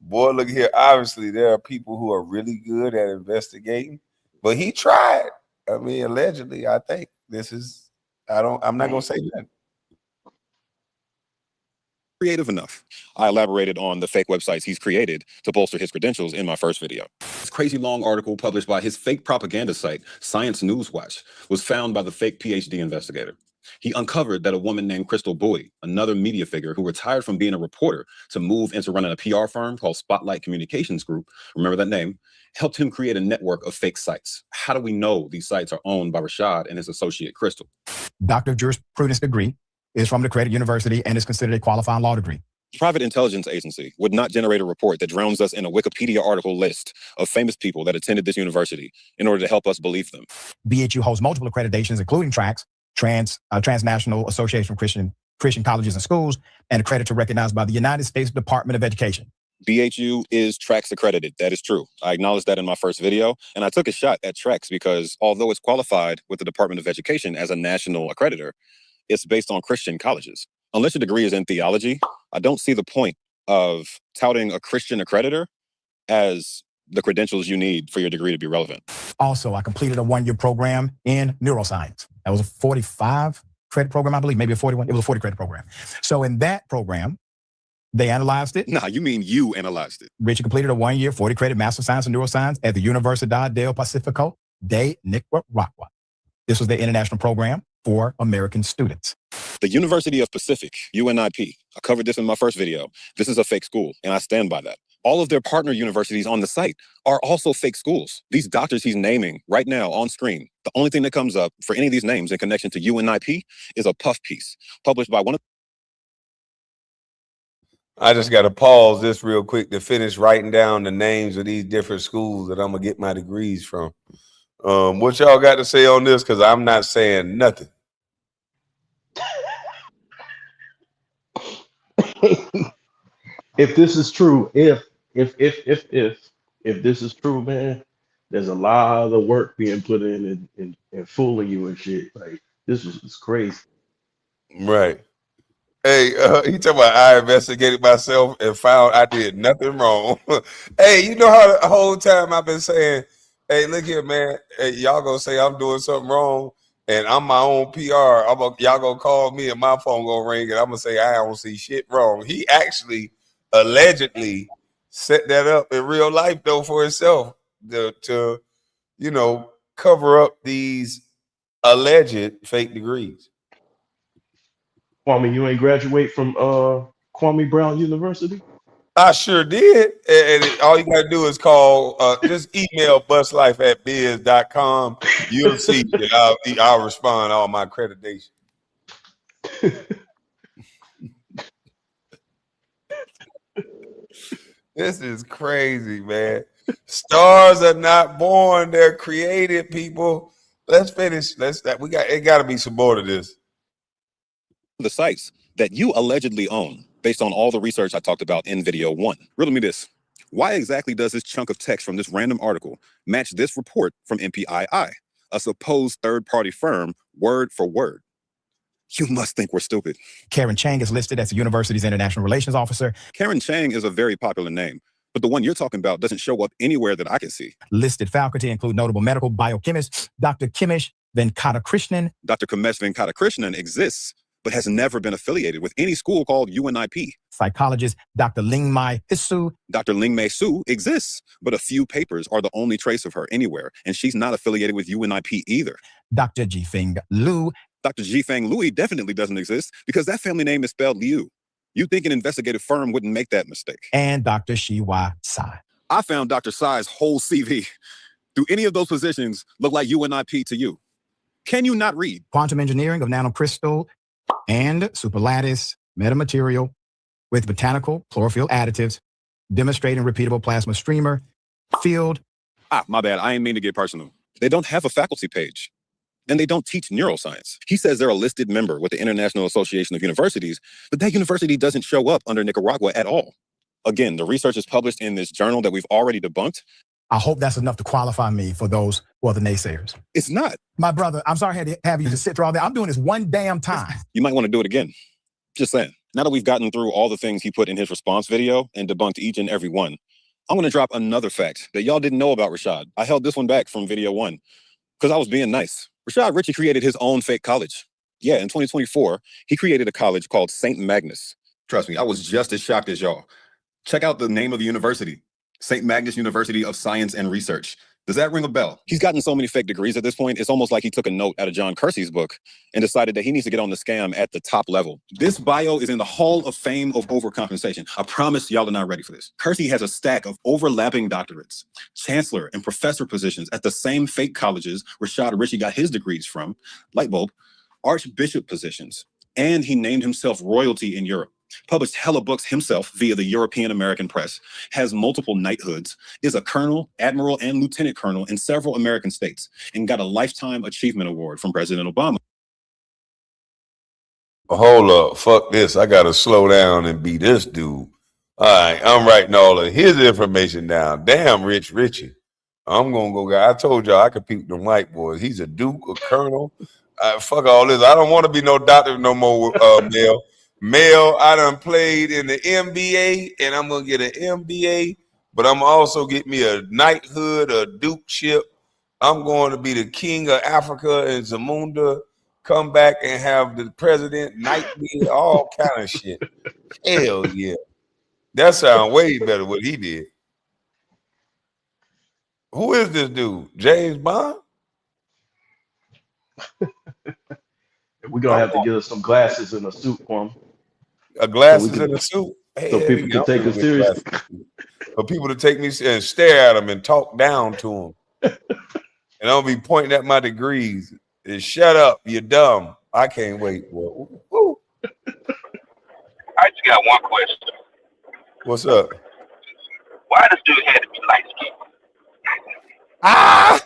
boy, look here. Obviously, there are people who are really good at investigating, but he tried. I mean, allegedly, I think this is. I'm not gonna say that. creative enough. I elaborated on the fake websites he's created to bolster his credentials in my first video. This crazy long article published by his fake propaganda site, Science News Watch, was found by the fake PhD investigator. He uncovered that a woman named Crystal Bowie, another media figure who retired from being a reporter to move into running a PR firm called Spotlight Communications Group, remember that name, helped him create a network of fake sites. How do we know these sites are owned by Rashad and his associate Crystal? Doctor of Jurisprudence degree is from the accredited university and is considered a qualifying law degree. Private intelligence agency would not generate a report that drowns us in a Wikipedia article list of famous people that attended this university in order to help us believe them. BHU holds multiple accreditations, including Transnational Association of Christian Colleges and Schools, and accredited recognized by the United States Department of Education. BHU is TRACS accredited. That is true. I acknowledged that in my first video, and I took a shot at TRACS because although it's qualified with the Department of Education as a national accreditor, it's based on Christian colleges. Unless your degree is in theology, I don't see the point of touting a Christian accreditor as the credentials you need for your degree to be relevant. Also, I completed a one-year program in neuroscience. That was a 45 credit program, I believe, maybe a 41. It was a 40 credit program. So in that program, they analyzed it. Nah, you mean you analyzed it. Richey completed a one-year 40 credit Master of Science in Neuroscience at the Universidad del Pacifico de Nicaragua. This was the international program for American students. The University of Pacific, UNIP, I covered this in my first video. This is a fake school, and I stand by that. All of their partner universities on the site are also fake schools. These doctors he's naming right now on screen, the only thing that comes up for any of these names in connection to UNIP is a puff piece published by one of. I just got to pause this real quick to finish writing down the names of these different schools that I'm going to get my degrees from. What y'all got to say on this? Because I'm not saying nothing. If this is true, if this is true, man, there's a lot of work being put in and fooling you and shit. Like this is crazy. Right. Hey, he talking about I investigated myself and found I did nothing wrong. Hey, you know how the whole time I've been saying, hey, look here, man. Hey, y'all gonna say I'm doing something wrong, and I'm my own PR. Y'all gonna call me and my phone gonna ring, and I'm gonna say I don't see shit wrong. He actually allegedly set that up in real life though for himself to you know cover up these alleged fake degrees. Kwame, you ain't graduate from Kwame Brown University? I sure did. And all you gotta do is call, just email bustlife@biz.com. You'll see that I'll respond to all my accreditation. This is crazy, man. Stars are not born, they're created, people. Let's finish. It gotta be some more to this. The sites that you allegedly own based on all the research I talked about in video 1. Riddle me this. Why exactly does this chunk of text from this random article match this report from MPII, a supposed third-party firm, word for word? You must think we're stupid. Karen Chang is listed as the university's international relations officer. Karen Chang is a very popular name, but the one you're talking about doesn't show up anywhere that I can see. Listed faculty include notable medical biochemist Dr. Kimesh Venkatakrishnan. Dr. Kamesh Venkatakrishnan exists, but has never been affiliated with any school called UNIP. Psychologist Dr. Lingmai Hisu. Dr. Lingmei Su exists, but a few papers are the only trace of her anywhere, and she's not affiliated with UNIP either. Dr. Jifeng Liu. Dr. Jifeng Liu definitely doesn't exist because that family name is spelled Liu. You'd think an investigative firm wouldn't make that mistake. And Dr. Shiwa Tsai. I found Dr. Tsai's whole CV. Do any of those positions look like UNIP to you? Can you not read? Quantum engineering of nanocrystal and superlattice metamaterial with botanical chlorophyll additives, demonstrating repeatable plasma streamer field. My bad. I ain't mean to get personal. They don't have a faculty page, and they don't teach neuroscience. He says they're a listed member with the International Association of Universities, but that university doesn't show up under Nicaragua at all. Again, the research is published in this journal that we've already debunked. I hope that's enough to qualify me for those who are the naysayers. It's not. My brother, I'm sorry I had to have you to sit through all that. I'm doing this one damn time. You might want to do it again. Just saying. Now that we've gotten through all the things he put in his response video and debunked each and every one, I'm going to drop another fact that y'all didn't know about Rashad. I held this one back from video 1 because I was being nice. Rashad Richey created his own fake college. Yeah, in 2024, he created a college called St. Magnus. Trust me, I was just as shocked as y'all. Check out the name of the university. St. Magnus University of Science and Research. Does that ring a bell? He's gotten so many fake degrees at this point, it's almost like he took a note out of John Kersey's book and decided that he needs to get on the scam at the top level. This bio is in the Hall of Fame of overcompensation. I promise y'all are not ready for this. Kersey has a stack of overlapping doctorates, chancellor and professor positions at the same fake colleges Rashad Richey got his degrees from, light bulb, archbishop positions, and he named himself royalty in Europe. Published hella books himself via the European American press, has multiple knighthoods, is a colonel, admiral, and lieutenant colonel in several American states, and got a Lifetime Achievement Award from President Obama. Hold up, fuck this. I gotta slow down and be this dude. All right, I'm writing all of his information down. Damn, Richey. I'm gonna go. I told y'all I could peep them white boys. He's a duke, a colonel. Fuck all this. I don't want to be no doctor no more, Mel. Mel, I done played in the MBA, and I'm gonna get an MBA, but I'm also get me a knighthood, a dukeship. I'm going to be the king of Africa and Zamunda. Come back and have the president knight me, all kind of shit. Hell yeah, that sounds way better what he did. Who is this dude? James Bond? We're gonna have to get us some glasses and a suit for him. Glasses and a suit. Hey, so people can take us seriously. For people to take me and stare at them and talk down to them. And I'll be pointing at my degrees. And shut up, you're dumb. I can't wait. Woo. I just got one question. What's up? Why this dude had to be light skinned? Ah!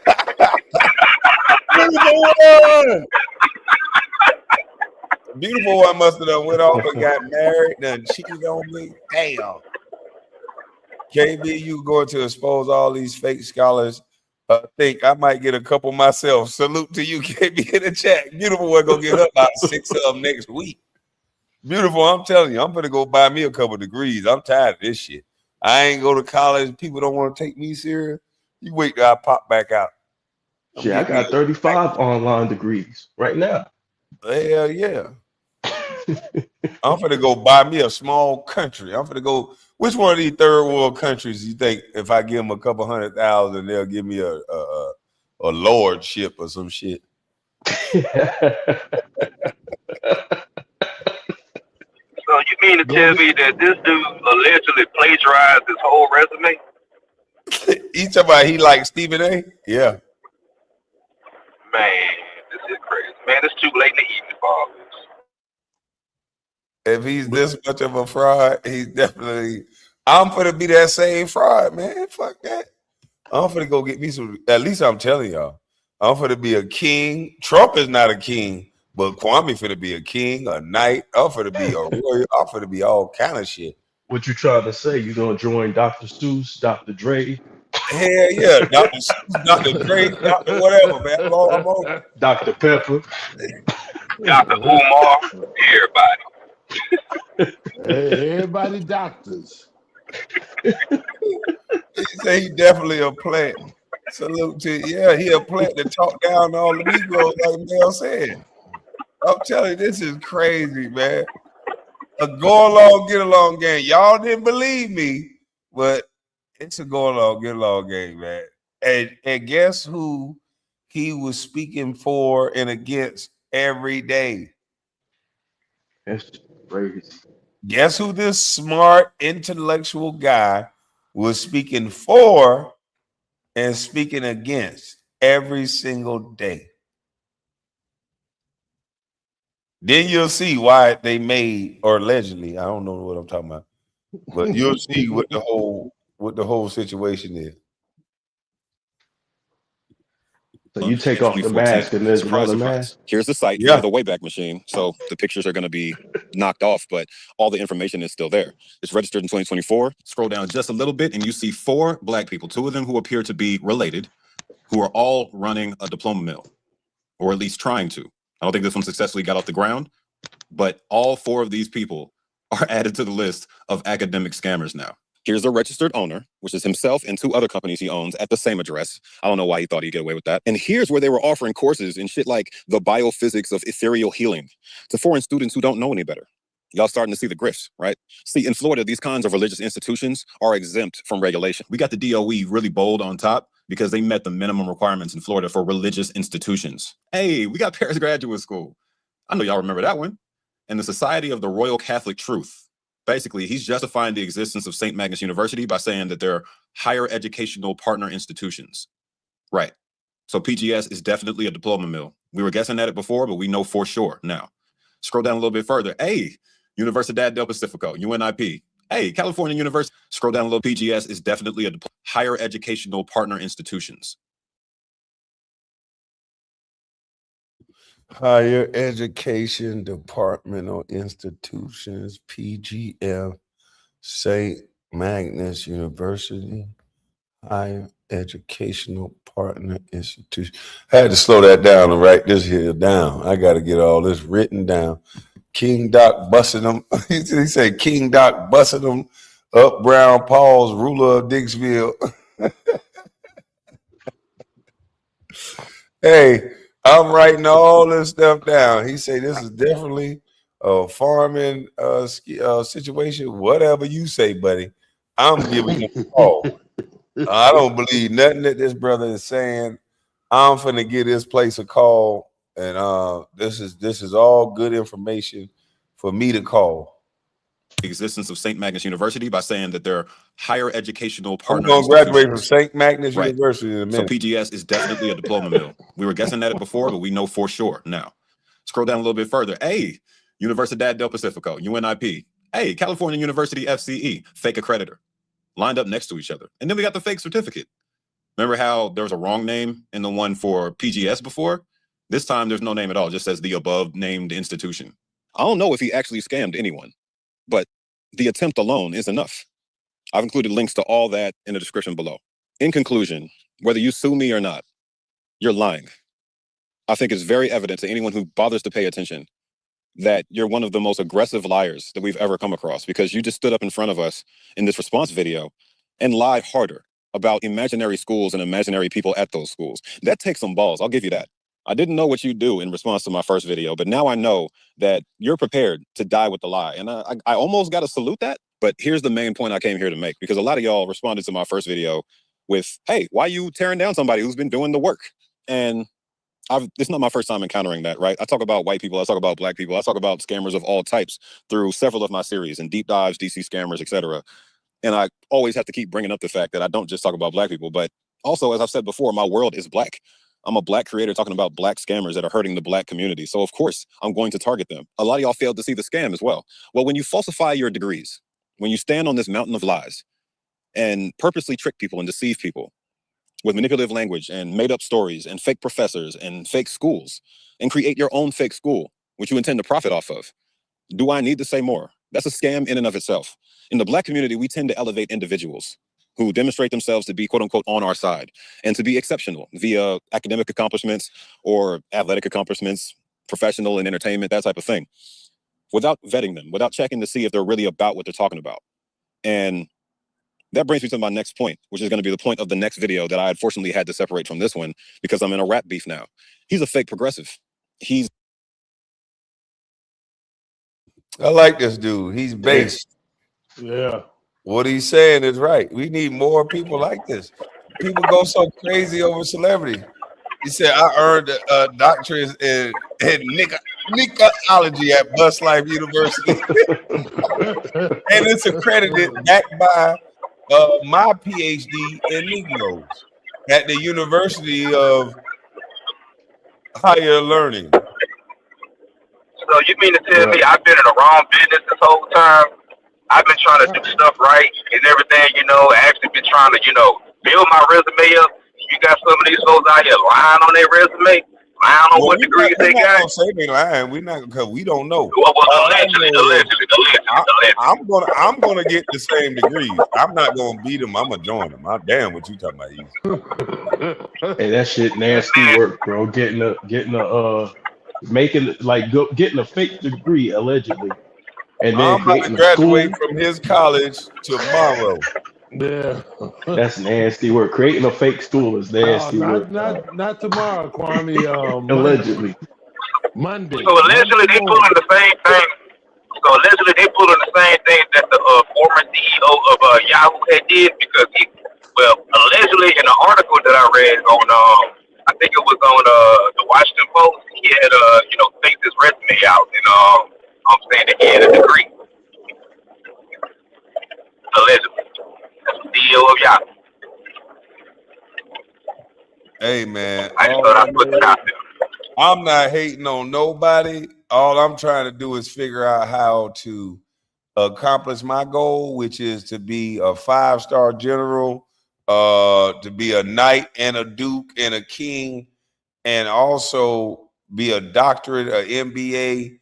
Beautiful one must have done went off and got married, done cheated on me. Damn. KB, you going to expose all these fake scholars. Think I might get a couple myself. Salute to you, KB, in the chat. Beautiful one gonna get up about 6 of them next week. Beautiful, I'm telling you, I'm gonna go buy me a couple degrees. I'm tired of this shit. I ain't go to college. People don't want to take me serious. You wait till I pop back out. Yeah, I got 35 online degrees right now. Hell yeah. I'm gonna go buy me a small country. I'm gonna go. Which one of these third world countries you think if I give them a couple 100,000, they'll give me a lordship or some shit? So you mean to tell me that this dude allegedly plagiarized his whole resume? You talking about he like Stephen A? Yeah. Man, this is crazy. Man, it's too late in the evening for all this. If he's this much of a fraud, he's definitely. I'm gonna be that same fraud, man. Fuck that. I'm gonna go get me some. At least I'm telling y'all, I'm gonna be a king. Trump is not a king, but Kwame finna be a king, a knight. I'm gonna be a royal. I'm gonna be all kind of shit. What you trying to say? You gonna join Dr. Seuss, Dr. Dre? Hell yeah, Dr. Seuss, Dr. Dre, Dr. whatever, man. I'm on. Dr. Pepper. Dr. Umar, everybody. Hey, everybody doctors. He say he definitely a plant. Salute to yeah, he a plant to talk down all the Negroes, like Mel said. I'm telling you, this is crazy, man. A go along, get along game. Y'all didn't believe me, but it's a go along, get along game, man. And guess who he was speaking for and against every day? That's crazy. Guess who this smart, intellectual guy was speaking for and speaking against every single day? Then you'll see why they made, or allegedly, I don't know what I'm talking about, but you'll see what the whole situation is. So you take In off the 2014. mask and there's Surprise, another surprise. mask. Here's the site Yeah. for the Wayback Machine. So the pictures are going to be knocked off, but all the information is still there. It's registered in 2024. Scroll down just a little bit and you see 4 black people, 2 of them who appear to be related, who are all running a diploma mill, or at least trying to. I don't think this one successfully got off the ground, but all 4 of these people are added to the list of academic scammers now. Here's the registered owner, which is himself and 2 other companies he owns at the same address. I don't know why he thought he'd get away with that. And here's where they were offering courses in shit like the biophysics of ethereal healing to foreign students who don't know any better. Y'all starting to see the grifts, right? See, in Florida, these kinds of religious institutions are exempt from regulation. We got the DOE really bold on top because they met the minimum requirements in Florida for religious institutions. Hey, we got Paris Graduate School. I know y'all remember that one. And the Society of the Royal Catholic Truth. Basically, he's justifying the existence of St. Magnus University by saying that they're higher educational partner institutions. Right. So PGS is definitely a diploma mill. We were guessing at it before, but we know for sure now. Scroll down a little bit further. Hey, Universidad del Pacifico, UNIP. Hey, California University. Scroll down a little. PGS is definitely a higher educational partner institutions. Higher Education Departmental Institutions, PGF, St. Magnus University, Higher Educational Partner Institution. I had to slow that down and write this here down. I got to get all this written down. King Doc busting them. He said King Doc busting them up Brown Paul's ruler of Dixville. Hey, I'm writing all this stuff down. He said this is definitely a farming situation. Whatever you say, buddy. I'm giving him a call. I don't believe nothing that this brother is saying. I'm finna give this place a call, and this is all good information for me to call. The existence of St. Magnus University by saying that they're higher educational I'm partner gonna graduate from institutions. St. Magnus Right. University in a So minute. PGS is definitely a diploma mill. We were guessing at it before, but we know for sure now. Scroll down a little bit further. Hey, Universidad del Pacifico, UNIP. Hey, California University FCE, fake accreditor. Lined up next to each other. And then we got the fake certificate. Remember how there was a wrong name in the one for PGS before? This time there's no name at all. It just says the above named institution. I don't know if he actually scammed anyone, but the attempt alone is enough. I've included links to all that in the description below. In conclusion, whether you sue me or not, you're lying. I think it's very evident to anyone who bothers to pay attention that you're one of the most aggressive liars that we've ever come across, because you just stood up in front of us in this response video and lied harder about imaginary schools and imaginary people at those schools. That takes some balls. I'll give you that. I didn't know what you do in response to my first video, but now I know that you're prepared to die with the lie. And I almost got to salute that. But here's the main point I came here to make, because a lot of y'all responded to my first video with, hey, why you tearing down somebody who's been doing the work? And it's not my first time encountering that, right? I talk about white people, I talk about black people, I talk about scammers of all types through several of my series and deep dives, DC scammers, etc. And I always have to keep bringing up the fact that I don't just talk about black people, but also, as I've said before, my world is black. I'm a black creator talking about black scammers that are hurting the black community. So of course, I'm going to target them. A lot of y'all failed to see the scam as well. Well, when you falsify your degrees, when you stand on this mountain of lies and purposely trick people and deceive people with manipulative language and made up stories and fake professors and fake schools, and create your own fake school, which you intend to profit off of, do I need to say more? That's a scam in and of itself. In the black community, we tend to elevate individuals who demonstrate themselves to be quote unquote on our side and to be exceptional via academic accomplishments or athletic accomplishments, professional in entertainment, that type of thing, without vetting them, without checking to see if they're really about what they're talking about. And that brings me to my next point, which is going to be the point of the next video that I unfortunately had to separate from this one because I'm in a rap beef now. He's a fake progressive. I like this dude. He's based. Yeah. What he's saying is right. We need more people like this. People go so crazy over celebrity. He said, I earned a doctorate in Nicology at Bustlife University. And it's accredited backed by my PhD in Negroes at the University of Higher Learning. So you mean to tell me I've been in the wrong business this whole time? I've been trying to do stuff right and everything, you know, actually been trying to, you know, build my resume up. You got some of these folks out here lying on their resume, lying on what degrees they got. We're not gonna say they lying. We're not, because we don't know. Well, allegedly. I'm gonna get the same degrees. I'm not gonna beat them. I'm gonna join them. I'm damn what you talking about. Hey, that shit nasty work, bro. Getting a getting a fake degree allegedly, and then I'm about to graduate from his college tomorrow. Yeah, that's nasty work. Creating a fake school is nasty work. Not tomorrow, Kwame. Allegedly. Monday. So allegedly they pulling the same thing. So allegedly they pulling the same thing that the former CEO of Yahoo had did, because allegedly in the article that I read on I think it was on the Washington Post, he had faked his resume out, and I'm saying that he had a degree. Allegedly. That's the CEO of Yahoo. Hey man, I just thought I'd put that out there. I'm not hating on nobody. All I'm trying to do is figure out how to accomplish my goal, which is to be a 5-star general, to be a knight and a duke and a king, and also be a doctorate, a MBA,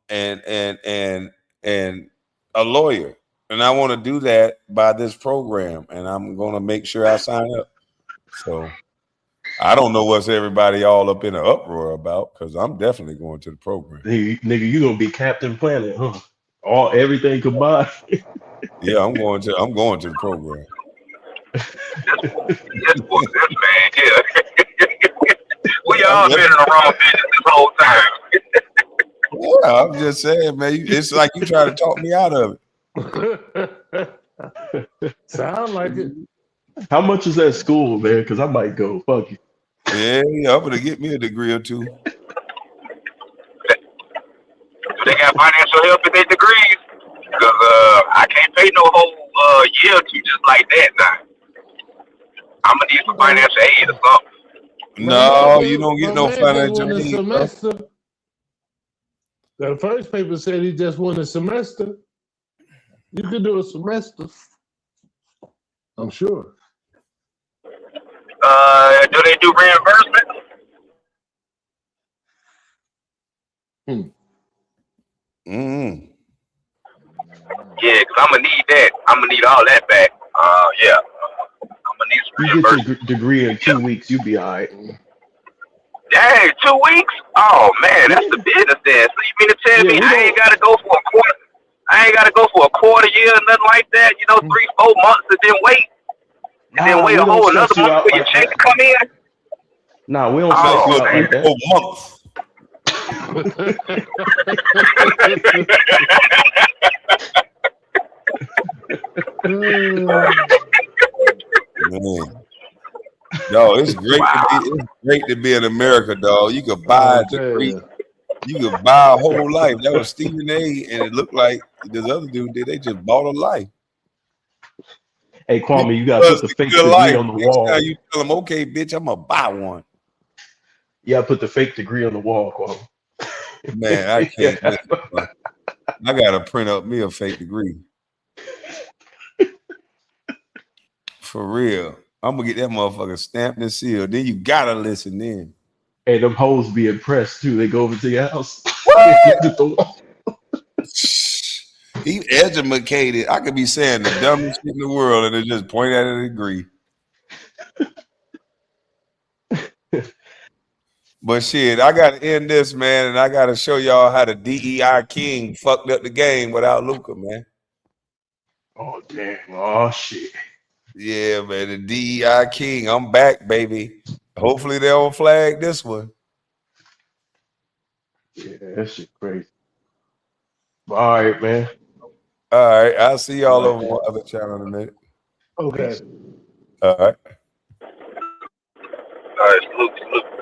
and a lawyer. And I want to do that by this program, and I'm going to make sure I sign up. So I don't know what's everybody all up in an uproar about, because I'm definitely going to the program. Nigga, you gonna be Captain Planet, huh? Everything combined. Yeah, I'm going to the program. This man, yeah. We all been in the wrong business this whole time. Yeah, I'm just saying, man. It's like you try to talk me out of it. Sound like it. How much is that school, man? Because I might go. Fuck you. Yeah, I'm gonna get me a degree or two. Do they got financial help in their degrees? Because I can't pay no whole year or two just like that now. I'm gonna need some financial aid or something. No, you don't get no financial aid. Semester. The first paper said he just won a semester. You could do a semester. I'm sure. Do they do reimbursement? Yeah, because I'm gonna need that. I'm gonna need all that back. Yeah. I'm gonna need some reimbursement. You get your degree in 2 weeks, you be all right. Dang, 2 weeks? Oh man, that's the business then. So you mean to tell me I ain't gotta go for a quarter? I ain't gotta go for a quarter year or nothing like that. 3-4 months and then wait. And then wait a whole another month for your check to come in? Nah, we don't stress you out like that. Man. Yo, it's great to be in America, dog. You could buy a degree. You could buy a whole life. That was Stephen A. And it looked like this other dude did. They just bought a life. Hey, Kwame, you got to put the fake degree on the wall. Next time you tell them, okay, bitch, I'm going to buy one. You got to put the fake degree on the wall, Kwame. Man, I can't. I got to print up me a fake degree. For real. I'm going to get that motherfucker stamped and sealed. Then you got to listen in. Hey, them hoes be impressed, too. They go over to your house. He educated. I could be saying the dumbest shit in the world and they just point at it and agree. But shit, I gotta end this, man, and I gotta show y'all how the DEI king fucked up the game without Luca, man. Oh damn! Oh shit! Yeah, man, the DEI king. I'm back, baby. Hopefully they don't flag this one. Yeah, that shit crazy. All right, man. All right, I'll see y'all All over right. my other channel in a minute. Okay. All right. All right, salute, salute.